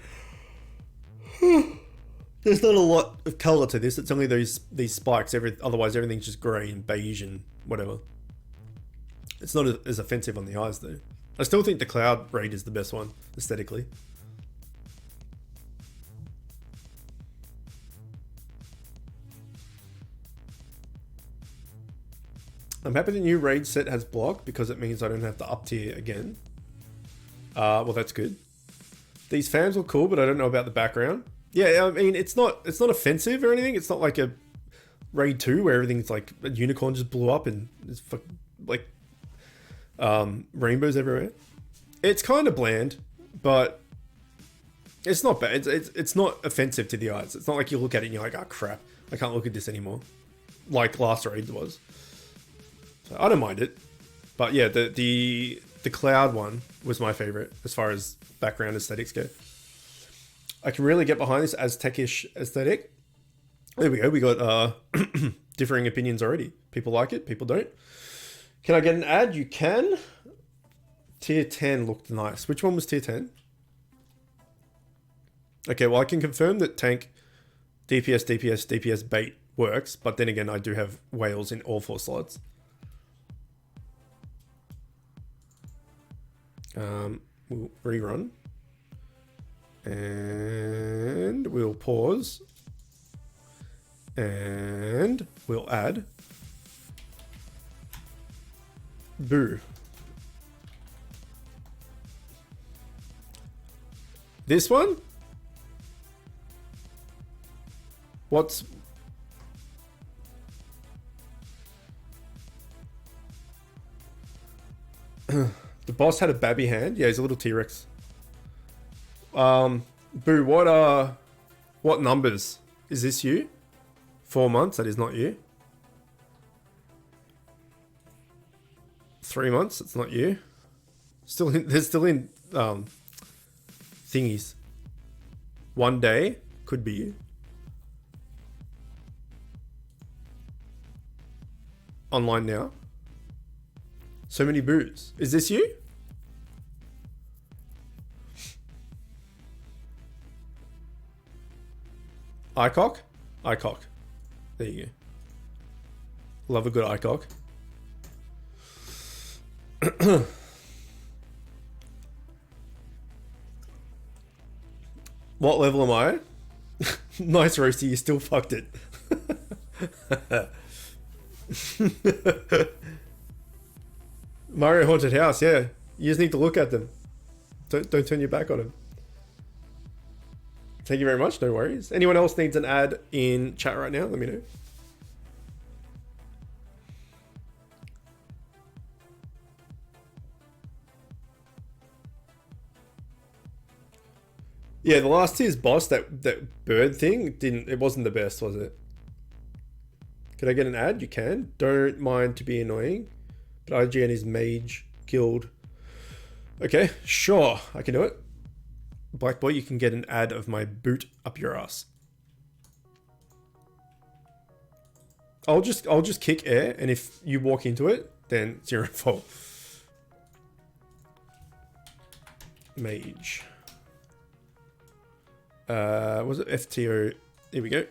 There's not a lot of color to this. It's only these spikes. Otherwise, everything's just grey and beige and whatever. It's not as offensive on the eyes though. I still think the Cloud raid is the best one aesthetically. I'm happy the new raid set has block because it means I don't have to up tier again. Well, that's good. These fans look cool, but I don't know about the background. Yeah, I mean, it's not offensive or anything. It's not like a raid 2 where everything's like a unicorn just blew up and it's like rainbows everywhere. It's kind of bland, but it's not bad. It's not offensive to the eyes. It's not like you look at it and you're like, oh crap, I can't look at this anymore, like last raid was. So I don't mind it, but yeah, the Cloud one was my favorite as far as background aesthetics go. I can really get behind this Aztecish aesthetic. There we go. We got differing opinions already. People like it, people don't. Can I get an ad? You can. Tier 10 looked nice. Which one was tier 10? Okay, well, I can confirm that tank DPS, DPS, DPS bait works, but then again, I do have whales in all 4 slots. We'll rerun. And we'll pause. And we'll add. Boo. This one? What's... The boss had a babby hand? Yeah, he's a little T-Rex. Boo, what numbers? Is this you? 4 months, that is not you. 3 months, it's not you. They're still in thingies. 1 day, could be you. Online now. So many boos. Is this you? Icock? Icock. There you go. Love a good icock. What level am I? Nice, Roasty, you still fucked it. Mario Haunted House, yeah. You just need to look at them. Don't turn your back on them. Thank you very much, no worries. Anyone else needs an ad in chat right now? Let me know. Yeah, the last tier's boss, that bird thing, it wasn't the best, was it? Could I get an ad? You can. Don't mind to be annoying. But IGN is Mage Guild. Okay, sure, I can do it. Black Boy, you can get an ad of my boot up your ass. I'll just kick air, and if you walk into it, then it's your fault. Mage. Was it FTO? Here we go.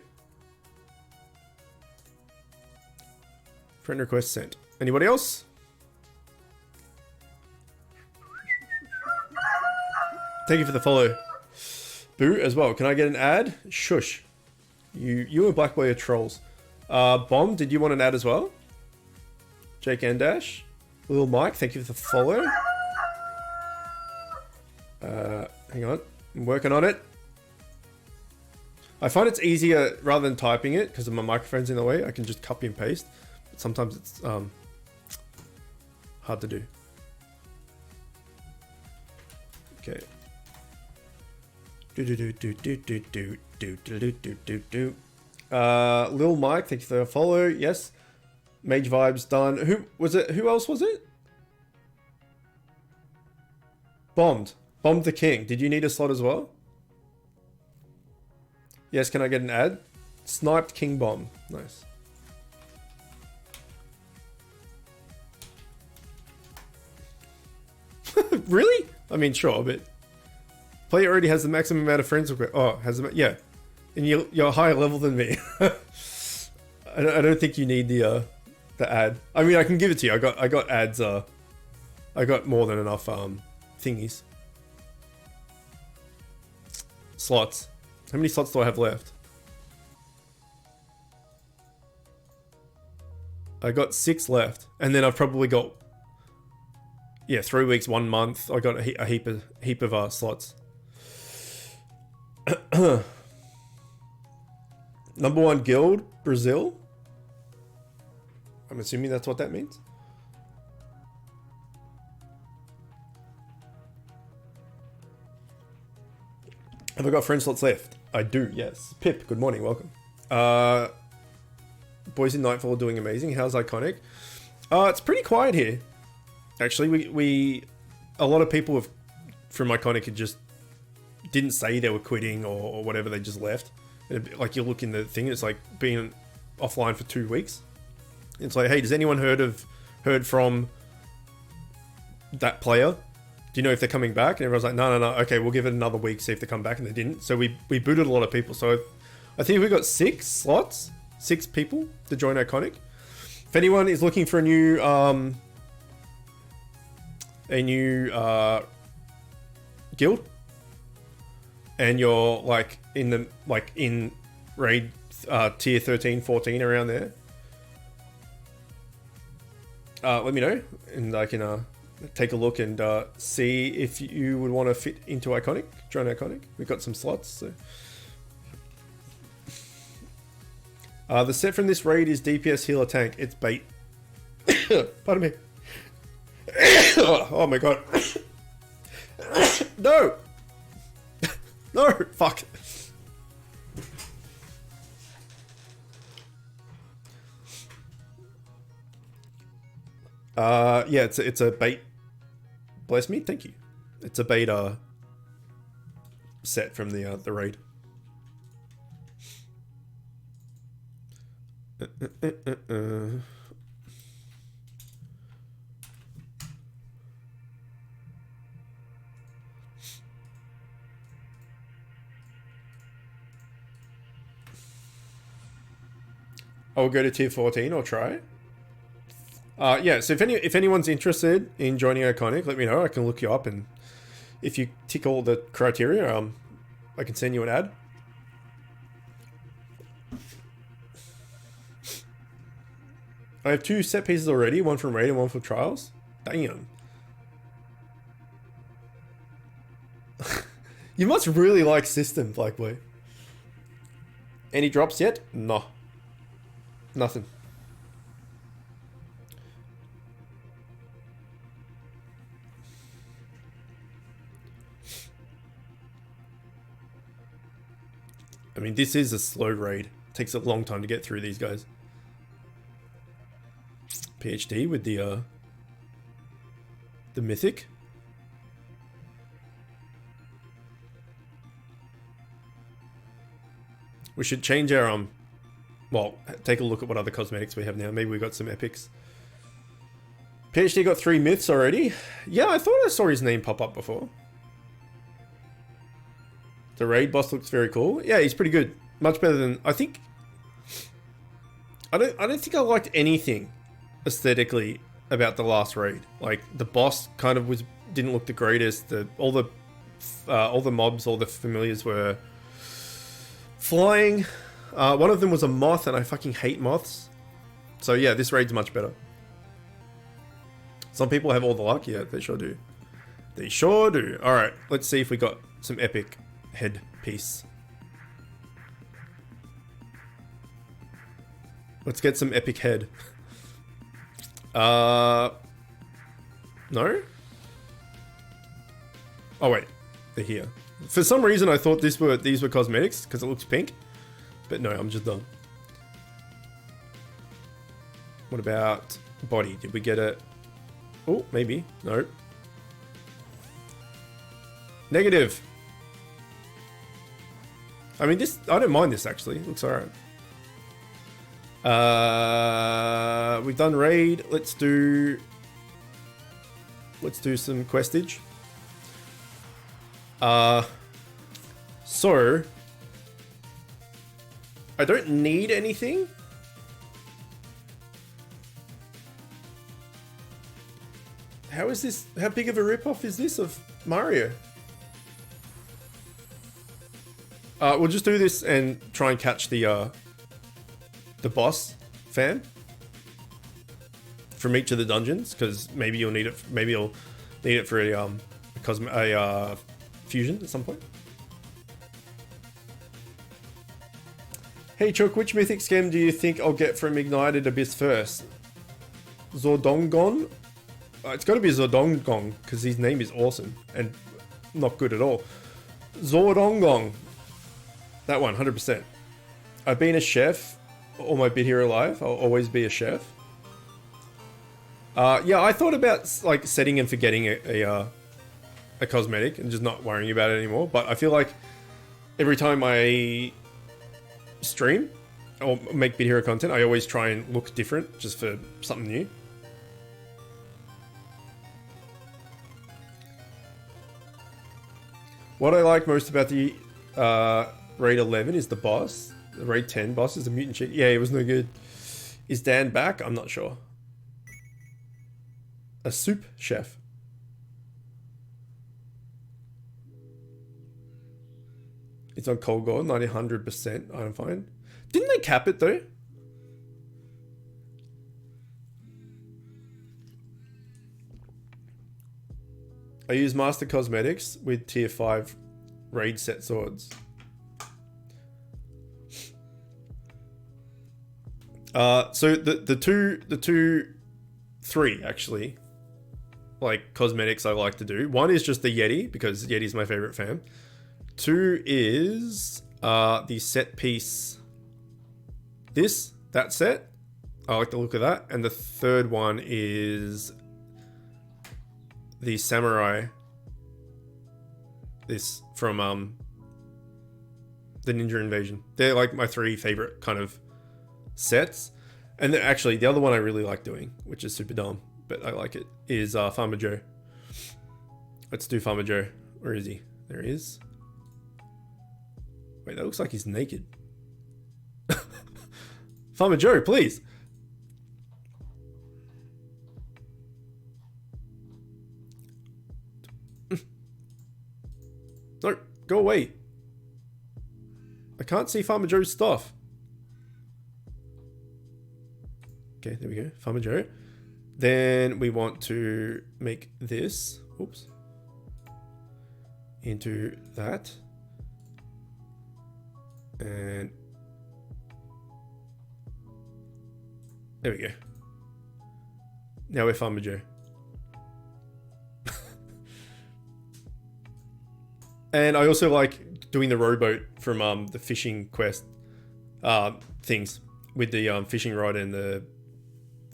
Friend request sent. Anybody else? Thank you for the follow. Boo as well. Can I get an ad? Shush. You and Black Boy are trolls. Bomb, did you want an ad as well? Jake Endash. Little Mike, thank you for the follow. Hang on. I'm working on it. I find it's easier rather than typing it because my microphone's in the way. I can just copy and paste. But sometimes it's hard to do. Okay. Lil Mike, thank you for the follow. Yes. Mage Vibes done. Who was it? Who else was it? Bombed the King. Did you need a slot as well? Yes, can I get an ad? Sniped King Bomb. Nice. Really? I mean, sure, but player already has the maximum amount of friends request. Oh, yeah, and you're higher level than me. I don't think you need the ad. I mean, I can give it to you. I got ads. I got more than enough thingies. Slots. How many slots do I have left? I got 6 left, and then I've probably got 3 weeks, 1 month. I got a heap of slots. Number 1 guild, Brazil. I'm assuming that's what that means. Have I got friend slots left? I do, yes. Pip, good morning, welcome. Boys in Nightfall are doing amazing. How's Iconic? It's pretty quiet here. Actually, we a lot of people from Iconic had just didn't say they were quitting or whatever, they just left. Like, you look in the thing, it's like being offline for 2 weeks. It's like, hey, does anyone heard from that player? do you know if they're coming back? And everyone's like, no. Okay, we'll give it another week, see if they come back, and they didn't. So we booted a lot of people. So I think we got 6 slots, 6 people to join Iconic. If anyone is looking for a new guild, and you're like in raid tier 13, 14 around there, let me know, and I can take a look and see if you would want to fit into Iconic, join Iconic. We've got some slots. So. The set from this raid is DPS healer tank. It's bait. Pardon me. Oh my god. No! No! Fuck. Yeah, it's a bait. Bless me, thank you. It's a bait set from the raid. I'll go to tier 14 or try. Yeah, so if anyone's interested in joining Iconic, let me know. I can look you up, and if you tick all the criteria, I can send you an ad. I have 2 set pieces already, one from raid and one from trials. Damn. You must really like system, Blackboy. Any drops yet? No. Nothing. I mean, this is a slow raid. It takes a long time to get through these guys. PhD with the mythic. We should change our well, take a look at what other cosmetics we have now. Maybe we got some epics. PhD got 3 myths already. Yeah, I thought I saw his name pop up before. The raid boss looks very cool. Yeah, he's pretty good. Much better than I think. I don't think I liked anything aesthetically about the last raid. Like the boss kind of didn't look the greatest. All the mobs, all the familiars were flying. One of them was a moth, and I fucking hate moths. So yeah, this raid's much better. Some people have all the luck. Yeah, they sure do. They sure do. All right, let's see if we got some epic head piece. Let's get some epic head. No? Oh wait, they're here. For some reason I thought these were cosmetics because it looks pink. But no, I'm just dumb. What about body? Did we get it? Oh, maybe. No. Negative. I mean, this, I don't mind this actually. It looks alright. We've done raid. Let's do some questage. So I don't need anything. How is this? How big of a ripoff is this of Mario? We'll just do this and try and catch the boss fam from each of the dungeons, because maybe you'll need it. Maybe you'll need it for a fusion at some point. Hey Chook, which mythic scam do you think I'll get from Ignited Abyss first? Zordongon? It's got to be Zordongon, because his name is awesome and not good at all. Zordongon. That one, 100%. I've been a chef all my bit here alive. I'll always be a chef. Yeah, I thought about like setting and forgetting a cosmetic and just not worrying about it anymore. But I feel like every time I stream or make bit hero content, I always try and look different just for something new. What I like most about the raid 11 is the boss. The raid 10 boss is the mutant chick. Yeah, it was no good. Is Dan back? I'm not sure. A soup chef. It's on Cold Gold, 100%. I'm fine. Didn't they cap it though? I use Master Cosmetics with tier 5 raid set swords. So the three actually, like cosmetics I like to do. One is just the Yeti because Yeti's my favorite fam. 2 is the set piece. That set. I like the look of that. And the third one is the samurai. This from the Ninja Invasion. They're like my 3 favorite kind of sets. And then actually the other one I really like doing, which is super dumb, but I like it, is Farmer Joe. Let's do Farmer Joe. Where is he? There he is. Wait, that looks like he's naked. Farmer Joe, please. No, go away. I can't see Farmer Joe's stuff. Okay, there we go. Farmer Joe. Then we want to make this, oops, into that. And there we go. Now we're Farmer Joe. And I also like doing the rowboat from the fishing quest things with the fishing rod and the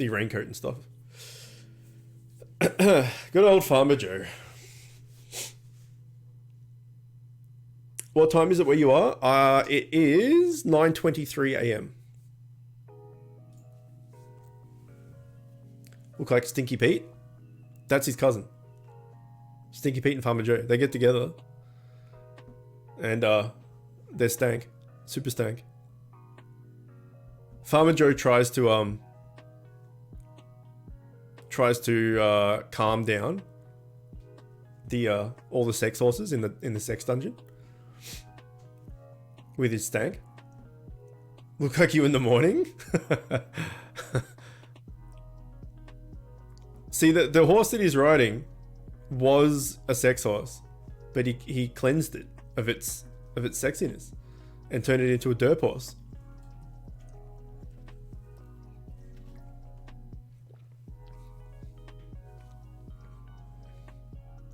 raincoat and stuff. Good old Farmer Joe. What time is it where you are? It is 9:23 a.m. Look like Stinky Pete. That's his cousin. Stinky Pete and Farmer Joe. They get together. And they're stank. Super stank. Farmer Joe tries to calm down the all the sex horses in the sex dungeon with his stank. Look like you in the morning. See, the horse that he's riding was a sex horse, but he cleansed it of its sexiness and turned it into a derp horse.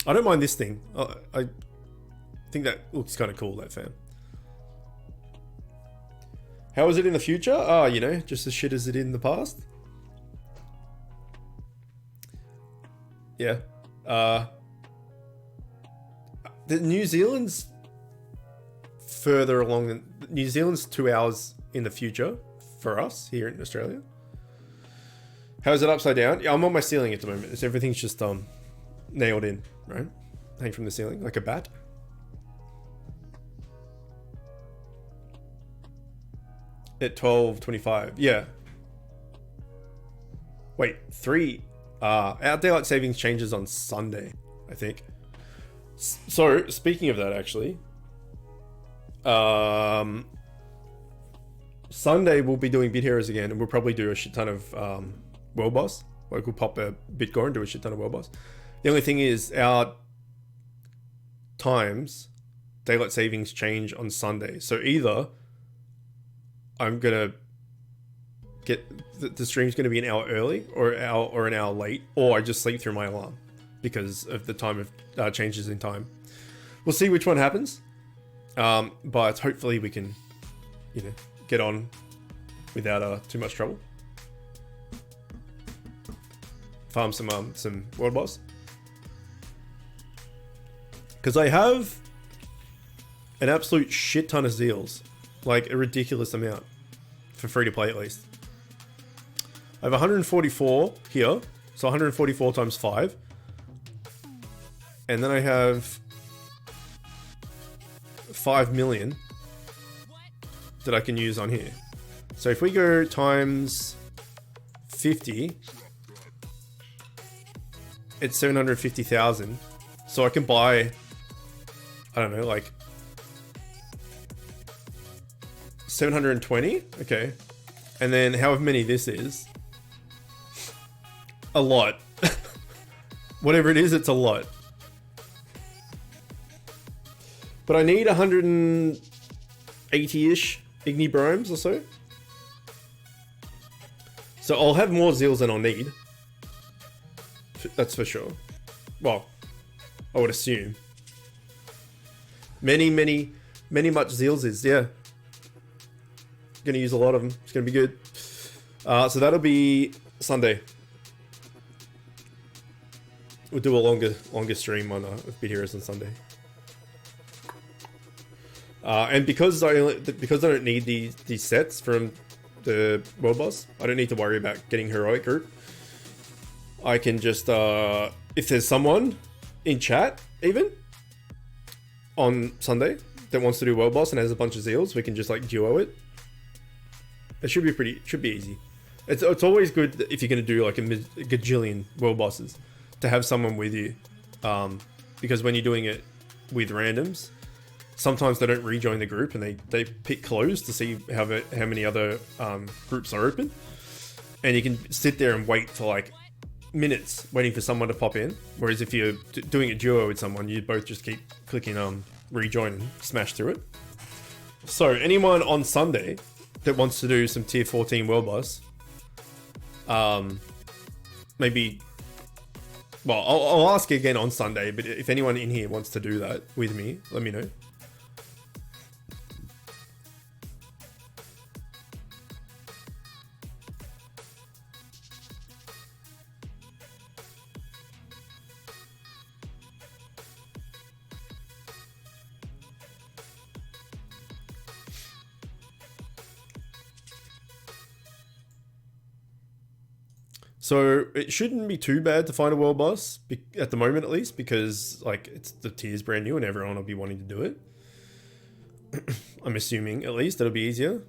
I don't mind this thing. I think that looks kind of cool, that fan. How is it in the future? You know, just as shit as it did in the past. Yeah. The New Zealand's further along. New Zealand's 2 hours in the future for us here in Australia. How is it upside down? Yeah, I'm on my ceiling at the moment. It's, everything's just nailed in, right? Hang from the ceiling like a bat. At 12:25. Yeah. Wait, 3. Our daylight savings changes on Sunday, I think. So, speaking of that, actually, Sunday we'll be doing Bit Heroes again, and we'll probably do a shit ton of World Boss. Like, we'll pop a Bitcore and do a shit ton of World Boss. The only thing is, our times, daylight savings change on Sunday. So either I'm gonna get the stream's gonna be an hour early, or an hour late, or I just sleep through my alarm because of the time of changes in time. We'll see which one happens, but hopefully we can, you know, get on without too much trouble. Farm some World Boss, because I have an absolute shit ton of Zeals, like a ridiculous amount, for free to play at least. I have 144 here, so 144 times 5. And then I have 5 million that I can use on here. So if we go times 50, it's 750,000. So I can buy, I don't know, like 720. Okay. And then however many this is, a lot. Whatever it is, it's a lot. But I need 180-ish Igni Bromes or so. So I'll have more Zeals than I'll need. That's for sure. Well, I would assume. Many much Zeals is, yeah. Gonna use a lot of them. It's gonna be good. So that'll be Sunday. We'll do a longer stream on Bit Heroes on Sunday. And because I don't need these sets from the world boss, I don't need to worry about getting heroic group. I can just if there's someone in chat even on Sunday that wants to do world boss and has a bunch of Zeals, we can just like duo it. It should be easy. It's always good if you're gonna do like a gajillion world bosses to have someone with you, because when you're doing it with randoms, sometimes they don't rejoin the group and they pick close to see how many other groups are open, and you can sit there and wait for like minutes waiting for someone to pop in. Whereas if you're doing a duo with someone, you both just keep clicking rejoin and smash through it. So anyone on Sunday that wants to do some tier 14 world boss, maybe. Well, I'll ask again on Sunday, but if anyone in here wants to do that with me, let me know. So it shouldn't be too bad to find a world boss at the moment, at least, because like it's the tier's brand new and everyone will be wanting to do it. I'm assuming at least it'll be easier.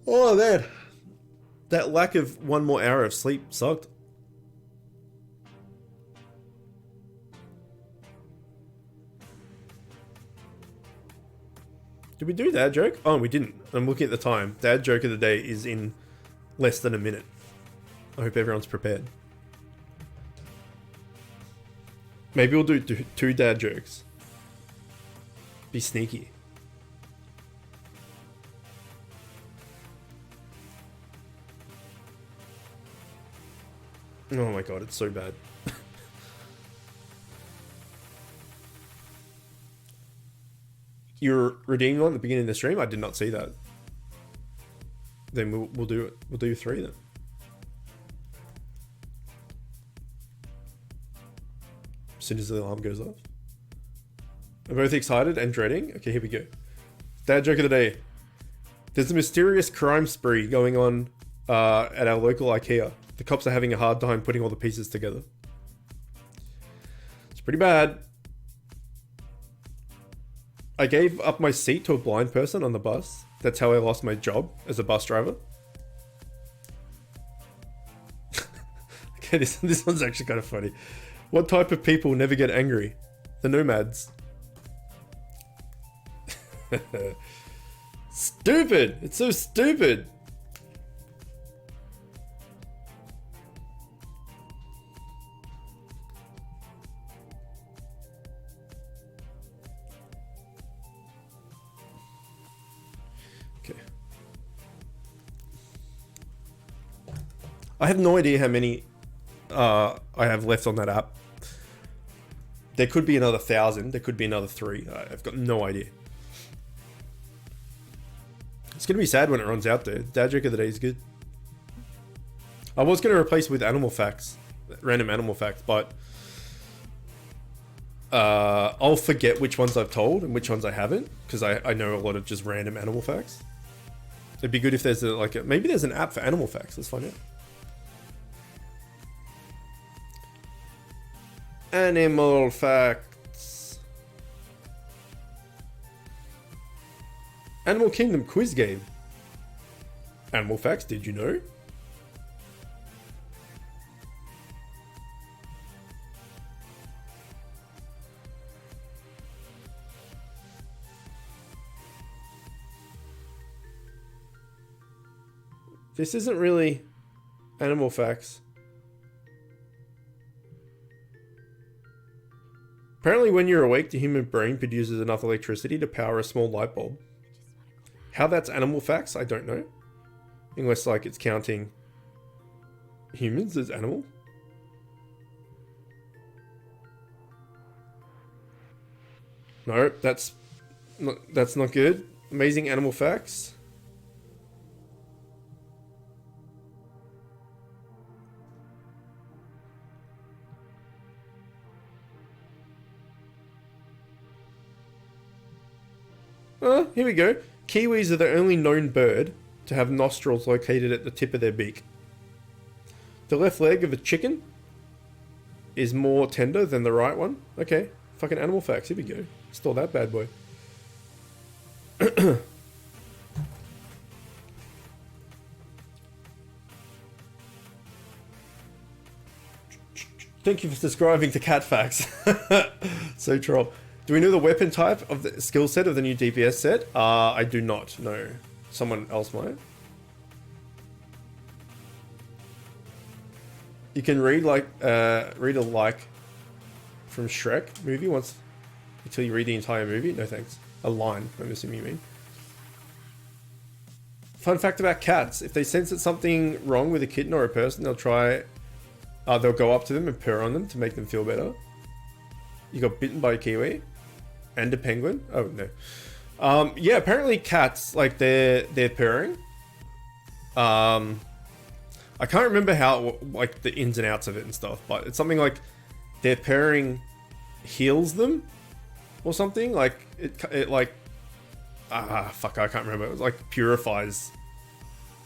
Oh man, that lack of one more hour of sleep sucked. Did we do dad joke? Oh, we didn't. I'm looking at the time. Dad joke of the day is in less than a minute. I hope everyone's prepared. Maybe we'll do two dad jokes. Be sneaky. Oh my god, it's so bad. You're redeeming one at the beginning of the stream? I did not see that. Then we'll do it. We'll do 3 then. As soon as the alarm goes off. I'm both excited and dreading. Okay, here we go. Dad joke of the day. There's a mysterious crime spree going on at our local IKEA. The cops are having a hard time putting all the pieces together. It's pretty bad. I gave up my seat to a blind person on the bus. That's how I lost my job as a bus driver. Okay, this one's actually kind of funny. What type of people never get angry? The nomads. Stupid! It's so stupid! I have no idea how many I have left on that app. There could be another 1,000. There could be another 3. I've got no idea. It's going to be sad when it runs out there. Dad joke of the day is good. I was going to replace it with animal facts. Random animal facts, but I'll forget which ones I've told and which ones I haven't, because I know a lot of just random animal facts. It'd be good if there's maybe there's an app for animal facts. Let's find out. Animal facts. Animal Kingdom quiz game. Animal facts, did you know? This isn't really animal facts. Apparently when you're awake, the human brain produces enough electricity to power a small light bulb. How that's animal facts, I don't know. Unless like it's counting humans as animal. No, that's not good. Amazing animal facts. Here we go. Kiwis are the only known bird to have nostrils located at the tip of their beak. The left leg of a chicken is more tender than the right one. Okay, fucking animal facts. Here we go. Store that bad boy. Thank you for subscribing to Cat Facts. So troll. Do we know the weapon type of the skill set of the new DPS set? I do not know. Someone else might. You can read a like from Shrek movie once until you read the entire movie. No thanks. A line, I'm assuming you mean. Fun fact about cats: if they sense that something wrong with a kitten or a person, they'll go up to them and purr on them to make them feel better. You got bitten by a kiwi and a penguin. Oh no. Yeah, apparently cats, like they're purring. I can't remember how, like, the ins and outs of it and stuff, but it's something like their purring heals them or something. Like it like fuck, I can't remember. It was like purifies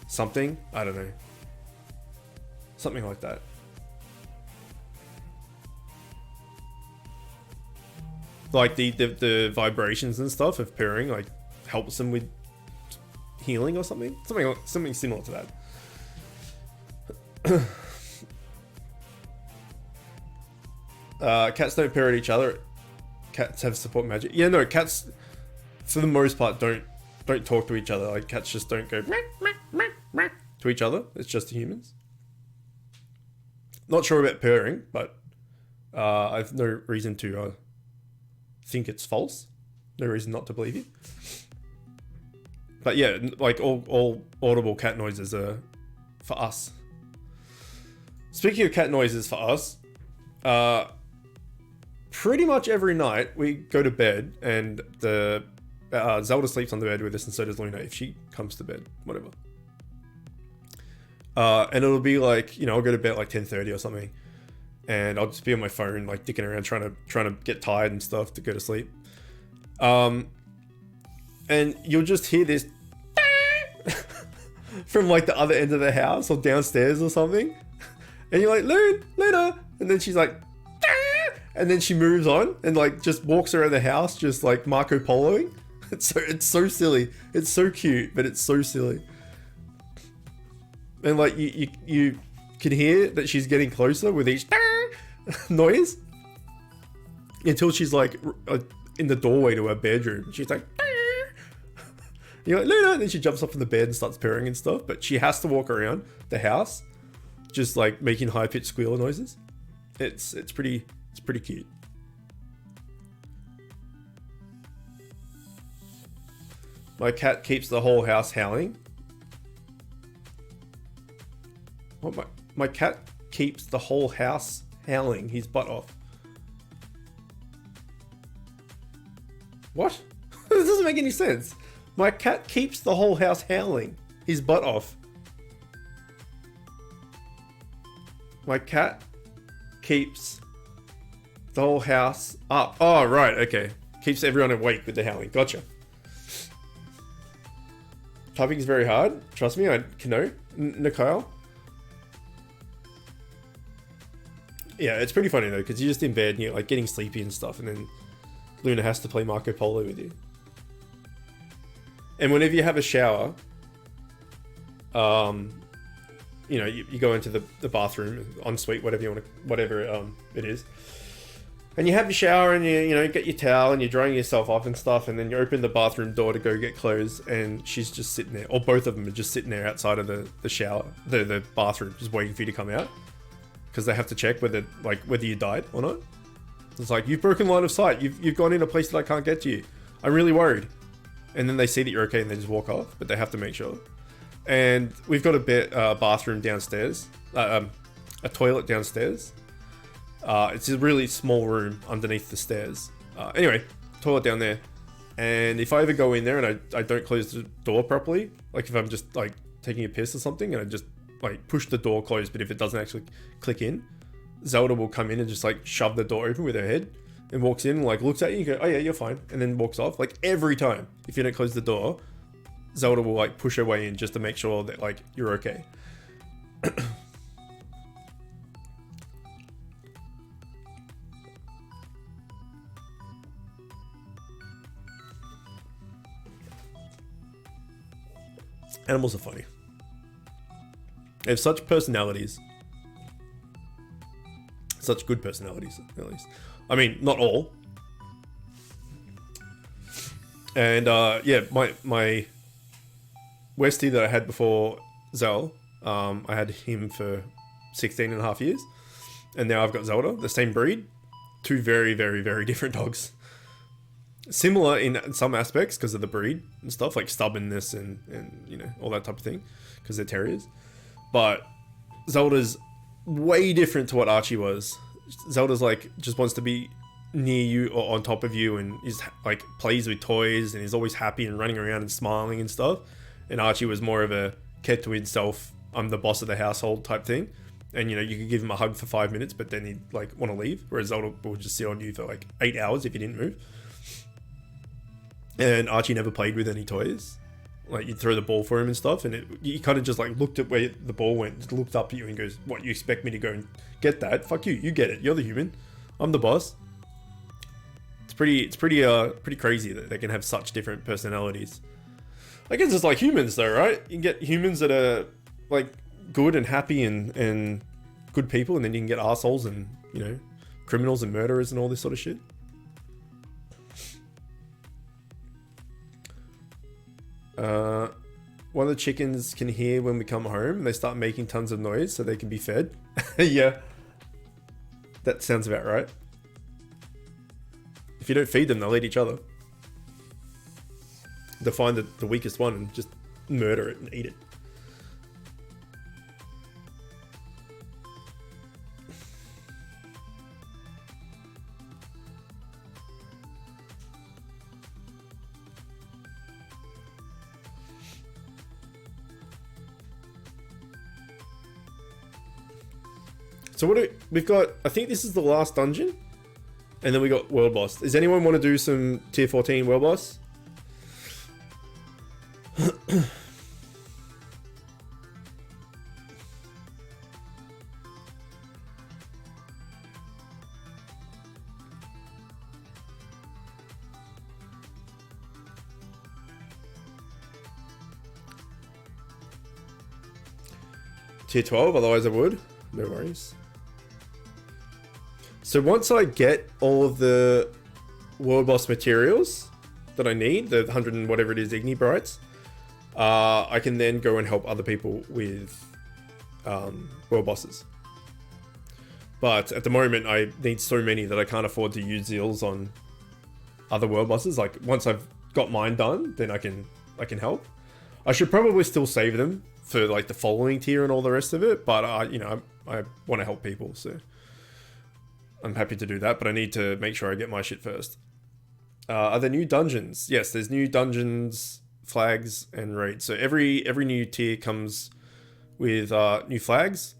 something. I don't know. Something like that. Like the vibrations and stuff of purring like helps them with healing or something. Something similar to that. Cats don't purr at each other. Cats have support magic. Yeah, no, cats for the most part don't talk to each other. Like cats just don't go to each other. It's just humans. Not sure about purring, but I have no reason to think it's false. No reason not to believe you. But yeah, like all audible cat noises are for us. Speaking of cat noises for us, pretty much every night we go to bed and the Zelda sleeps on the bed with us, and so does Luna if she comes to bed, whatever. And it'll be like, you know, I'll go to bed at like 10:30 or something, and I'll just be on my phone like dicking around trying to get tired and stuff to go to sleep. And you'll just hear this from like the other end of the house or downstairs or something. And you're like, Luna, and then she's like, and then she moves on and like just walks around the house, just like Marco Poloing. It's so silly. It's so cute, but it's so silly. And like you can hear that she's getting closer with each noise until she's like in the doorway to her bedroom. She's like, you're like, Luna, and then she jumps up from the bed and starts purring and stuff. But she has to walk around the house, just like making high-pitched squealer noises. It's pretty cute. My cat keeps the whole house howling. What? My cat keeps the whole house howling his butt off. What? This doesn't make any sense. My cat keeps the whole house howling his butt off. My cat keeps the whole house up. Oh, right, okay. Keeps everyone awake with the howling. Gotcha. Typing is very hard. Trust me, I can know. Nicole. Yeah, it's pretty funny though, because you're just in bed and you're like getting sleepy and stuff, and then Luna has to play Marco Polo with you. And whenever you have a shower, you know, you go into the bathroom, ensuite, whatever you want to, whatever it is, and you have your shower and you know, get your towel and you're drying yourself off and stuff, and then you open the bathroom door to go get clothes, and she's just sitting there, or both of them are just sitting there outside of the shower, the bathroom, just waiting for you to come out, because they have to check whether you died or not. It's like, you've broken line of sight, you've gone in a place that I can't get to you. I'm really worried. And then they see that you're okay and they just walk off, but they have to make sure. And we've got a bathroom downstairs, a toilet downstairs. It's a really small room underneath the stairs. Anyway, toilet down there. And if I ever go in there and I don't close the door properly, like if I'm just like taking a piss or something and I just like push the door closed, but if it doesn't actually click in, Zelda will come in and just like shove the door open with her head and walks in and like looks at you and go, oh yeah, you're fine. And then walks off. Like every time, if you don't close the door, Zelda will like push her way in just to make sure that like you're okay. Animals are funny. They have such personalities. Such good personalities, at least. I mean, not all. And yeah, my Westie that I had before Zell, I had him for 16 and a half years. And now I've got Zelda, the same breed. Two very, very, very different dogs. Similar in some aspects because of the breed and stuff, like stubbornness and you know, all that type of thing, because they're terriers. But Zelda's way different to what Archie was. Zelda's like just wants to be near you or on top of you, and is like plays with toys and is always happy and running around and smiling and stuff. And Archie was more of a kept to himself, I'm the boss of the household type thing. And you know, you could give him a hug for 5 minutes, but then he'd like want to leave. Whereas Zelda will just sit on you for like 8 hours if you didn't move. And Archie never played with any toys. Like, you'd throw the ball for him and stuff, and he kind of just like looked at where the ball went, just looked up at you and goes, what, you expect me to go and get that? Fuck you, you get it. You're the human. I'm the boss. It's pretty crazy that they can have such different personalities. I guess it's like humans though, right? You can get humans that are like good and happy and good people, and then you can get assholes and, you know, criminals and murderers and all this sort of shit. One of the chickens can hear when we come home and they start making tons of noise so they can be fed. Yeah, that sounds about right. If you don't feed them, they'll eat each other. They'll find the weakest one and just murder it and eat it. So we've got, I think this is the last dungeon, and then we got World Boss. Does anyone want to do some Tier 14 World Boss? Tier 12, otherwise I would. No worries. So once I get all of the World Boss materials that I need, the 100 and whatever it is Igni Brights, I can then go and help other people with World Bosses. But at the moment, I need so many that I can't afford to use Zeals on other World Bosses. Like, once I've got mine done, then I can help. I should probably still save them for like the following tier and all the rest of it, but you know, I want to help people, so I'm happy to do that, but I need to make sure I get my shit first. Are there new dungeons? Yes, there's new dungeons, flags, and raids. So every new tier comes with new flags.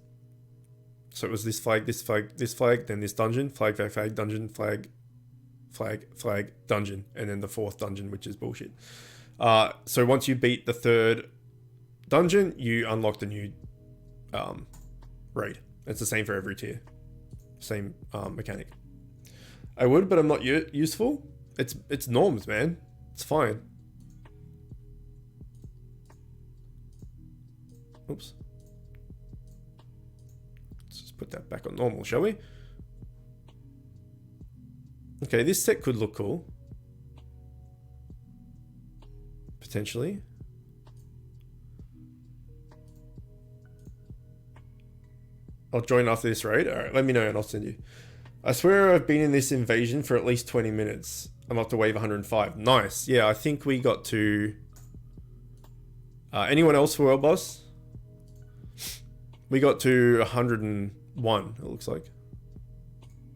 So it was this flag, this flag, this flag, then this dungeon, flag, flag, flag, dungeon, flag, flag, flag, dungeon, and then the fourth dungeon, which is bullshit. So once you beat the third dungeon, you unlock the new raid. It's the same for every tier. Same mechanic. I would, but I'm not useful. It's norms, man. It's fine. Oops. Let's just put that back on normal, shall we? Okay, this set could look cool. Potentially. I'll join after this raid. Alright, let me know and I'll send you. I swear I've been in this invasion for at least 20 minutes. I'm up to wave 105. Nice. Yeah, I think we got to... anyone else for World Boss? We got to 101, it looks like.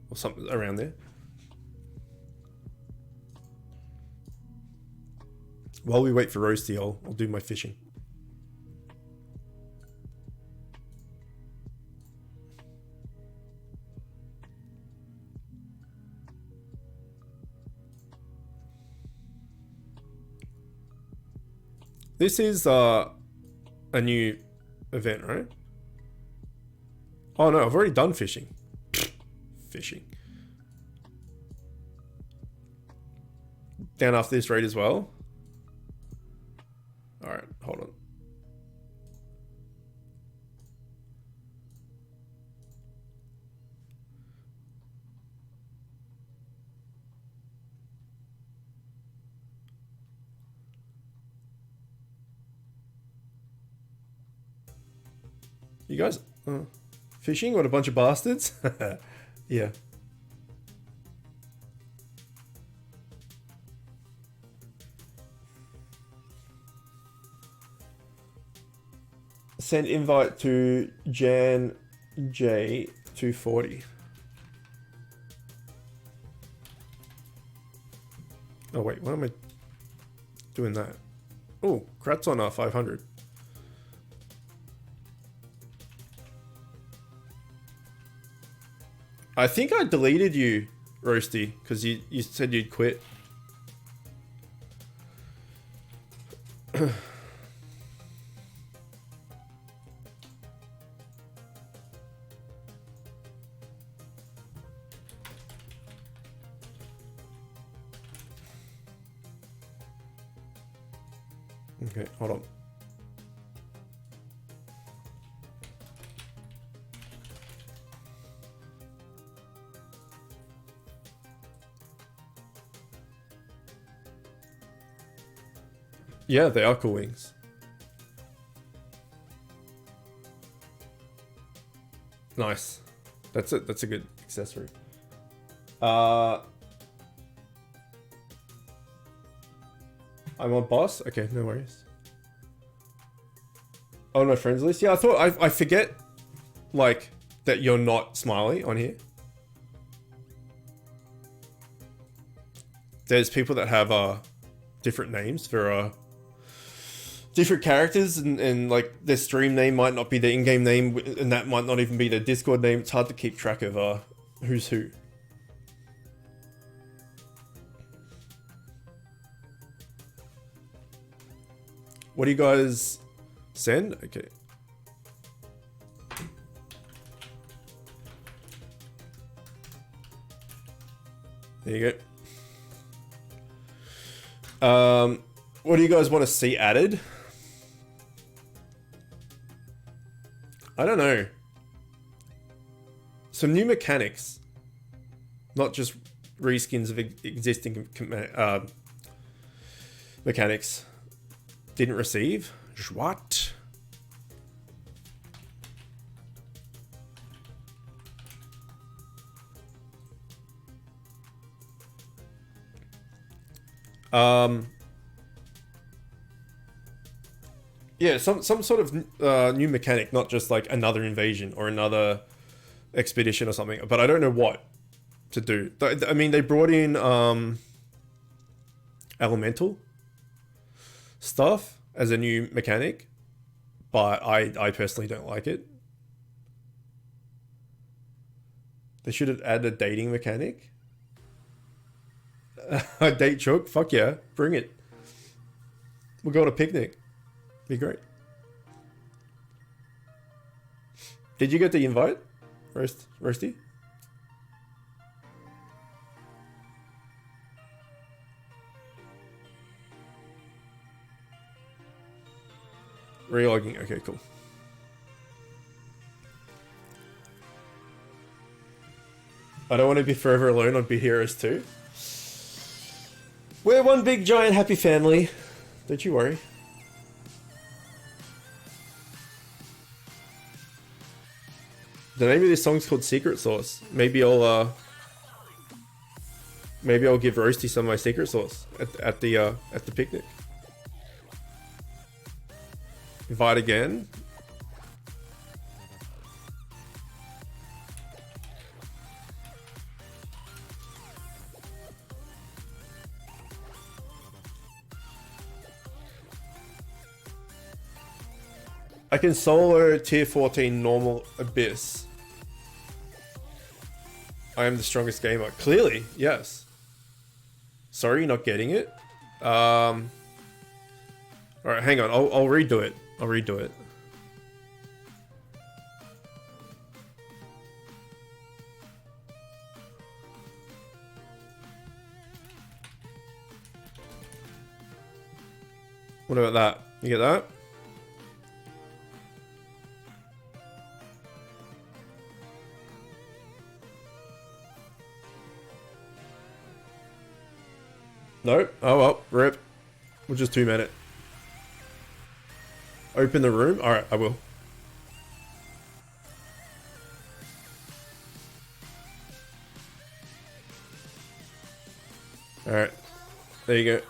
Or something around there. While we wait for Roasty, I'll do my fishing. This is a new event, right? Oh no, I've already done fishing. Fishing. Down after this raid as well. Alright, hold on. You guys fishing? What a bunch of bastards. Yeah. Send invite to Jan J 240. Oh wait, why am I doing that? Oh, Kratz on 500. I think I deleted you, Roasty, because you said you'd quit. Okay, hold on. Yeah, they are cool wings. Nice. That's a good accessory. I'm on boss? Okay, no worries. Oh, no friends list? Yeah, I thought I forget like that you're not Smiley on here. There's people that have different names for different characters, and like their stream name might not be their in-game name, and that might not even be their Discord name. It's hard to keep track of who's who. What do you guys send? Okay. There you go. What do you guys want to see added? I don't know. Some new mechanics. Not just reskins of existing mechanics. Didn't receive? What? Yeah, some sort of new mechanic, not just like another invasion or another expedition or something, but I don't know what to do. I mean, they brought in elemental stuff as a new mechanic, but I personally don't like it. They should have added a dating mechanic. Date Chook? Fuck yeah, bring it. We'll go on a picnic. Be great. Did you get the invite, Roasty? Relogging. Okay, cool. I don't want to be forever alone on Be Heroes 2. We're one big giant happy family. Don't you worry. The name of this song's called Secret Sauce. Maybe I'll give Roasty some of my secret sauce at the picnic. Invite again. I can solo tier 14 normal Abyss. I am the strongest gamer. Clearly, yes. Sorry, you're not getting it. Alright, hang on. I'll redo it. I'll redo it. What about that? You get that? Nope. Oh well, rip. We'll just 2 minute. Open the room? Alright, I will. Alright. There you go.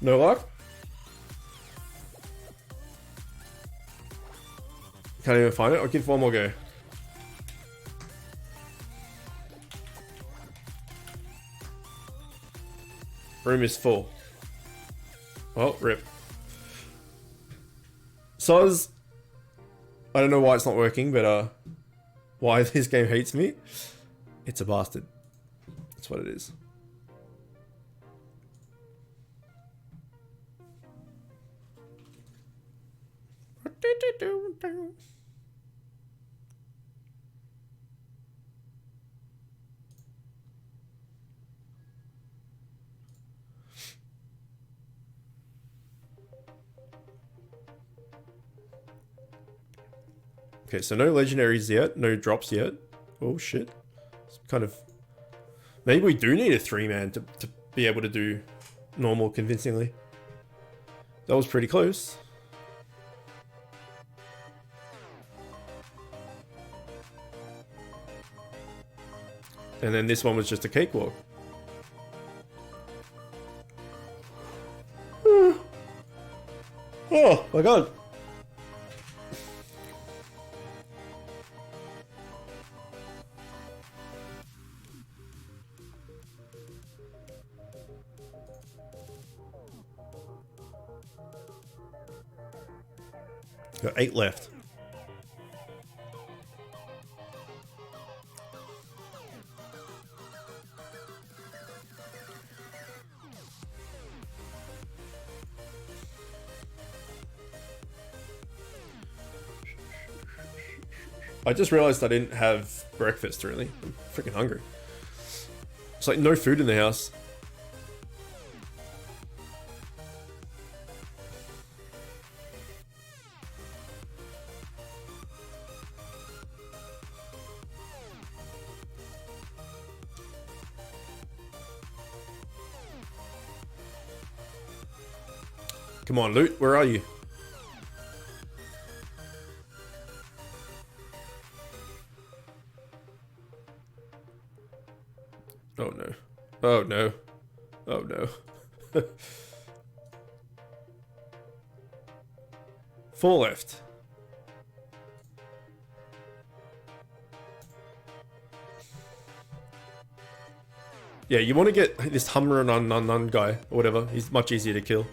No luck? Can't even find it. I'll give one more go. Room is full. Well, rip. Soz, I don't know why it's not working, but why this game hates me. It's a bastard. That's what it is. Okay, so no legendaries yet, no drops yet. Oh shit. It's kind of... Maybe we do need a 3-man to be able to do normal convincingly. That was pretty close. And then this one was just a cakewalk. Oh my god. Got 8 left. I just realized I didn't have breakfast, really. I'm freaking hungry. It's like no food in the house. Come on, Loot, where are you? Oh no. Oh no. Oh no. 4 left. Yeah, you want to get this Hummer and guy, or whatever. He's much easier to kill.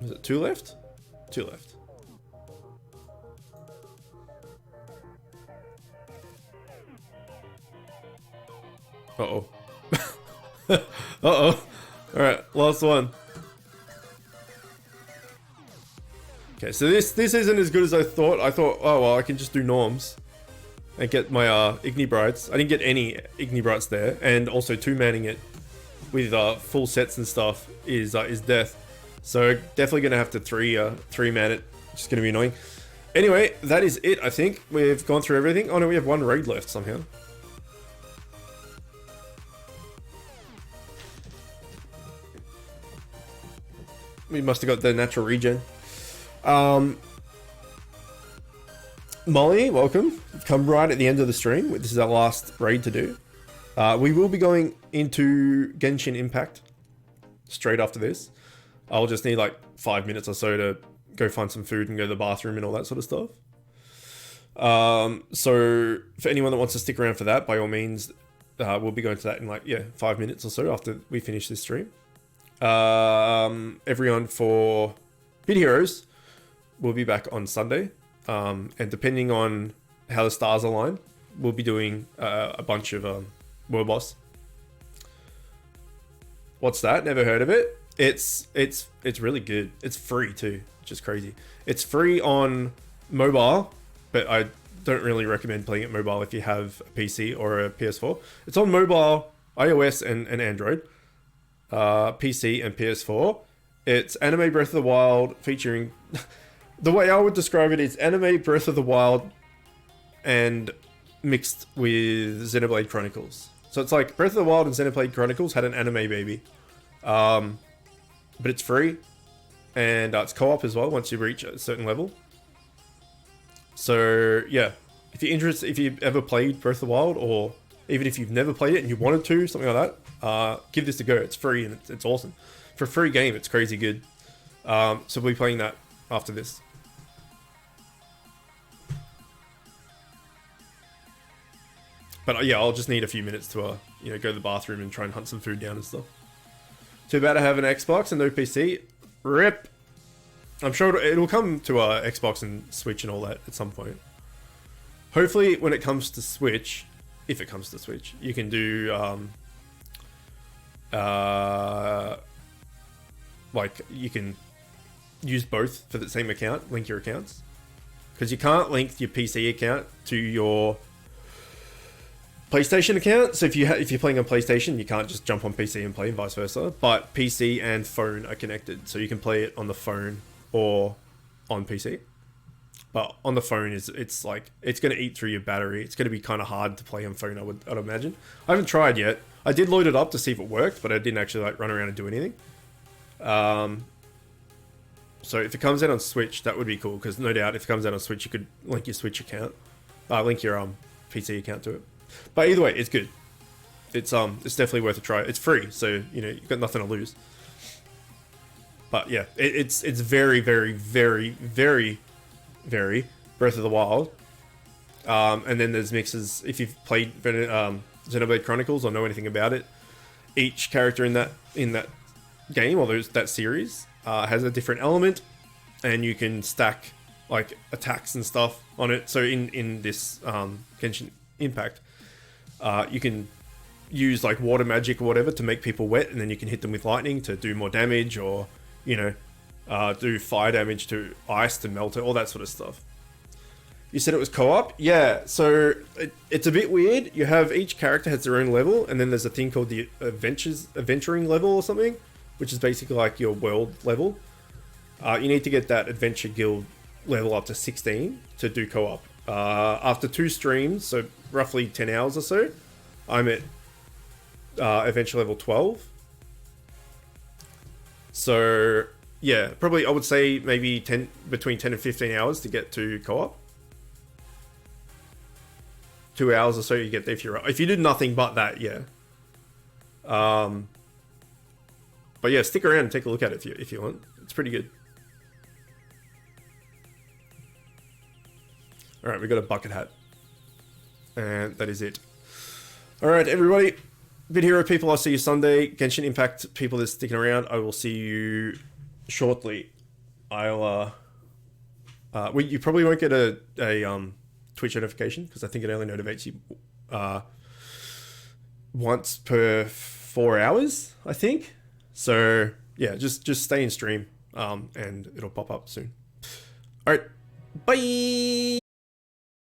Is it 2 left? 2 left. Uh-oh. Uh-oh. Alright, last one. Okay, so this isn't as good as I thought. I thought, oh well, I can just do norms and get my Igni Brights. I didn't get any Igni Brights there, and also 2-manning it with full sets and stuff is death. So definitely gonna have to 3-man it, which is gonna be annoying. Anyway, that is it. I think we've gone through everything. Oh no, we have 1 raid left somehow. We must have got the natural regen. Molly, welcome. You've come right at the end of the stream. This is our last raid to do. We will be going into Genshin Impact straight after this. I'll just need like 5 minutes or so to go find some food and go to the bathroom and all that sort of stuff. So for anyone that wants to stick around for that, by all means, we'll be going to that in like, 5 minutes or so after we finish this stream. Everyone for Bit Heroes will be back on Sunday. And depending on how the stars align, we'll be doing a bunch of World Boss. What's that? Never heard of it. It's really good. It's free too, which is crazy. It's free on mobile, but I don't really recommend playing it mobile if you have a PC or a PS4. It's on mobile, iOS and Android, PC and PS4. It's Anime Breath of the Wild featuring... The way I would describe it is Anime Breath of the Wild and mixed with Xenoblade Chronicles. So it's like Breath of the Wild and Xenoblade Chronicles had an anime baby. But it's free. And it's co-op as well once you reach a certain level. So yeah, if you're interested, if you've ever played Breath of the Wild, or even if you've never played it and you wanted to, something like that, give this a go. It's free and it's awesome. For a free game, it's crazy good. So we'll be playing that after this. But yeah, I'll just need a few minutes to go to the bathroom and try and hunt some food down and stuff. Too bad I have an Xbox and no PC. RIP. I'm sure it'll come to Xbox and Switch and all that at some point. Hopefully, when it comes to Switch, if it comes to Switch, you can do like you can use both for the same account, link your accounts, because you can't link your PC account to your PlayStation account. So if you're playing on PlayStation, you can't just jump on PC and play, and vice versa. But PC and phone are connected, so you can play it on the phone or on PC. But on the phone it's like it's going to eat through your battery. It's going to be kind of hard to play on phone, I'd imagine. I haven't tried yet. I did load it up to see if it worked, but I didn't actually like run around and do anything. So if it comes out on Switch, that would be cool, because no doubt if it comes out on Switch, you could link your Switch account, link your PC account to it. But either way, it's good. It's definitely worth a try. It's free, so you've got nothing to lose. But yeah, it's very, very, very, very, very Breath of the Wild. And then there's mixes. If you've played Xenoblade Chronicles or know anything about it, each character in that game or that series has a different element, and you can stack like attacks and stuff on it. So in this Genshin Impact, you can use like water magic or whatever to make people wet, and then you can hit them with lightning to do more damage, or do fire damage to ice to melt it, all that sort of stuff. You said it was co-op? Yeah, so it's a bit weird. You have each character has their own level, and then there's a thing called the adventuring level or something, which is basically like your world level. You need to get that Adventure Guild level up to 16 to do co-op. After 2 streams, so roughly 10 hours or so, I'm at Adventure level 12. So yeah, probably I would say maybe between 10 and 15 hours to get to co-op. 2 hours or so you get there if you did nothing but that, yeah. But yeah, stick around and take a look at it if you want. It's pretty good. Alright, we got a bucket hat. And that is it. Alright, everybody. Bit Hero people, I'll see you Sunday. Genshin Impact people that are sticking around, I will see you shortly. well, you probably won't get a Twitch notification because I think it only notifies you once per 4 hours, I think. So yeah, just stay in stream, and it'll pop up soon. All right, bye.